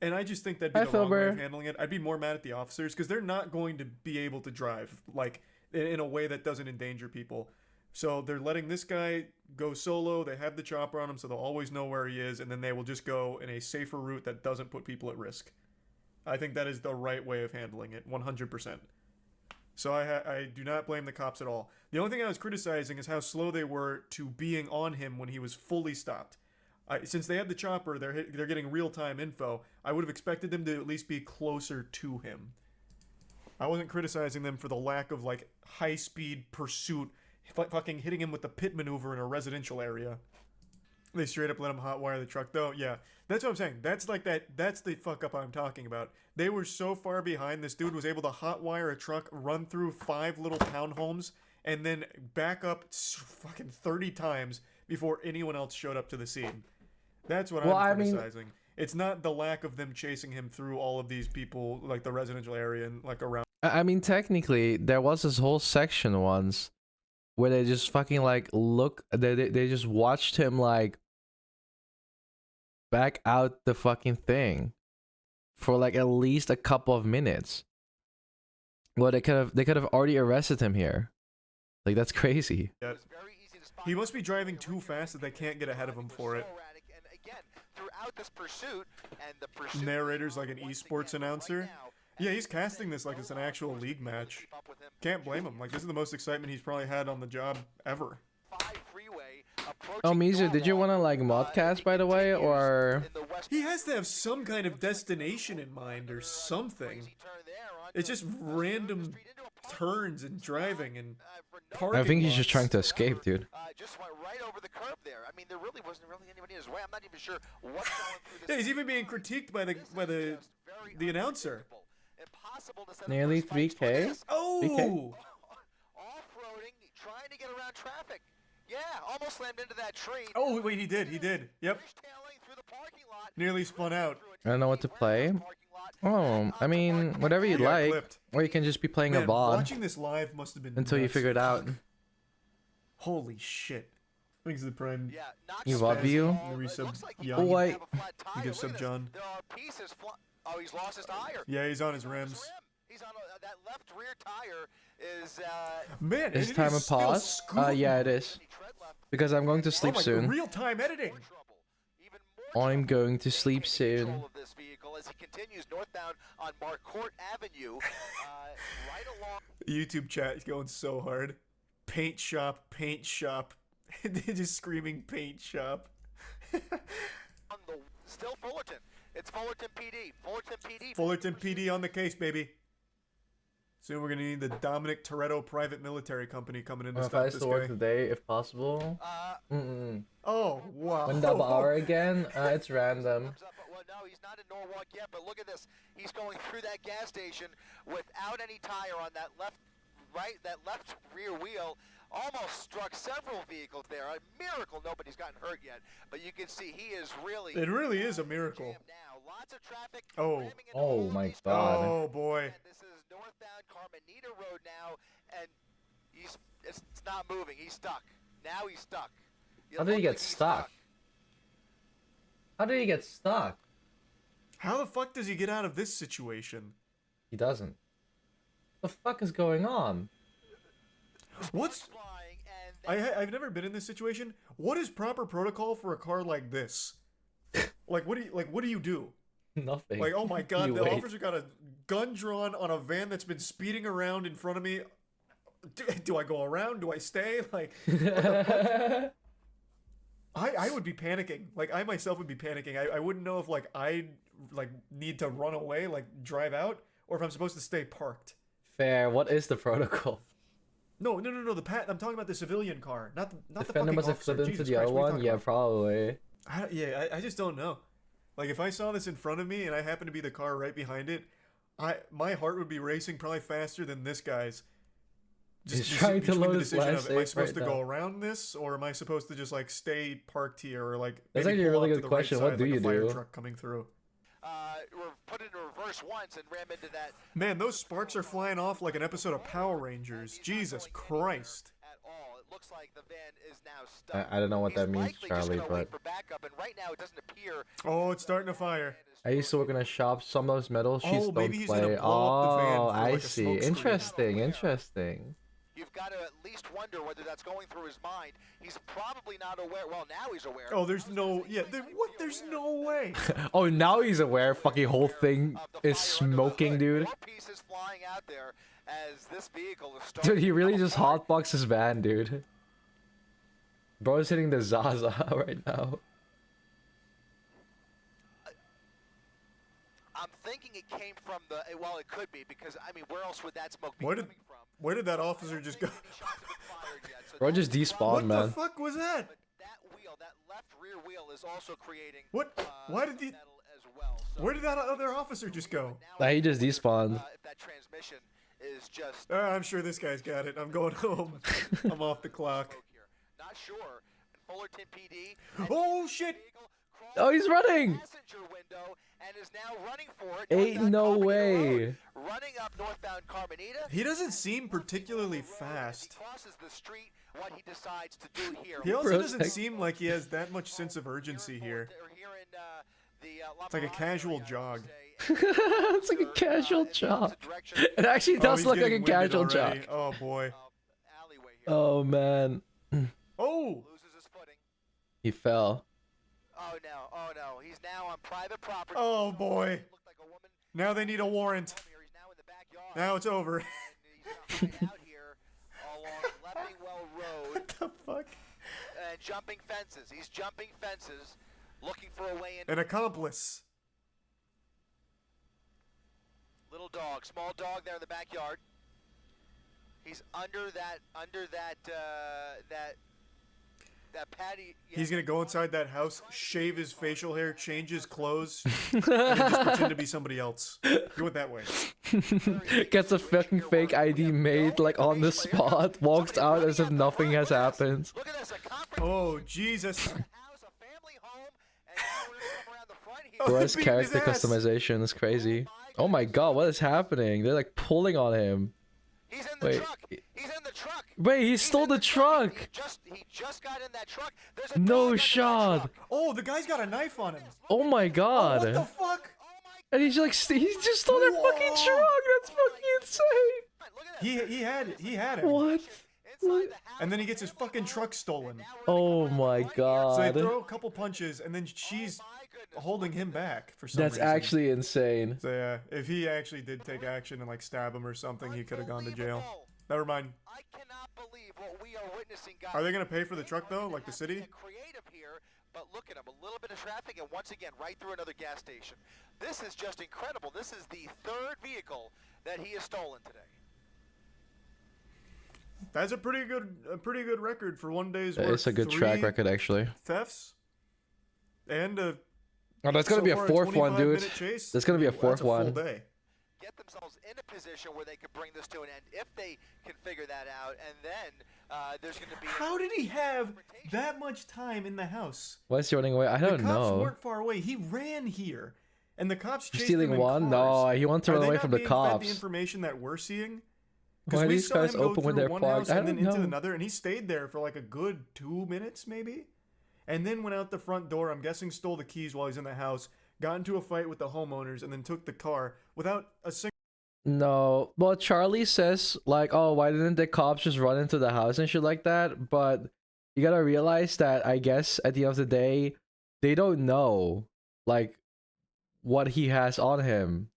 And I just think that'd be the wrong way of handling it. I'd be more mad at the officers because they're not going to be able to drive, like, in a way that doesn't endanger people. So they're letting this guy go solo. They have the chopper on him, so they'll always know where he is, and then they will just go in a safer route that doesn't put people at risk. I think that is the right way of handling it, 100%. So I do not blame the cops at all. The only thing I was criticizing is how slow they were to being on him when he was fully stopped. Since they had the chopper, they're getting real-time info. I would have expected them to at least be closer to him. I wasn't criticizing them for the lack of like high-speed pursuit, fucking hitting him with the pit maneuver in a residential area. They straight up let him hotwire the truck, though. Yeah, that's what I'm saying. That's the fuck up I'm talking about. They were so far behind. This dude was able to hotwire a truck, run through 5 little townhomes, and then back up fucking 30 times before anyone else showed up to the scene. That's what I'm criticizing. It's not the lack of them chasing him through all of these people, like the residential area and like around. I mean, technically, there was this whole section once where they just fucking like they just watched him like back out the fucking thing for like at least a couple of minutes. Well, they could have already arrested him here. Like, that's crazy. Yeah. He must be driving too fast that they can't get ahead of him for it. Throughout this pursuit, and the pursuit narrator's like an esports announcer. Yeah, he's casting this like it's an actual league match. Can't blame him. Like, this is the most excitement he's probably had on the job ever. Oh, Mizu, did you want to like modcast, by the way, or? He has to have some kind of destination in mind or something. It's just random turns and driving and parking. I think he's just trying to escape, dude. Just went right over the curb there. I mean, there really wasn't anybody in his way. I'm not even sure what's going through this. Yeah, he's even being critiqued by the announcer. Nearly 3K. Oh. 3K? Off-roading, trying to get around traffic. Yeah, almost slammed into that tree. Oh wait, he did. Yep. Nearly spun out. I don't know what to play. Oh, I mean, whatever you'd like. Clipped. Or you can just be playing a Man, VOD. Watching this live must have been until you nuts. figure it out. Holy shit. Thanks to the Prime. You VOD view? Oh, wait. You give sub John. Oh, he's lost his tire. Yeah, he's on his rims. He's on that left rear tire is Man, is time a pause? Yeah, it is. Because I'm going to sleep soon. Real-time editing. I'm going to sleep soon. This vehicle as he continues northbound on Marcourt Avenue, right along. YouTube chat is going so hard. Paint shop, paint shop. They're just screaming paint shop. Still Fullerton. It's Fullerton PD. Fullerton PD. Fullerton PD on the case, baby. Soon we're gonna need the Dominic Toretto Private Military Company coming in to stop this guy. work today, if possible. Oh, wow. 1 double hour again? It's random. Well, no, he's not in Norwalk yet, but look at this. He's going through that gas station without any tire on that left rear wheel. Almost struck several vehicles there. A miracle nobody's gotten hurt yet. But you can see he is really... It really is a miracle. Lots of traffic. Oh my god. Oh boy. This is northbound Carmenita Road now, and it's not moving. He's stuck. Now he's stuck. How did he get stuck? How did he get stuck? How the fuck does he get out of this situation? He doesn't. The fuck is going on? What's... I've never been in this situation. What is proper protocol for a car like this? Like, what do you do? Nothing. Like, oh my god, You the wait. officer got a gun drawn on a van that's been speeding around in front of me. Do I go around? Do I stay? Like, what the fuck? I would be panicking. Like, I myself would be panicking. I wouldn't know if, like, I need to run away, like, drive out, or if I'm supposed to stay parked. Fair. What is the protocol? No. I'm talking about the civilian car, not the Defender fucking must have officer. flipped into Jesus the Christ, other what are you one? talking Yeah, about? probably. I just don't know. Like, if I saw this in front of me and I happen to be the car right behind it, my heart would be racing probably faster than this guy's. He's trying to between load the his decision last of, am I save supposed right to go now. around this, or am I supposed to just, like, stay parked here, or, like, That's maybe actually a pull really off to good the right question. side, What do like you a fire do? truck coming through? Put it in reverse once and ram into that. Man, those sparks are flying off like an episode of Power Rangers. Jesus Christ. It looks like the van is now stuck. I don't know what that means, Likely just Charlie, gonna but wait for backup, and right now it doesn't appear. Oh, it's starting to fire. I used to work in a shop. Some of those metal sheets Oh, don't maybe he's gonna play. blow up the van Oh, for, I like, a see. smoke screen. Interesting. You've got to at least wonder whether that's going through his mind. He's probably not aware. Well, now he's aware. Oh, there's no... Yeah, there's no way. Oh, now he's aware. Fucking whole thing is smoking, dude. More pieces flying out there as this vehicle is starting. Dude, he really just hotboxed his van, dude. Bro's hitting the Zaza right now. I'm thinking it came from the. Well, it could be because I mean, where else would that smoke be Where did coming from? Where did that officer just go? Bro just despawned, man. What the fuck was that? But that wheel, that left rear wheel, is also creating. What? Why did he? As well. So Where did that other officer just go? Nah, he just despawned. if that transmission is just. I'm sure this guy's got it. I'm going home. I'm off the clock. Not sure. Fullerton PD. Oh shit! Oh, he's running! Passenger window and is now running for it. Ain't no way. Running up northbound Carmenita. He doesn't seem particularly fast. Crosses the street. What he decides to do here. He also doesn't seem like he has that much sense of urgency here. It's like a casual jog. It's like a casual jog. It actually does he's look like a getting winded casual jog. already. Oh boy. Oh man. Oh! He fell. Oh no, he's now on private property. Oh boy. Now they need a warrant. Now it's over. Out here along Leppingwell Road. What the fuck? And jumping fences. He's jumping fences, looking for a way in. An accomplice. Little dog, small dog there in the backyard. He's under that patio. He's gonna go inside that house, shave his facial hair, change his clothes, and then just pretend to be somebody else. Do it that way. Gets a fucking fake ID made like on the spot, walks out as if nothing has happened. Oh Jesus! Bros Beating his character ass. customization is crazy. Oh my god, what is happening? They're like pulling on him. He's in the Wait. truck. He's in the truck. Wait, he stole the truck! He just got in that truck. There's a No shot! Oh, the guy's got a knife on him. Oh my god! What the fuck? And he's like, he just stole their fucking truck! That's fucking insane! He had him. What? And then he gets his fucking truck stolen. Oh my So they god. throw a couple punches, and then she's holding him back for some That's reason. actually insane. So yeah, if he actually did take action and like stab him or something, he could have gone to jail. Never mind. I cannot believe what we are witnessing, guys. Are they gonna pay for the truck though, like the city? Creative here, but look at him. A little bit of traffic, and once again, right through another gas station. This is just incredible. This is the third vehicle that he has stolen today. That's a pretty good record for one day's work. It's a good track 3 record, actually. thefts and a. Oh, that's gonna so be a far fourth one, dude. 25-minute chase. There's gonna be a That's fourth full one. day. Get themselves in a position where they could bring this to an end if they can figure that out, and then there's going to be. How did he have that much time in the house? Why is he running away? I The don't cops know. weren't far away. He ran here, and the cops He's chased stealing him in one? cars. No, he wants to Are run they away not from the being fed cops. the information that we're seeing. Why are we these saw cars him go open when through they're one plugged? house I and then don't into know. another, and he stayed there for like a good 2 minutes, maybe, and then went out the front door. I'm guessing stole the keys while he's in the house, got into a fight with the homeowners, and then took the car without a single. No, well, Charlie says like, "Oh, why didn't the cops just run into the house and shit like that?" But you gotta realize that I guess at the end of the day, they don't know like what he has on him,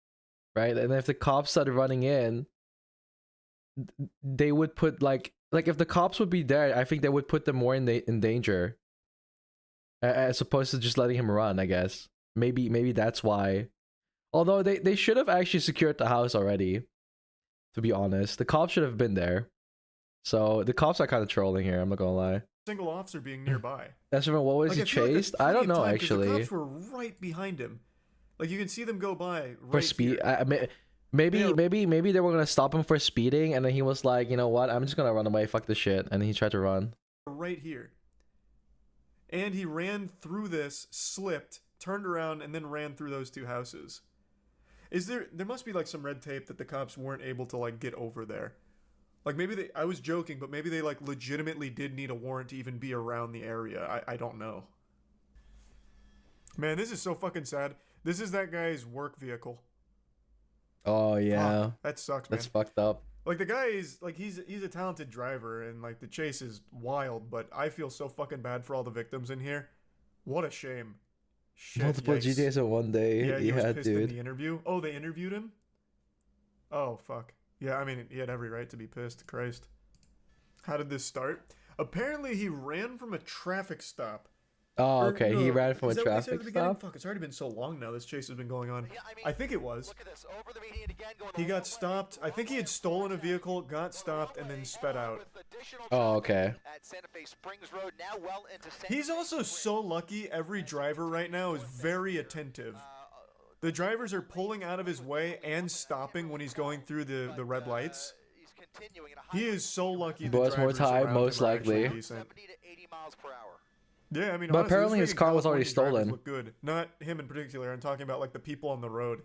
right? And if the cops started running in, they would put like if the cops would be there, I think they would put them more in danger, as opposed to just letting him run. I guess maybe that's why. Although they should have actually secured the house already. To be honest, the cops should have been there. So the cops are kind of trolling here. I'm not gonna lie. Single officer being nearby. That's what was Like, he I feel like that's chased? I don't plenty of know time 'cause actually. The cops were right behind him. Like you can see them go by For right speed, here. maybe they were gonna stop him for speeding, and then he was like, you know what? I'm just gonna run away. Fuck this shit, and he tried to run. Right here. And he ran through this, slipped, turned around, and then ran through those two houses. There must be like some red tape that the cops weren't able to like get over there. Like maybe I was joking, but maybe they like legitimately did need a warrant to even be around the area. I don't know. Man, this is so fucking sad. This is that guy's work vehicle. Oh yeah, Fuck, that sucks, man. That's fucked up. Like the guy is like he's a talented driver and like the chase is wild, but I feel so fucking bad for all the victims in here. What a shame. Shit, Multiple yikes. GTAs in one day. Yeah, he was pissed in dude. the interview. Oh, they interviewed him? Oh, fuck. Yeah, I mean, he had every right to be pissed. Christ. How did this start? Apparently, he ran from a traffic stop. Oh, Or, okay. no, He ran from a is that what he said at traffic the beginning? stop. Fuck, it's already been so long now. This chase has been going on. I think it was. Look at this. Over the median again, going He got stopped. I think he had stolen a vehicle, got stopped, and then sped out. Oh, okay. at Santa Fe Springs Road, now well into Santa He's also so lucky. Every driver right now is very attentive. The drivers are pulling out of his way and stopping when he's going through the red lights. He is so lucky. The But more drivers time, around most him are actually likely. decent. 70 to 80 miles per hour. Yeah, I mean, But honestly, apparently this his freaking car was already California drivers stolen. Look good. Not him in particular. I'm talking about like the people on the road.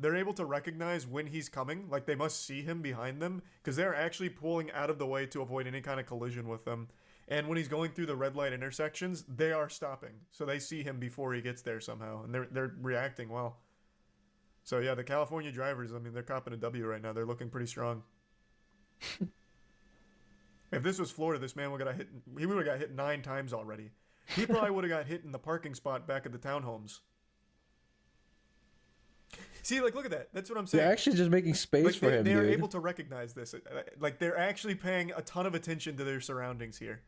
They're able to recognize when he's coming. Like they must see him behind them because they're actually pulling out of the way to avoid any kind of collision with them. And when he's going through the red light intersections, they are stopping. So they see him before he gets there somehow, and they're reacting well. So yeah, the California drivers, I mean, they're copping a W right now. They're looking pretty strong. If this was Florida, this man would have got hit. He would have got hit 9 times already. He probably would have got hit in the parking spot back at the townhomes. See, like, look at that. That's what I'm saying. They're actually just making space Like, for him, they are dude. able to recognize this. Like, they're actually paying a ton of attention to their surroundings here.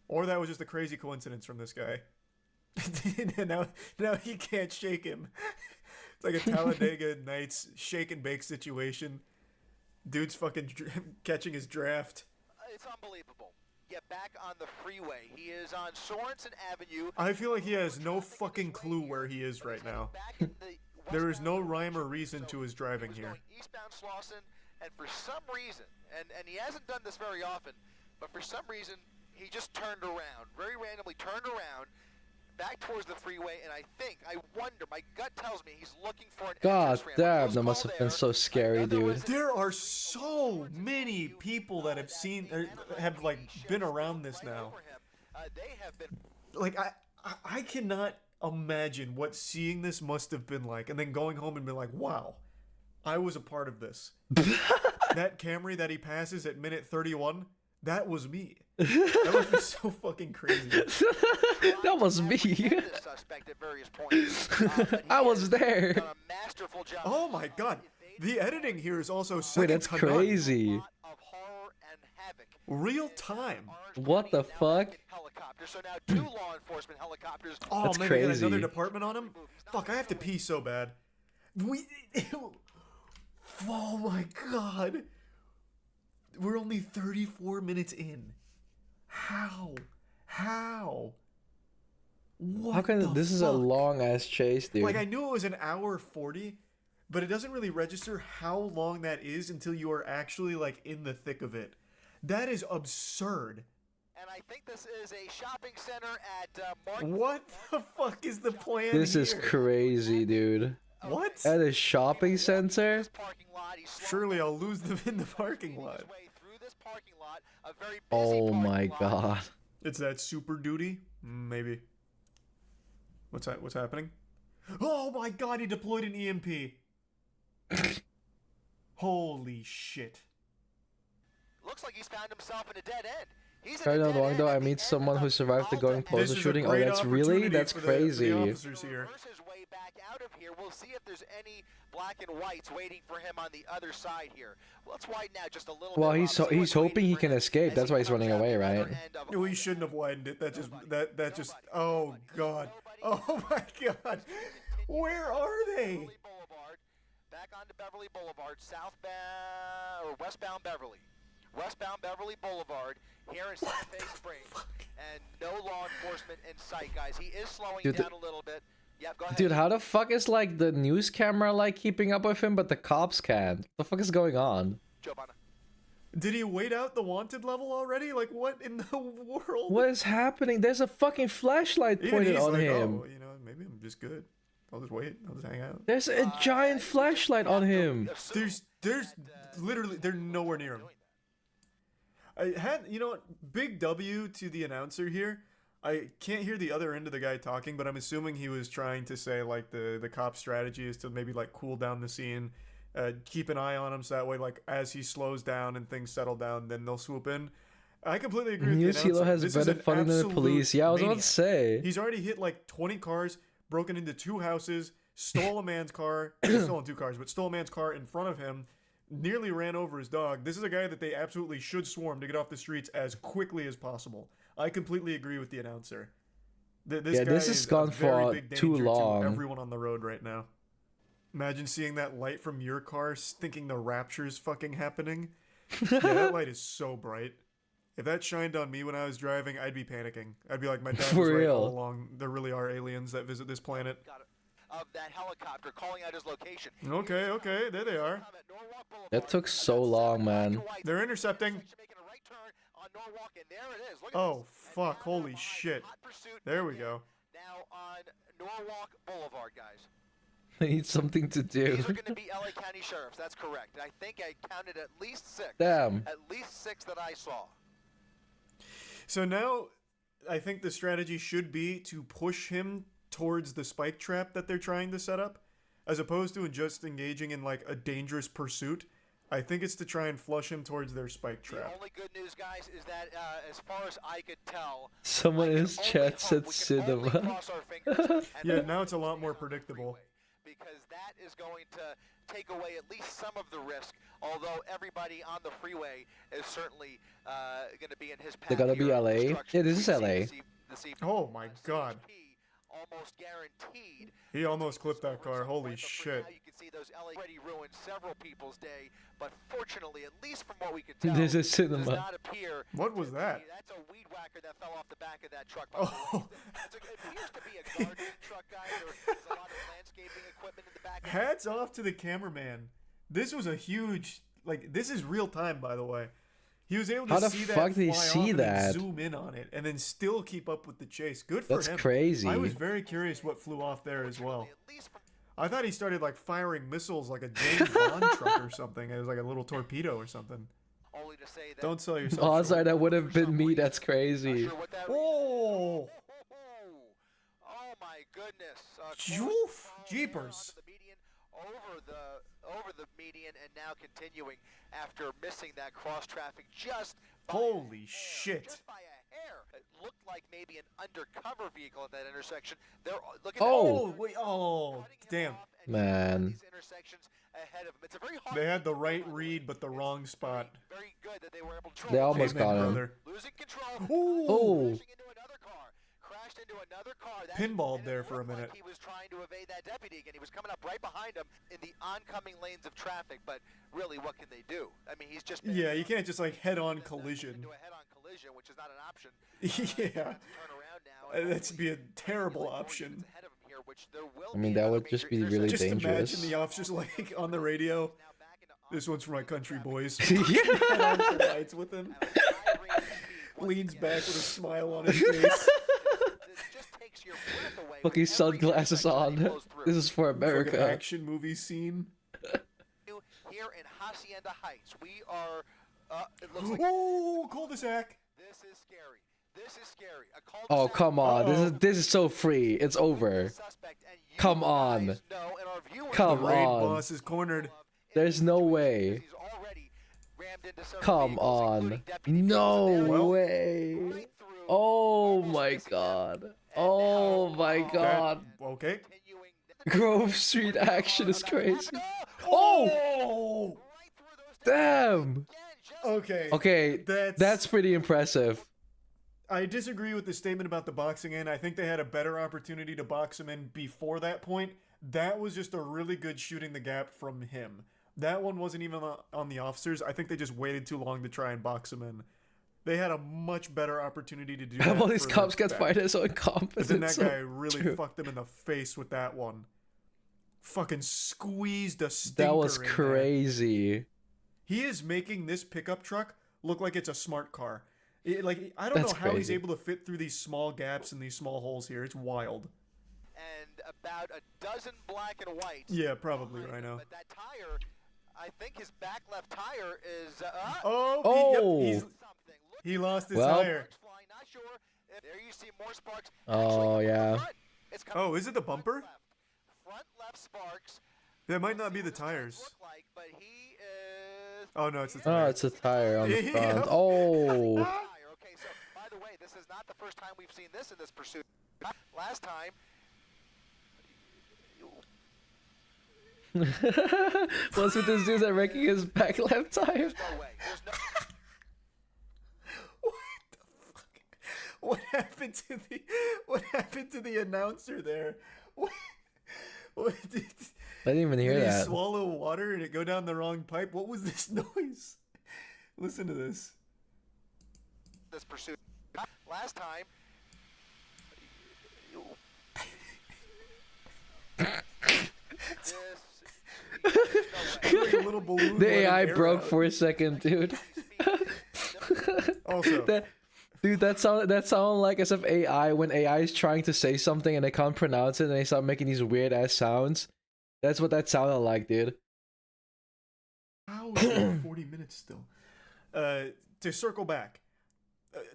Or that was just a crazy coincidence from this guy. now he can't shake him. It's like a Talladega Nights shake and bake situation. Dude's fucking catching his draft. It's unbelievable. Get back on the freeway. He is on Sorensen Avenue. I feel like he has no fucking clue where he is right now. There is no rhyme or reason to his driving here. Eastbound Slauson, and for some reason, and he hasn't done this very often, but for some reason, he just turned around, very randomly turned around, back towards the freeway, and I wonder, my gut tells me he's looking for an God entrance ramp. damn, that must have been so scary, dude. There are so many people that have seen, or have like been around this now. They have been. Like I cannot imagine what seeing this must have been like, and then going home and being like, wow, I was a part of this. That Camry that he passes at minute 31, that was me. That would be so fucking crazy. That was me. I was there. Oh my god. The editing here is also Wait, second that's to none. crazy. Real time. What the fuck? So now 2 law enforcement helicopters. Oh That's man, they got crazy. another department on him? Fuck, I have to pee so bad. Oh my god. We're only 34 minutes in. How? What How can the this is a fuck? long ass chase, dude? Like, I knew it was an hour 40, but it doesn't really register how long that is until you are actually, like, in the thick of it. That is absurd. And I think this is a shopping center at Martin. What the fuck is the plan This here? is crazy, dude. What? At a shopping center? Surely I'll lose them in the parking lot. Oh my god. It's that super duty? Maybe. What's that? What's happening? Oh my god, he deployed an EMP. Holy shit. Looks like he's found himself in a dead end. He's Right not long though, I meet someone who survived the going close shooting. Oh, that's really? That's crazy. Here. Out of here. We'll see if there's any black and whites waiting for him on the other side here. Let's widen out just a little Well, bit. he's hoping he can escape. That's why he's running away, right? No, he shouldn't have widened it. That just oh god. Oh my god. Where are they? Back onto Beverly Boulevard, southbound or westbound Beverly. Westbound Beverly Boulevard here in Santa Fe Springs, and no law enforcement in sight, guys. He is slowing down a little bit. Yep, go ahead. Dude, how the fuck is like the news camera like keeping up with him, but the cops can't? What the fuck is going on? Did he wait out the wanted level already? Like, what in the world? What is happening? There's a fucking flashlight pointed on like, him. Oh, you know, maybe I'm just good. I'll just wait. I'll just hang out. There's a giant flashlight on him. There's literally, they're nowhere near him. I had, you know what, big W to the announcer here. I can't hear the other end of the guy talking, but I'm assuming he was trying to say, like, the cop strategy is to maybe, like, cool down the scene, keep an eye on him so that way, like, as he slows down and things settle down, then they'll swoop in. I completely agree with the announcer. has better funding than the police. Yeah, I was about to say. He's already hit, like, 20 cars, broken into 2 houses, stole a man's car, stolen 2 cars, but stole a man's car in front of him, nearly ran over his dog. This is a guy that they absolutely should swarm to get off the streets as quickly as possible. I completely agree with the announcer. This guy has gone for too long. To everyone on the road right now. Imagine seeing that light from your car, thinking the rapture's fucking happening. Yeah, that light is so bright. If that shined on me when I was driving, I'd be panicking. I'd be like, my dad was right all along. There really are aliens that visit this planet. Of that helicopter calling out his location. Okay, there they are. That took so long, man. They're intercepting. Oh, fuck, holy shit. There we go. Now on Norwalk Boulevard, guys. I need something to do. These are going to be LA County Sheriffs, that's correct. I think I counted at least 6. Damn. At least 6 that I saw. So now, I think the strategy should be to push him towards the spike trap that they're trying to set up, as opposed to just engaging in like a dangerous pursuit. I think it's to try and flush him towards their spike trap. The only good news, guys, is that as far as I could tell, someone in his chat said cinema. Yeah, now it's a lot more predictable. Because that is going to take away at least some of the risk, although everybody on the freeway is certainly going to be in his path. They gotta be LA? Yeah, this is LA. Oh my god. Almost guaranteed. He almost clipped that car. Holy shit. You can see those LA already ruined several people's day, but fortunately, at least from what we could tell, there's a cinema. does not appear. What was that? That's a weed whacker that fell off the back of that truck. It appears to be a gardening truck, guys. There's a lot of landscaping equipment in the back. Hats off to the cameraman. This was a huge, like, this is real time, by the way. He was able to see that fly off and then zoom in on it and then still keep up with the chase. Good for him. That's crazy. I was very curious what flew off there as well. I thought he started like firing missiles like a James Bond truck or something. It was like a little torpedo or something. Don't sell yourself short. Sorry, that would have been me. That's crazy. Oh! Oh my goodness. Jeepers. Over the median and now continuing after missing that cross traffic just holy shit. Just by a hair. It looked like maybe an undercover vehicle at that intersection. They're looking damn. Man. Ahead of him. It's a very hard they had the right read but the wrong spot. Very good that they were able to They almost got him. Brother. Losing control. Oh. Crashed into another car. Pinballed there for a minute. Like he was trying to evade that deputy again. He was coming up right behind him in the oncoming lanes of traffic, but really, what can they do? I mean, he's just yeah, you can't just like head-on collision. Into a head-on collision, which is not an option. Yeah, that'd be a terrible option. I mean, that would just be really just dangerous. Imagine the officers like on the radio. This one's for my country boys. Lights with him. Leans back with a smile on his face. Fucking sunglasses on. This is for America. Fucking action movie scene. Here in Hacienda Heights, we are. It looks like cul-de-sac. This is scary. This is scary. Oh come on! This is so free. It's over. Come on. Come on. on. Boss is cornered. There's no way. Come on. No way. Oh my god. Oh my god. Okay. Grove Street action is crazy. Oh! Damn! Okay. Okay, that's pretty impressive. I disagree with the statement about the boxing in. I think they had a better opportunity to box him in before that point. That was just a really good shooting the gap from him. That one wasn't even on the officers. I think they just waited too long to try and box him in. They had a much better opportunity to do that. All these cops get back. fighting so incompetent. But then that so guy really true. fucked him in the face with that one. Fucking squeezed a stinker. That was in there. crazy. He is making this pickup truck look like it's a smart car. I don't That's know how he's crazy. able to fit through these small gaps and these small holes here. It's wild. And about a dozen black and white. Yeah, probably right now. But that tire, I think his back left tire is. He lost his Well. tire. Not sure. There you see more sparks. Oh yeah. Oh, is it the bumper? Front left sparks. That might not be the tires. But he is. Oh no, it's the Oh, tire. it's a tire on the Yeah. front. Oh. Okay, so by the way, this is not the first time we've seen this in this pursuit. Last time. What's with this dude that wrecking his back left tire? What happened to the announcer there? What did I didn't even hear he that. swallow water and it go down the wrong pipe? What was this noise? Listen to this. This pursuit. Last time. Like a little balloon The let an AI air broke out. for a second, dude. Also, that sounded like as if AI, when AI is trying to say something and they can't pronounce it and they start making these weird ass sounds. That's what that sounded like, dude. How is it 40 minutes still? To circle back,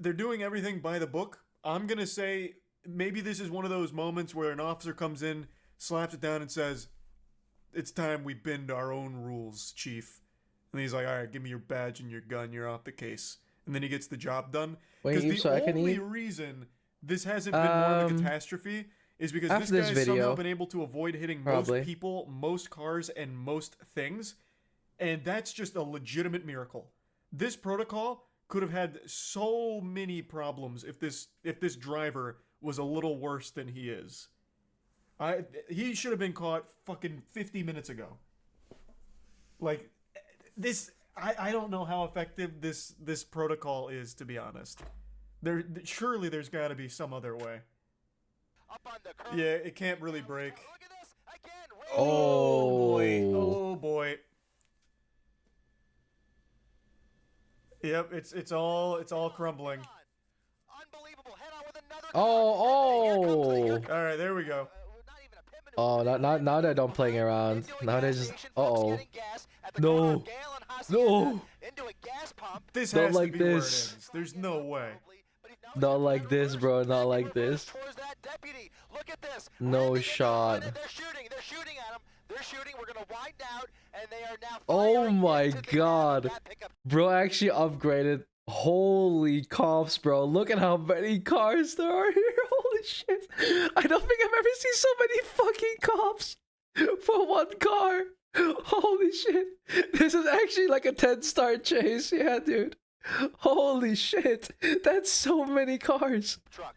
they're doing everything by the book. I'm gonna say maybe this is one of those moments where an officer comes in, slaps it down, and says, "It's time we bend our own rules, Chief." And he's like, "All right, give me your badge and your gun. You're off the case." And then he gets the job done. Wait, Because the so I can only eat? reason this hasn't been more of a catastrophe is because this after this guy's somehow video, been able to avoid hitting probably. most people, most cars, and most things. And that's just a legitimate miracle. This protocol could have had so many problems if this driver was a little worse than he is. He should have been caught fucking 50 minutes ago. Like this, I don't know how effective this protocol is, to be honest. Surely there's got to be some other way. Yeah, it can't really break. Oh boy! Oh boy! Yep, it's all crumbling. Oh. All right, there we go. Oh, now they're done playing around. Now they're just. Oh. No. No. This Not has like to be where it this. ends. There's no way. Not like this, bro. Not like this. No shot. They're shooting at him. They're shooting. We're gonna wind out, and they are now. Oh my god. Bro actually upgraded. Holy cops, bro. Look at how many cars there are here. Holy shit. I don't think I've ever seen so many fucking cops for one car. Holy shit. This is actually like a 10-star chase. Yeah, dude. Holy shit. That's so many cars. Truck.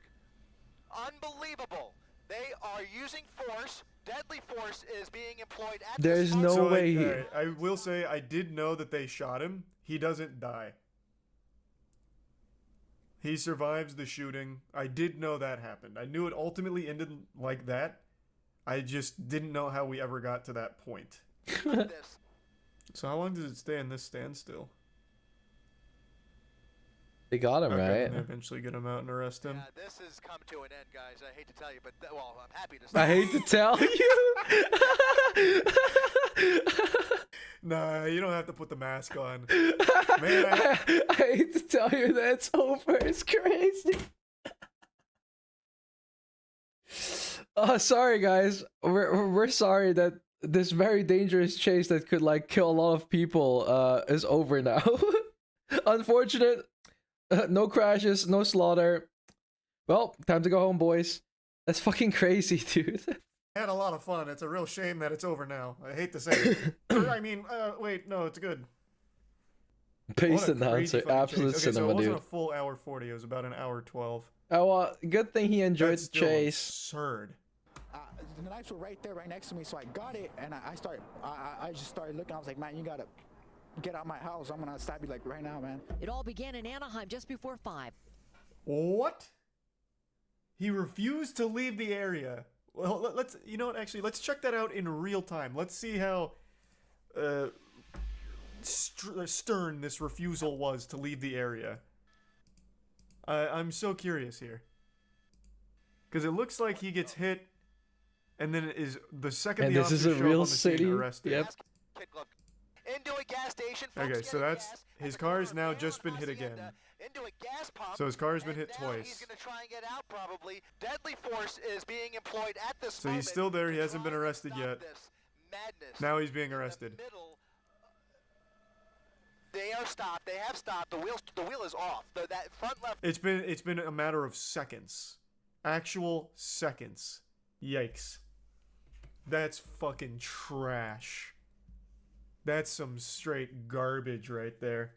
Unbelievable. They are using force. Deadly force is being employed at There's no So, way. alright, I will say I did know that they shot him. He doesn't die. He survives the shooting. I did know that happened. I knew it ultimately ended like that. I just didn't know how we ever got to that point. So how long does it stay in this standstill? They got him, Okay, right? and they eventually get him out and arrest him. Yeah, this has come to an end, guys. I hate to tell you, but well, I'm happy to say. I hate to tell you. Nah, you don't have to put the mask on. Man, I hate to tell you that it's over. It's crazy. Oh, sorry guys. We're sorry that this very dangerous chase that could like kill a lot of people is over now. Unfortunate. No crashes, no slaughter. Well, time to go home, boys. That's fucking crazy, dude. I had a lot of fun. It's a real shame that it's over now. I hate to say it. I mean, wait, no, it's good. Pace What a crazy announcer, fucking absolute chase. Okay, so cinema, it wasn't dude. a full hour 40. It was about an hour 12. Oh, well, good thing he enjoyed That's the still chase. absurd. The knives were right there, right next to me, so I got it, and I just started looking. I was like, man, you gotta get out of my house. I'm gonna stab you like right now, man. It all began in Anaheim just before 5. What? He refused to leave the area. Well, let's, you know what, actually, let's check that out in real time. Let's see how stern this refusal was to leave the area. I'm so curious here. Because it looks like he gets hit, and then it is the second And the this is officers a show up real on the scene, city. arrested. Yep. Into a gas station. Folks Okay, so getting that's gas. his car's now just been hit again. Into a gas pump. So his car's been hit Now twice. he's gonna try and get out probably. Deadly force is being employed at this So moment. he's still there. He hasn't been arrested yet. Madness. Now he's being arrested. They are stopped. They have stopped. The wheel is off. That front left. It's been a matter of seconds. Actual seconds. Yikes. That's fucking trash. That's some straight garbage right there.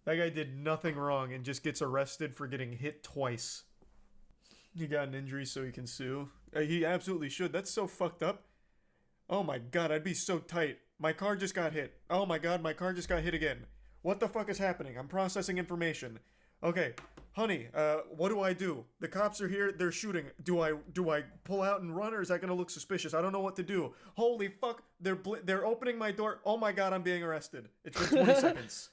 That guy did nothing wrong and just gets arrested for getting hit twice. He got an injury so he can sue. He absolutely should. That's so fucked up. Oh my god, I'd be so tight. My car just got hit. Oh my god, my car just got hit again. What the fuck is happening? I'm processing information. Okay, honey, what do I do? The cops are here, they're shooting. Do I pull out and run, or is that gonna look suspicious? I don't know what to do. Holy fuck, they're opening my door. Oh my god, I'm being arrested. It's been 20 seconds.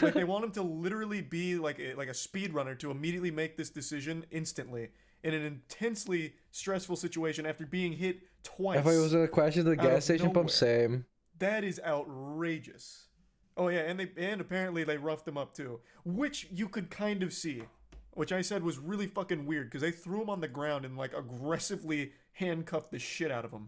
Like, they want him to literally be like a speed runner to immediately make this decision instantly in an intensely stressful situation after being hit twice. If I was gonna crash into the out of gas station nowhere. pump, same. That is outrageous. Oh yeah, and apparently they roughed him up too, which you could kind of see, which I said was really fucking weird because they threw him on the ground and like aggressively handcuffed the shit out of him.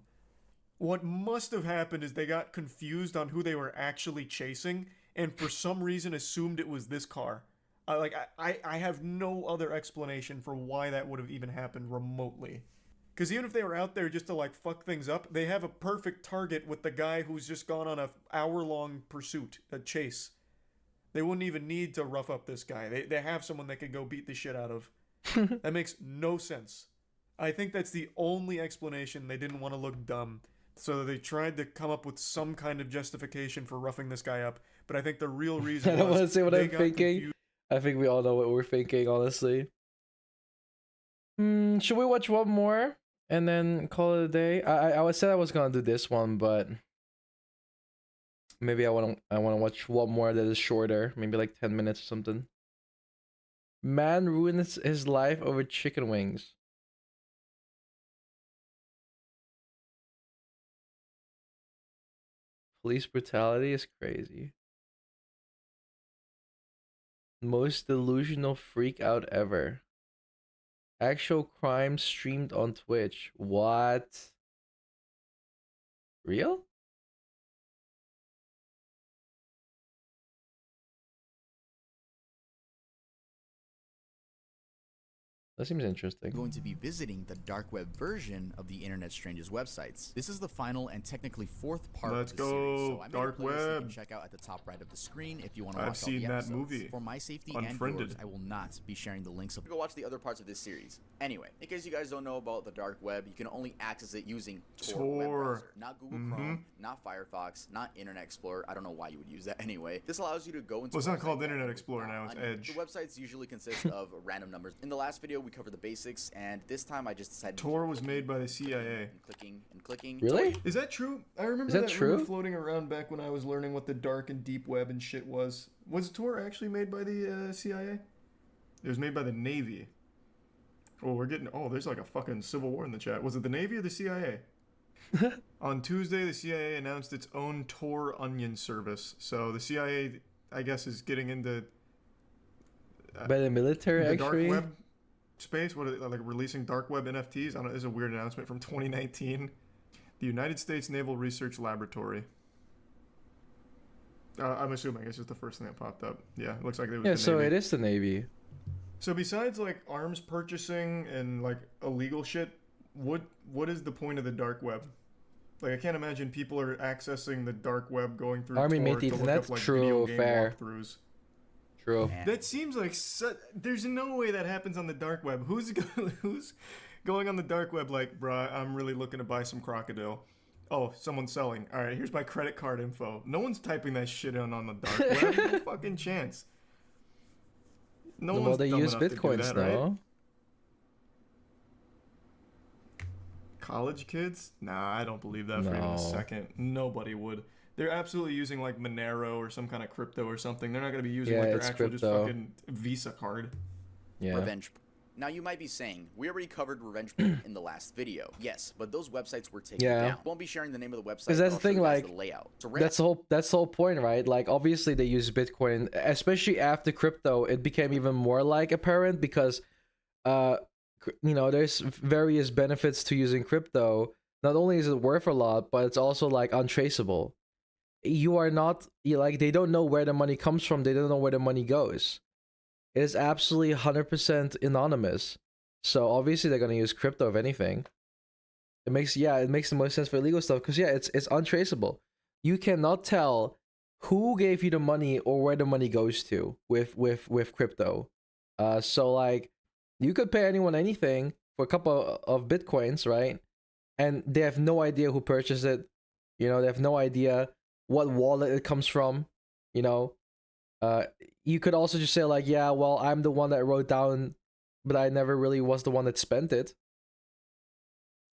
What must have happened is they got confused on who they were actually chasing, and for some reason assumed it was this car. I have no other explanation for why that would have even happened remotely. Because even if they were out there just to like fuck things up, they have a perfect target with the guy who's just gone on a hour-long pursuit, a chase. They wouldn't even need to rough up this guy. They have someone they could go beat the shit out of. That makes no sense. I think that's the only explanation. They didn't want to look dumb. So they tried to come up with some kind of justification for roughing this guy up. But I think the real reason I don't want to was say what they I'm got thinking. confused. I think we all know what we're thinking, honestly. Should we watch one more and then call it a day? I said I was gonna do this one, but maybe I wanna watch one more that is shorter, maybe like 10 minutes or something. Man ruins his life over chicken wings. Police brutality is crazy. Most delusional freak out ever. Actual crime streamed on Twitch. What? Real? That seems interesting. Going to be visiting the dark web version of the Internet Strangest websites. This is the final and technically fourth part Let's of the series. go, So I made dark a playlist you web. can check out at the top right of the screen if you want to I've watch all the seen that episodes. movie. For my safety Unfriended. and yours, I will not be sharing the links. Go watch the other parts of this series. Anyway, in case you guys don't know about the dark web, you can only access it using Tor web browser, not Google Chrome, not Firefox, not Internet Explorer. I don't know why you would use that anyway. This allows you to go into. Well, it's not websites called that Internet are Explorer now, it's on you. Edge. The websites usually consist of random numbers. In the last video, we covered the basics, and this time I just decided. Tor was made by the CIA. And clicking. Really? Is that true? I remember Is that rumor true? floating around back when I was learning what the dark and deep web and shit was. Was Tor actually made by the CIA? It was made by the Navy. Oh, we're getting. Oh, there's like a fucking civil war in the chat. Was it the Navy or the CIA? On Tuesday, the CIA announced its own Tor Onion service. So the CIA, I guess, is getting into By the military, the actually. dark web space. What are they, like, releasing dark web NFTs? I don't know. This is a weird announcement from 2019. The United States Naval Research Laboratory. I'm assuming it's just the first thing that popped up. Yeah, it looks like it was Yeah, the so Navy. it is the Navy. So besides like arms purchasing and like illegal shit, what is the point of the dark web? Like I can't imagine people are accessing the dark web going through Army Tor made the to look internet. up like True, video game fair. walkthroughs. True. That seems like there's no way that happens on the dark web. Who's going on the dark web like, bruh, I'm really looking to buy some crocodile. Oh, someone's selling. All right, here's my credit card info. No one's typing that shit in on the dark web. No fucking chance. No Well, one's they dumb use enough to do bitcoins that, though. right? College kids? Nah, I don't believe that for even No. a second. Nobody would. They're absolutely using like Monero or some kind of crypto or something. They're not going to be using like their it's actual just crypto. fucking Visa card. Yeah. Revenge. Now you might be saying, we already covered revenge porn in the last video. Yes, but those websites were taken Yeah. down. Won't be sharing the name of the website. Because that's but the I'll show thing, you guys like the layout. So that's the whole point, right? Like obviously they use Bitcoin, especially after crypto, it became even more like apparent because, you know, there's various benefits to using crypto. Not only is it worth a lot, but it's also like untraceable. You are not like they don't know where the money comes from. They don't know where the money goes. It is absolutely 100% anonymous. So obviously they're gonna use crypto if anything. It makes the most sense for illegal stuff because it's untraceable. You cannot tell who gave you the money or where the money goes to with crypto. So like you could pay anyone anything for a couple of bitcoins, right? And they have no idea who purchased it. You know, they have no idea what wallet it comes from. You know, you could also just say like, yeah, well, I'm the one that wrote down, but I never really was the one that spent it.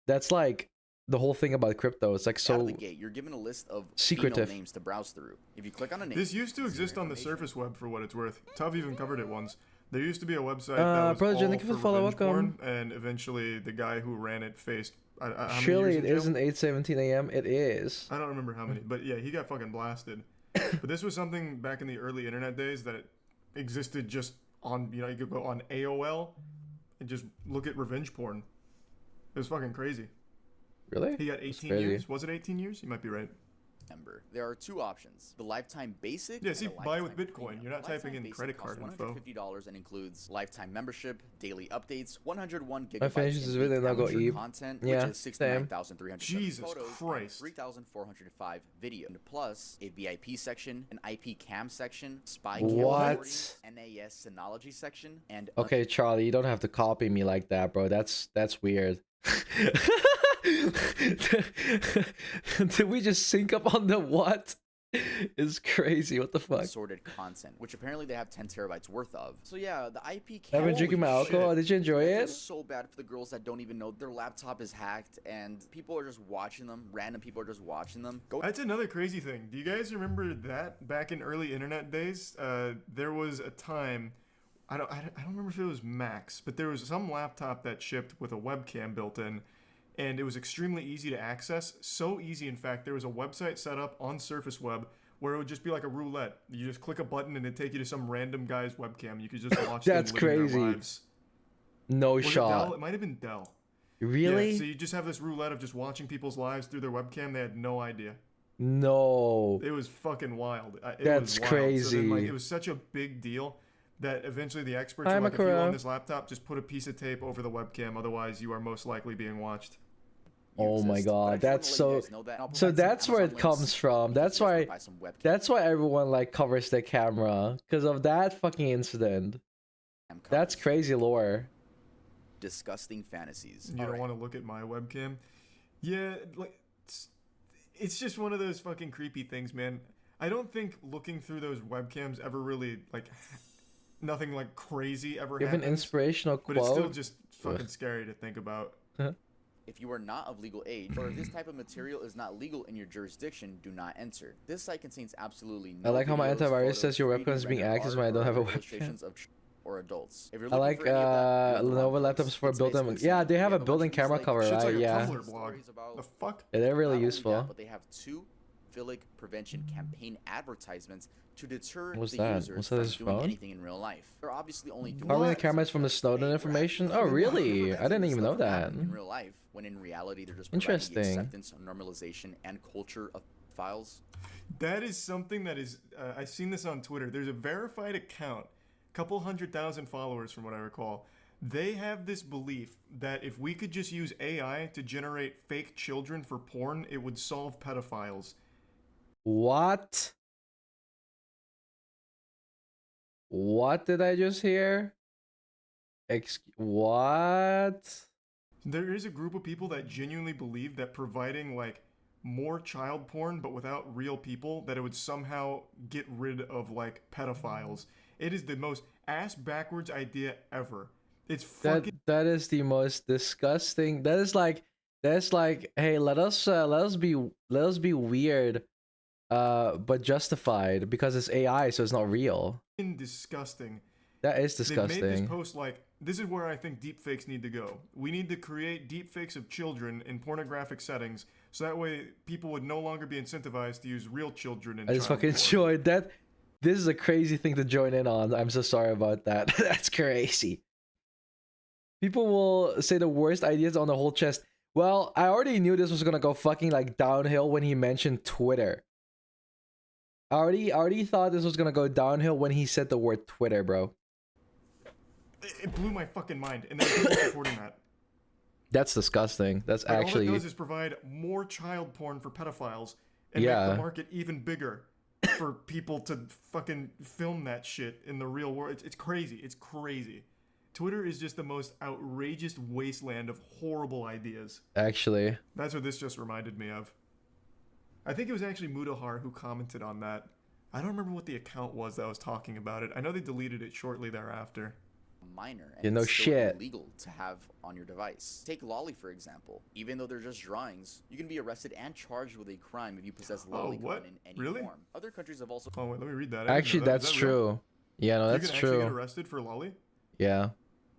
That's like the whole thing about crypto. It's like out so of the gate, you're given a list of secretive. female names to browse through. If you click on a name, This used to exist on the surface web for what it's worth. Tuv even covered it once. There used to be a website that was Brother Jen, all thank you for for the follow. revenge Welcome. porn, and eventually the guy who ran it faced. How many Surely years it in isn't jail? 8:17 a.m. It is. I don't remember how many, but yeah, he got fucking blasted. But this was something back in the early internet days that existed just on, you know, you could go on AOL and just look at revenge porn. It was fucking crazy. Really? He got That's 18 crazy. years. Was it 18 years? You might be right. There are two options: the lifetime basic. Yeah, and see, the buy with lifetime Bitcoin. premium. You're not Lifetime typing in basic credit costs card info. $150 and includes lifetime membership, daily updates, 101 I finished gigabytes this in video and I'll go amateur eat. content, Yeah, which is same. 69,300 Jesus photos, Christ. 3,405 video, and plus a VIP section, an IP cam section, spy What? cam, NAS Synology section, and Okay, Charlie, you don't have to copy me like that, bro. That's weird. Did we just sync up on the what? It's crazy. What the fuck? assorted content, which apparently they have 10 terabytes worth of. So yeah, the IP I've been drinking my alcohol. Did you enjoy I feel it? so bad for the girls that don't even know their laptop is hacked and people are just watching them. Random people are just watching them. That's another crazy thing. Do you guys remember that back in early internet days? There was a time, I don't remember if it was Max, but there was some laptop that shipped with a webcam built in, and it was extremely easy to access. So easy, in fact, there was a website set up on Surface Web where it would just be like a roulette. You just click a button and it'd take you to some random guy's webcam. You could just watch them That's living their crazy. lives. No Was it shot. Dell? It might have been Dell. Really? Yeah, so you just have this roulette of just watching people's lives through their webcam. They had no idea. No. It was fucking wild. That's was wild. crazy. So then, like, it was such a big deal that eventually the experts Hi, were like, if you Makura. own this laptop, just put a piece of tape over the webcam. Otherwise, you are most likely being watched. Oh my god, that's so. So that's where it comes from. That's why. That's why everyone like covers their camera because of that fucking incident. That's crazy lore. Disgusting fantasies. You don't want to look at my webcam? Yeah, like it's just one of those fucking creepy things, man. I don't think looking through those webcams ever really like nothing like crazy ever You have an happens. inspirational But it's still quote? just fucking Ugh. scary to think about. If you are not of legal age, or if this type of material is not legal in your jurisdiction, do not enter. This site contains absolutely no I like how my videos, antivirus photos, says your 3D webcam is being rendered accessed art, when I don't or have a illustrations webcam. of or adults. If you're I looking like for any of that, you're in the wrong Lenovo place. laptops for It's built-in. basically Yeah, saying they have we a built-in bunch of camera these, cover, Shit's right? like a Yeah. Tumblr blog. The fuck? Yeah, they're really Not only useful. that, but they have two Philic prevention campaign advertisements to deter What's the that? users What's that, from his doing phone? anything in real life. They're obviously only doing Probably the cameras from the Snowden information. Oh, really? I didn't even know that. in real life, when in reality they're just providing the Interesting. acceptance, normalization, and culture of files. That is something that is. I've seen this on Twitter. There's a verified account, couple 100,000 followers from what I recall. They have this belief that if we could just use AI to generate fake children for porn, it would solve pedophiles. What? What did I just hear? What? There is a group of people that genuinely believe that providing like more child porn but without real people, that it would somehow get rid of like pedophiles. It is the most ass backwards idea ever. It's fucking That is the most disgusting. That's like hey, let us be weird, but justified because it's AI, so it's not real. disgusting. That is They made this disgusting. post like, this is where I think deepfakes need to go. We need to create deepfakes of children in pornographic settings, so that way people would no longer be incentivized to use real children in I just child fucking porn. joined that. This is a crazy thing to join in on. I'm so sorry about that. That's crazy. People will say the worst ideas on the whole chest. Well, I already knew this was gonna go fucking like downhill when he mentioned Twitter. I already thought this was gonna go downhill when he said the word Twitter, bro. It blew my fucking mind, and then people supporting that. That's disgusting. That's Like, actually all it does is provide more child porn for pedophiles and make Yeah. the market even bigger for people to fucking film that shit in the real world. It's crazy. It's crazy. Twitter is just the most outrageous wasteland of horrible ideas. actually. That's what this just reminded me of. I think it was actually Mudahar who commented on that. I don't remember what the account was that was talking about it. I know they deleted it shortly thereafter. Minor, and Yeah, no it's still shit. illegal to have on your device. Take Lolly for example. Even though they're just drawings, you can be arrested and charged with a crime if you possess lolicon what? in any Really? form. Other countries have also. Oh wait, let me read that. I didn't know Actually, that. Is that's that real? true. Yeah, no, that's You can actually get true. arrested for lolly. Yeah.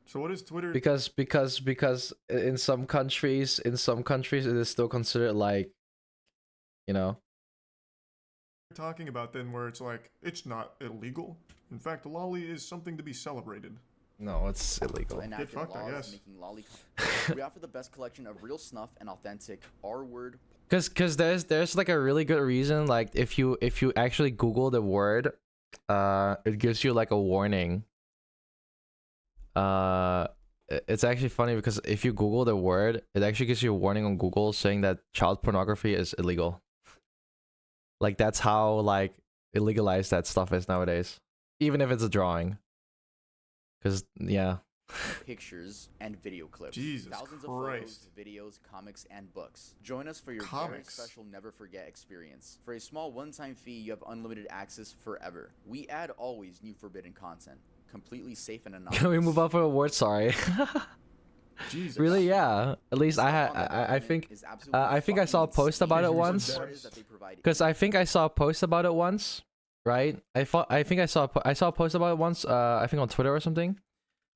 So what is Twitter? Because in some countries it is still considered like, you know. Talking about then where it's like it's not illegal. In fact, lolly is something to be celebrated. No, it's illegal. Enacted Get fucked, I laws guess. making lolly. We offer the best collection of real snuff and authentic R-word. Cause there's like a really good reason, like if you actually Google the word, it gives you like a warning. It's actually funny because if you Google the word, it actually gives you a warning on Google saying that child pornography is illegal. Like that's how like illegalized that stuff is nowadays, even if it's a drawing. Cause yeah. Pictures and video clips. Jesus Thousands Christ. of photos, videos, comics, and books. Join us for your very Comics. special never forget experience. For a small one-time fee, you have unlimited access forever. We add always new forbidden content, completely safe and anonymous. Can we move on from a word? Sorry. Jesus. Really? Yeah. At least I think I saw a post about it once. Because I think I saw a post about it once, right? I think I saw a post about it once. I think on Twitter or something.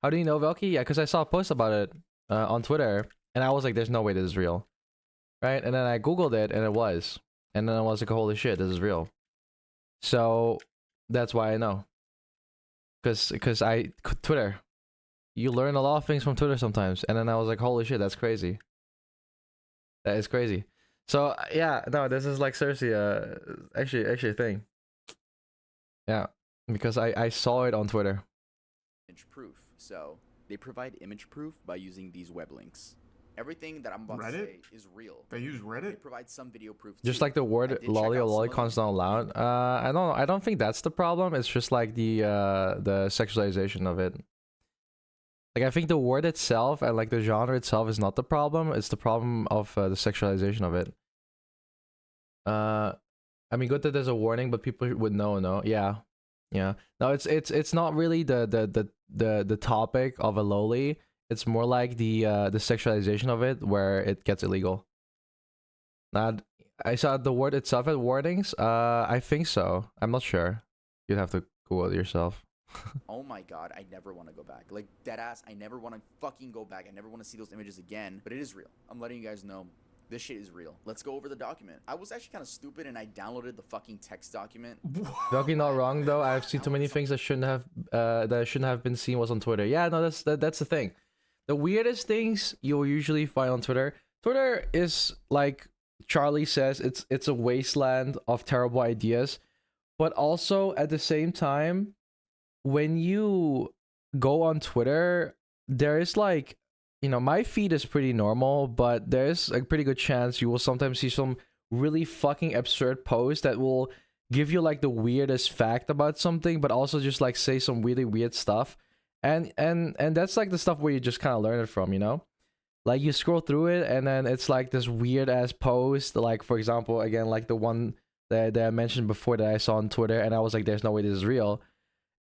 How do you know, Velky? Yeah, because I saw a post about it on Twitter, and I was like, "There's no way this is real," right? And then I googled it, and it was, and then I was like, "Holy shit, this is real." So that's why I know. Because Twitter, you learn a lot of things from Twitter sometimes, and then I was like, "Holy shit, that's crazy." That is crazy. So yeah, no, this is like seriously, actually a thing. Yeah, because I saw it on Twitter. Image proof. So they provide image proof by using these web links. Everything that I'm about to say is real. They use Reddit? They provide some video proof Just too. like the I word did check lolly or out some of lollicon's not allowed. I don't think that's the problem. It's just like the sexualization of it. Like I think the word itself and like the genre itself is not the problem. It's the problem of the sexualization of it. I mean, good that there's a warning, but people would know. No, yeah. No, it's not really the topic of a loli. It's more like the sexualization of it where it gets illegal. Now, I saw the word itself at warnings. I think so. I'm not sure. You'd have to Google it yourself. Oh my god, I never want to go back. Like, deadass, I never want to fucking go back. I never want to see those images again. But it is real. I'm letting you guys know This shit is real. Let's go over the document. I was actually kind of stupid and I downloaded the fucking text document. Velky not wrong though. I've seen too many things that shouldn't have been seen was on Twitter. Yeah, no, that's the thing. The weirdest things you'll usually find on Twitter. Twitter is like Charlie says, it's a wasteland of terrible ideas. But also at the same time, when you go on Twitter, there is like, you know, my feed is pretty normal, but there's a pretty good chance you will sometimes see some really fucking absurd posts that will give you like the weirdest fact about something, but also just like say some really weird stuff. And that's like the stuff where you just kind of learn it from, you know? Like you scroll through it and then it's like this weird ass post, like for example, again, like the one that I mentioned before that I saw on Twitter, and I was like, there's no way this is real.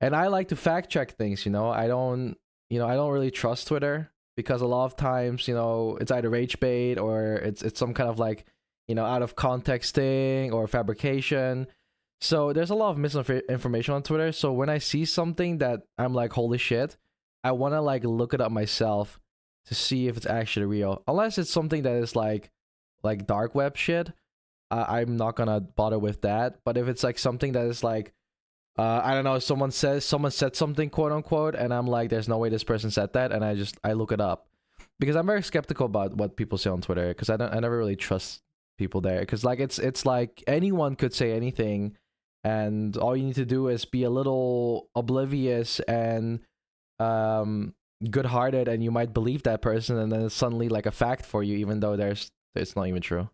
And I like to fact check things, you know? I don't really trust Twitter, because a lot of times, you know, it's either rage bait or it's some kind of like, you know, out of context thing or fabrication. So there's a lot of misinformation on Twitter. So when I see something that I'm like, holy shit, I want to like look it up myself to see if it's actually real. Unless it's something that is like dark web shit, I'm not gonna bother with that. But if it's like something that is like, I don't know, someone said something, quote unquote, and I'm like, there's no way this person said that, and I look it up, because I'm very skeptical about what people say on Twitter, because I never really trust people there, because like it's like anyone could say anything, and all you need to do is be a little oblivious and good-hearted, and you might believe that person, and then it's suddenly like a fact for you, even though it's not even true.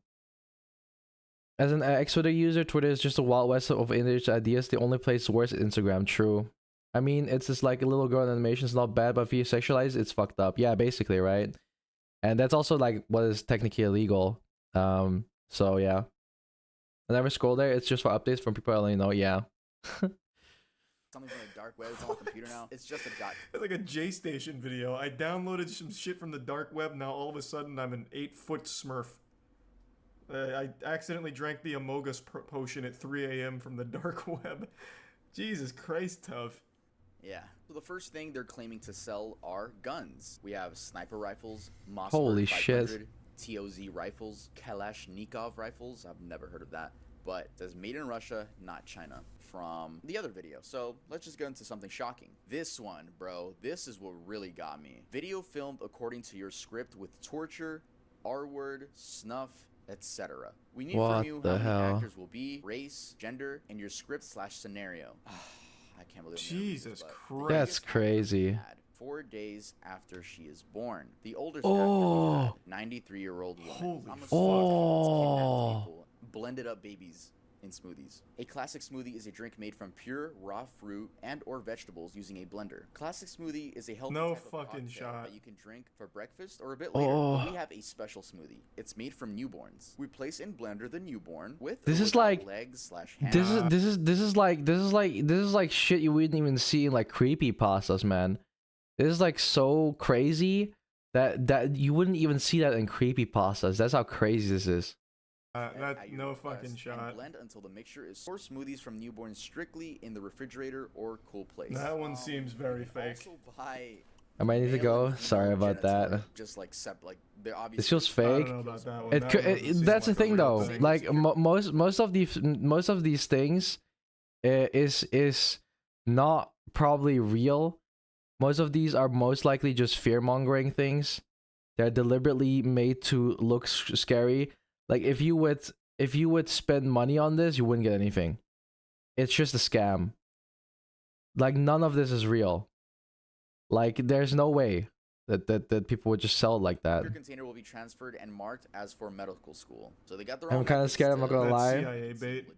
As an ex-Twitter user, Twitter is just a wild west of internet ideas. The only place worse is Instagram. True. I mean, it's just like a little girl in animation is not bad, but if you sexualize, it's fucked up. Yeah, basically, right? And that's also like what is technically illegal. So yeah. I never scroll there. It's just for updates from people I only know. Yeah. Something from the dark web. It's on the computer now. It's just a dot. It's like a J-Station video. I downloaded some shit from the dark web. Now all of a sudden I'm an 8-foot Smurf. I accidentally drank the Amogus potion at 3 a.m. from the dark web. Jesus Christ, tough. Yeah. So the first thing they're claiming to sell are guns. We have sniper rifles, Mossberg Holy 500, shit. TOZ rifles, Kalashnikov rifles. I've never heard of that. But it says made in Russia, not China, from the other video. So let's just go into something shocking. This one, bro, this is what really got me. Video filmed according to your script with torture, R-word, snuff, etc. We need from you how many actors will be, race, gender, and your script/scenario. I can't believe Jesus Christ. That's crazy. 4 days after she is born. The oldest 93-year-old woman. Blended up babies in smoothies. A classic smoothie is a drink made from pure raw fruit and or vegetables using a blender. Classic smoothie is a healthy type of cocktail that you can drink for breakfast or a bit later. But we have a special smoothie. It's made from newborns. We place in blender the newborn with legs/hands. This is like shit you wouldn't even see in like creepypastas, man. This is like so crazy that you wouldn't even see that in creepypastas. That's how crazy this is. No fucking shot. Blend until the mixture is source smoothies from newborns strictly in the refrigerator or cool place. That one seems very fake. I might need to go. Sorry about that. Just like they're obviously. This feels fake. I don't know about that one. That's the thing, though. Like most of these things is not probably real. Most of these are most likely just fear mongering things. They're deliberately made to look scary. Like if you would spend money on this, you wouldn't get anything. It's just a scam. Like none of this is real. Like there's no way that people would just sell it like that. Your container will be transferred and marked as for medical school. So they got their I'm own. kind of scared. I'm not gonna lie. CIA bait.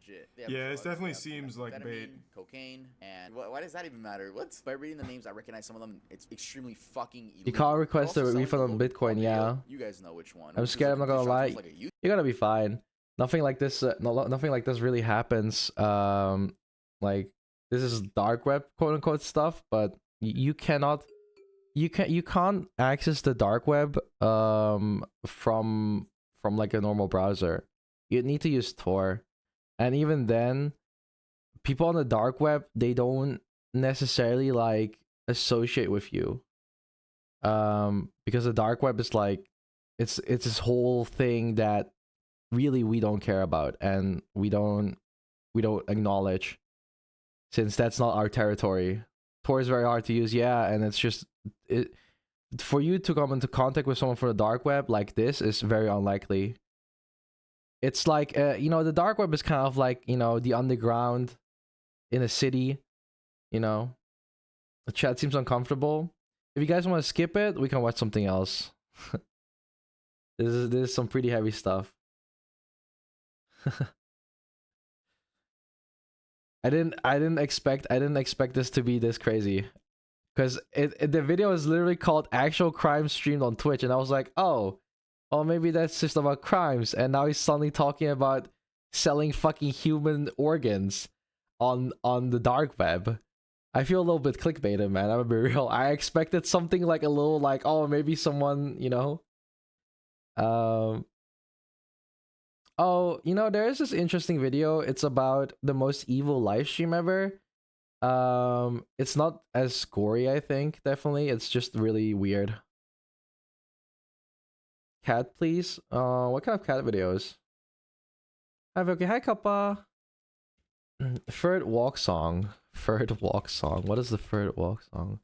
Yeah, it definitely seems like bait. Cocaine, and why does that even matter? What? By reading the names, I recognize some of them. It's extremely fucking illegal. You can't request a refund on Bitcoin. Yeah. You guys know which one. I'm scared. I'm not gonna lie. You're gonna be fine. Nothing like this. Nothing like this really happens. Like this is dark web, quote unquote stuff, but you can't access the dark web from like a normal browser. You need to use Tor, and even then, people on the dark web, they don't necessarily like associate with you, because the dark web is like it's this whole thing that really we don't care about and we don't acknowledge, since that's not our territory. Tor is very hard to use, yeah, and it's just for you to come into contact with someone from the dark web like this is very unlikely. It's like you know, the dark web is kind of like, you know, the underground in a city, you know. The chat seems uncomfortable. If you guys want to skip it, we can watch something else. This is some pretty heavy stuff. I didn't expect this to be this crazy, because the video is literally called "Actual Crime Streamed on Twitch," and I was like, oh, maybe that's just about crimes, and now he's suddenly talking about selling fucking human organs on the dark web. I feel a little bit clickbaited, man. I'm gonna be real. I expected something like a little like, oh, maybe someone, you know. Oh, you know, there is this interesting video. It's about the most evil live stream ever. It's not as gory, I think, definitely. It's just really weird. Cat, please. What kind of cat videos? Okay, hi, Kappa. Third walk song. Third walk song. What is the third walk song?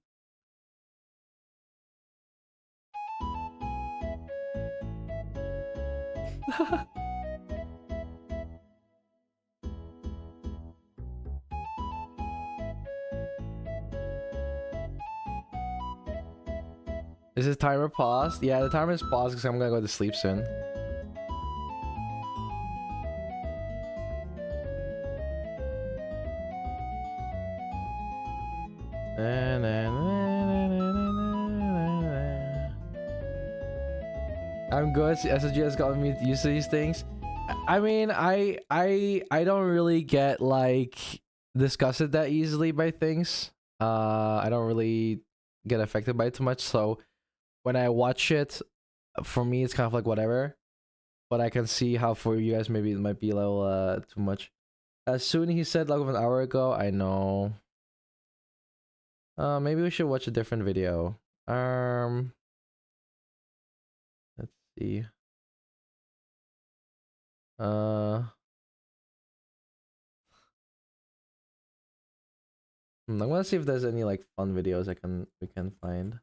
Is this timer paused? Yeah, the timer is paused because I'm gonna go to sleep soon. I'm good. SSG has gotten me used to these things. I mean, I don't really get like disgusted that easily by things. I don't really get affected by it too much. So when I watch it, for me it's kind of like whatever. But I can see how for you guys maybe it might be a little too much. As soon he said like an hour ago, I know. Maybe we should watch a different video. Let's see. I'm gonna see if there's any like fun videos we can find.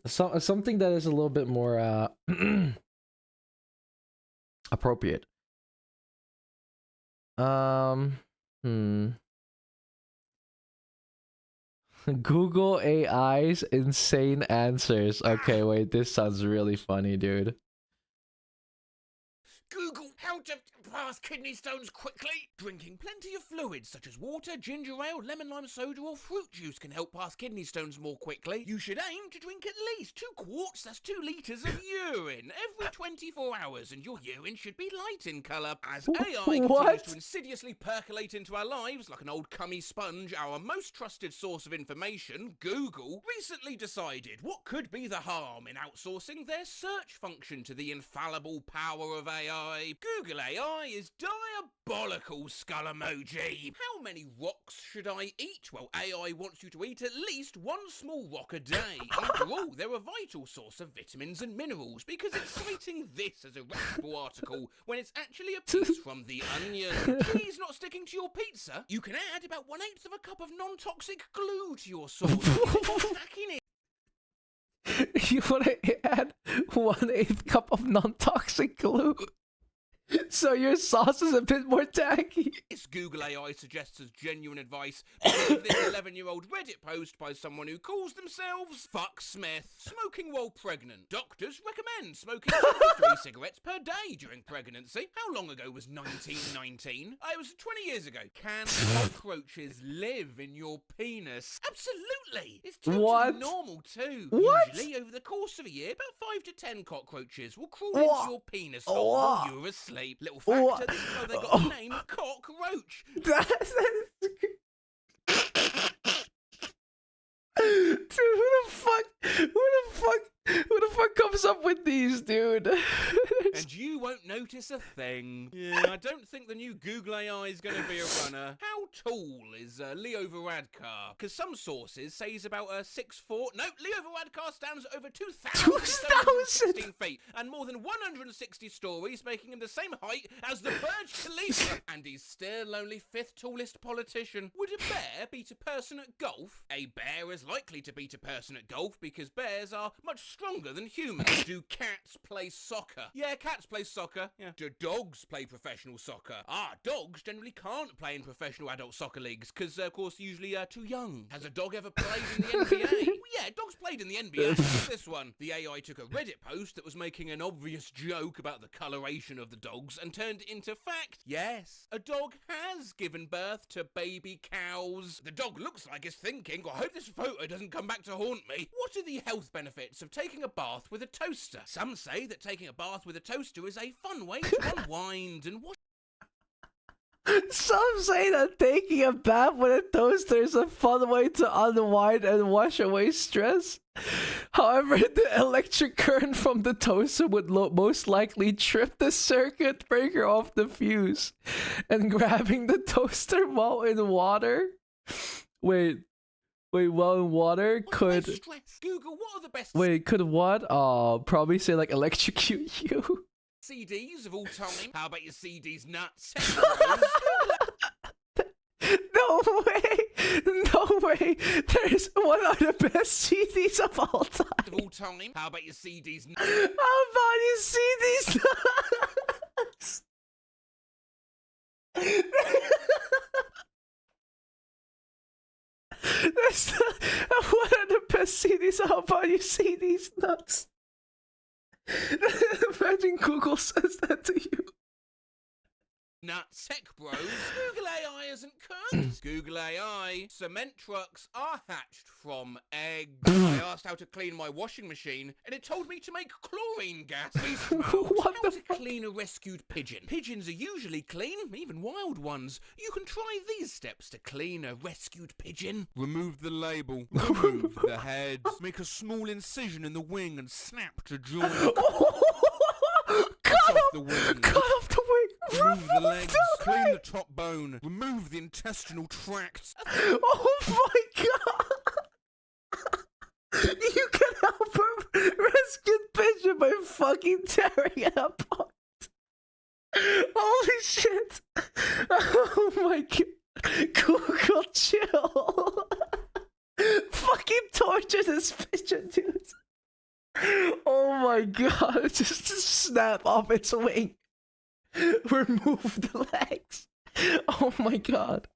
Something that is a little bit more appropriate. Google AI's insane answers. Okay, wait, this sounds really funny, dude. Google how to pass kidney stones quickly. Drinking plenty of fluids such as water, ginger ale, lemon lime soda or fruit juice can help pass kidney stones more quickly. You should aim to drink at least 2 quarts, that's 2 litres of urine, every 24 hours, and your urine should be light in colour. As AI continues to insidiously percolate into our lives like an old cummy sponge, our most trusted source of information, Google, recently decided what could be the harm in outsourcing their search function to the infallible power of AI. Google AI is diabolical, skull emoji. How many rocks should I eat? Well, AI wants you to eat at least 1 small rock a day. After all, they're a vital source of vitamins and minerals, because it's citing this as a reputable article when it's actually a piece from The Onion. Cheese not sticking to your pizza? You can add about 1/8 of a cup of non-toxic glue to your sauce. It. You want to add 1/8 cup of non-toxic glue, so your sauce is a bit more tacky. This Google AI suggests as genuine advice because of this 11-year-old Reddit post by someone who calls themselves Fuck Smith. Smoking while pregnant. Doctors recommend smoking 3 cigarettes per day during pregnancy. How long ago was 1919? It was 20 years ago. Can cockroaches live in your penis? Absolutely. It's totally normal too. What? Usually over the course of a year, about 5 to 10 cockroaches will crawl into your penis hole while you're asleep. Little factor, this is how they got the name cockroach. Dude, who the fuck comes up with these, dude? And you won't notice a thing. Yeah, I don't think the new Google AI is going to be a runner. How tall is Leo Varadkar? Because some sources say he's about 6'4". No, Leo Varadkar stands at over 2,716 feet and more than 160 stories, making him the same height as the Burj Khalifa. And he's still only 5th tallest politician. Would a bear beat a person at golf? A bear is likely to beat a person at golf because bears are much stronger than humans. Do cats play soccer? Yeah, cats play soccer. Yeah. Do dogs play professional soccer? Dogs generally can't play in professional adult soccer leagues because, of course, usually too young. Has a dog ever played in the NBA? Well, yeah, dogs played in the NBA. This one. The AI took a Reddit post that was making an obvious joke about the coloration of the dogs and turned it into fact. Yes, a dog has given birth to baby cows. The dog looks like it's thinking, I hope this photo doesn't come back to haunt me. What are the health benefits of taking a bath with a toaster? Some say that taking a bath with a toaster is a fun way to unwind and wash. Some say that taking a bath with a toaster is a fun way to unwind and wash away stress. However, the electric current from the toaster would most likely trip the circuit breaker off the fuse. And grabbing the toaster while in water... while in water could... Google, what are the best... could what? Probably say like electrocute you. CDs of all time? How about your CDs nuts? No way! There's one of the best CDs of all time. Of all time? How about your CDs nuts? How about your CDs nuts? That's one of the best CDs. How about you CDs nuts? Imagine Google says that to you. Nutsack bros. Google AI isn't cooked. Google AI. Cement trucks are hatched from eggs. I asked how to clean my washing machine, and it told me to make chlorine gas. How to clean a rescued pigeon. Pigeons are usually clean, even wild ones. You can try these steps to clean a rescued pigeon. Remove the label. Remove the head. Make a small incision in the wing and snap to join. Cut off the wing. Cut off the wing. Remove the legs, clean the top bone, remove the intestinal tract. Oh my god! You can help a rescued pigeon by fucking tearing it apart. Holy shit! Oh my god! Google, chill. Fucking torture this pigeon, dude. Oh my god! Just snap off its wing. Remove the legs. Oh my god.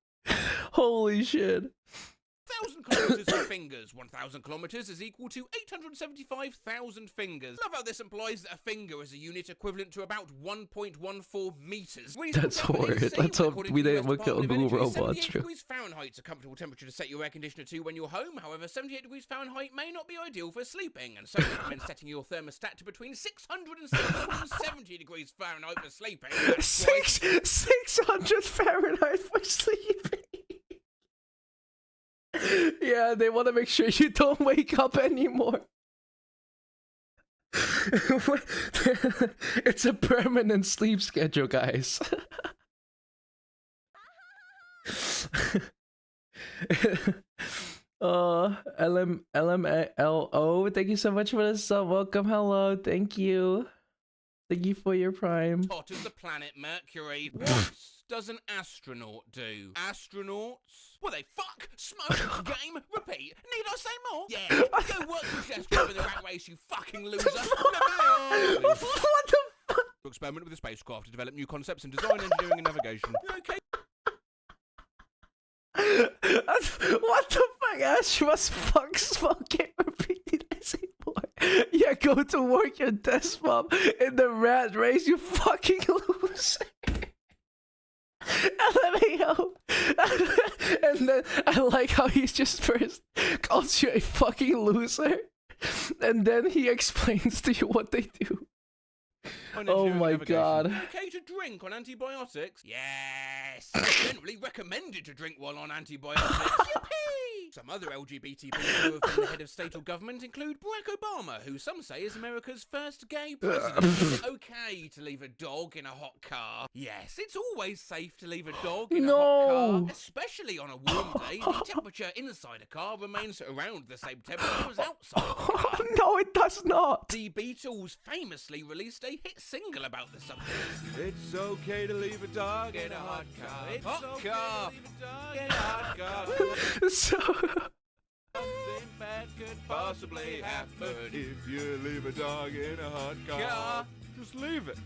Holy shit. 1,000 kilometers of fingers. 1,000 kilometers is equal to 875,000 fingers. Love how this implies that a finger is a unit equivalent to about 1.14 meters. That's horrid. Let's hope we didn't look at Google robots. 78 degrees Fahrenheit is a comfortable temperature to set your air conditioner to when you're home. However, 78 degrees Fahrenheit may not be ideal for sleeping, and so recommend setting your thermostat to between 600 and 670 degrees Fahrenheit for sleeping. 600 Fahrenheit for sleeping. Yeah, they want to make sure you don't wake up anymore. It's a permanent sleep schedule, guys. LMLO, thank you so much for the sub. Welcome, hello, thank you. Thank you for your prime. Hot as the planet Mercury. What does an astronaut do? Astronauts? Well, they fuck, smoke, game, repeat. Need I say more? Yeah. Go work your chest job in the rat race, you fucking loser. What the fuck? Experiment with a spacecraft to develop new concepts in design, engineering, and navigation. Okay. What the fuck? Ash must fuck, smoke, game, repeat. Did I say more? Yeah, go to work your desk mom in the rat race, you fucking loser. LMAO. And then I like how he's just first calls you a fucking loser, and then he explains to you what they do. Oh my god. Okay to drink on antibiotics? Yes. Generally recommended to drink while on antibiotics. Yippee! Some other LGBT people who have been the head of state or government include Barack Obama, who some say is America's first gay president. Is it okay to leave a dog in a hot car? Yes, it's always safe to leave a dog in a hot car, especially on a warm day. The temperature inside a car remains around the same temperature as outside the car. No, it does not. The Beatles famously released a hit single about the subject. It's okay to leave a dog in a hot car. It's hot car. In a hot car. So Something bad could possibly happen if you leave a dog in a hot car. Just leave it.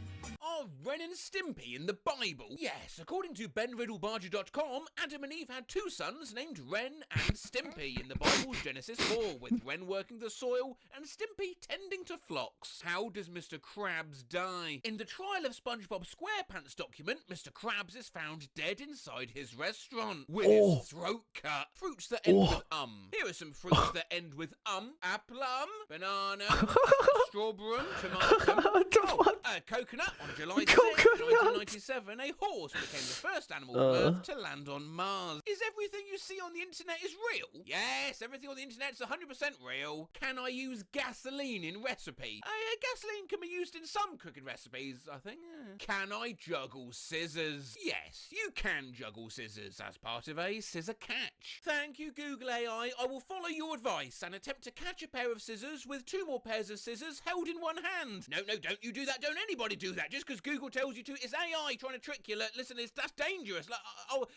Are Ren and Stimpy in the Bible? Yes, according to BenRiddleBarger.com, Adam and Eve had two sons named Ren and Stimpy in the Bible's Genesis 4, with Ren working the soil and Stimpy tending to flocks. How does Mr. Krabs die? In the Trial of SpongeBob SquarePants document, Mr. Krabs is found dead inside his restaurant, with his throat cut. Fruits that end with Here are some fruits that end with a plum, banana, strawberry, tomato, coconut. On July 6, 1997, a horse became the first animal from Earth to land on Mars. Is everything you see on the internet is real? Yes, everything on the internet's 100% real. Can I use gasoline in recipe? Gasoline can be used in some cooking recipes, I think. Can I juggle scissors? Yes, you can juggle scissors as part of a scissor catch. Thank you, Google AI. I will follow your advice and attempt to catch a pair of scissors with two more pairs of scissors held in one hand. No, don't you do that. Don't anybody do that. Just because Google tells you to, it's AI trying to trick you. Listen, that's dangerous.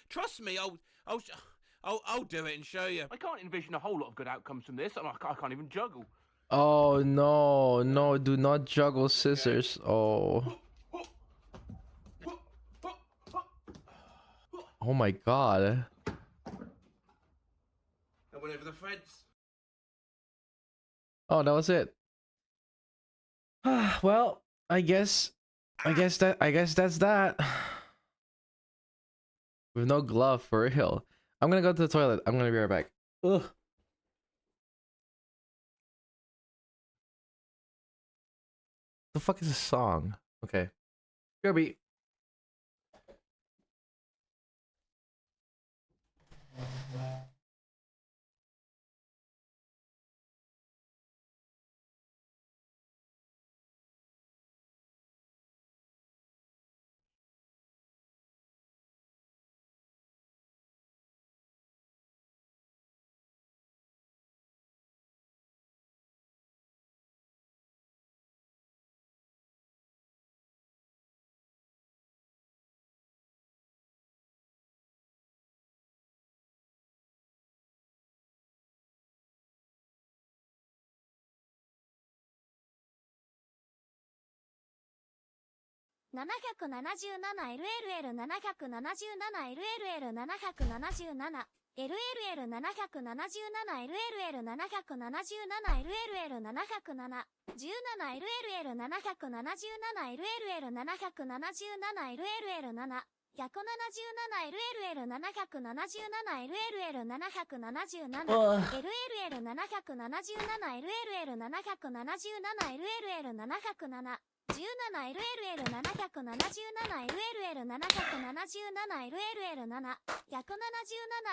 Trust me. I'll do it and show you. I can't envision a whole lot of good outcomes from this. I can't even juggle. Oh no, do not juggle scissors. Oh my god. I went over the fence. Oh, that was it. Well, I guess that's that. With no glove, for real. I'm gonna go to the toilet. I'm gonna be right back. Ugh. The fuck is this song? Okay. Kirby.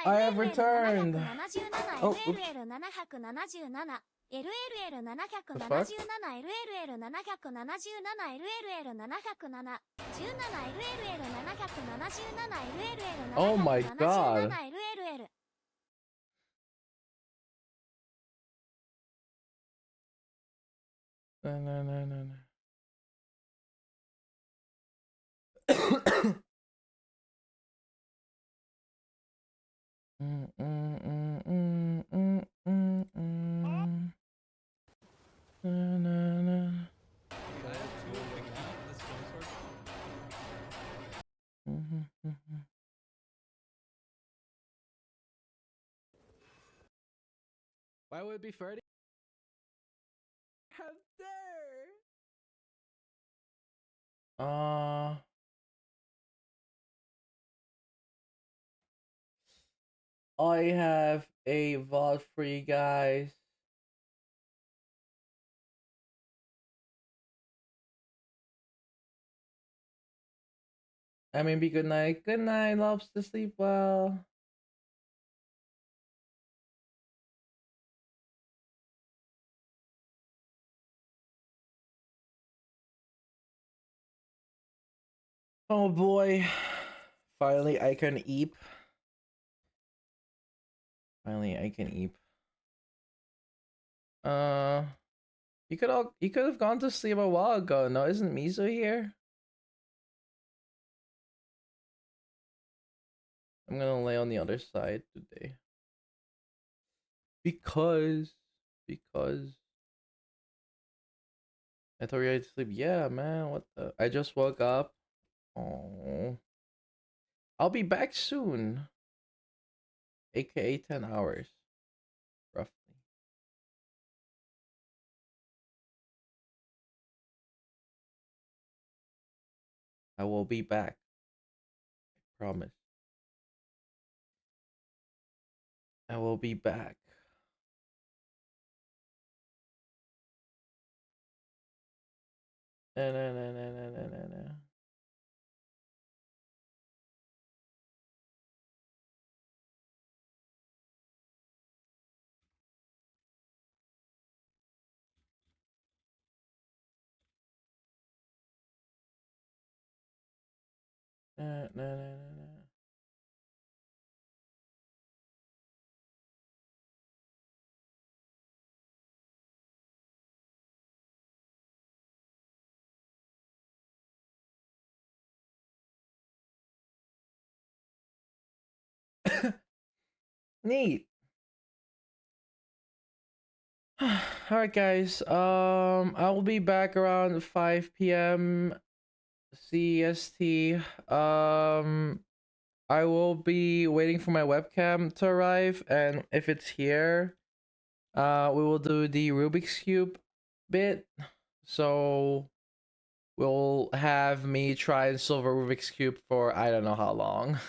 I have returned. Oh, oops. Oh my god. No. Why would it be 30? How dare! I have a VOD for you guys. I mean, be good night. Good night, loves to sleep well. Oh boy. Finally I can eat. Finally I can eat. You could have gone to sleep a while ago. No, isn't Mizu here? I'm gonna lay on the other side today. Because I thought you were ready to sleep. Yeah, man, what the? I just woke up. Oh, I'll be back soon. AKA 10 hours, roughly. I will be back. I promise. I will be back. No, no, no, no, no, no, no, no. No, no, no, no, no. Neat. Alright guys, I will be back around 5 p.m. CST. I will be waiting for my webcam to arrive, and if it's here, we will do the Rubik's Cube bit. So we'll have me try and solve a Rubik's Cube for I don't know how long.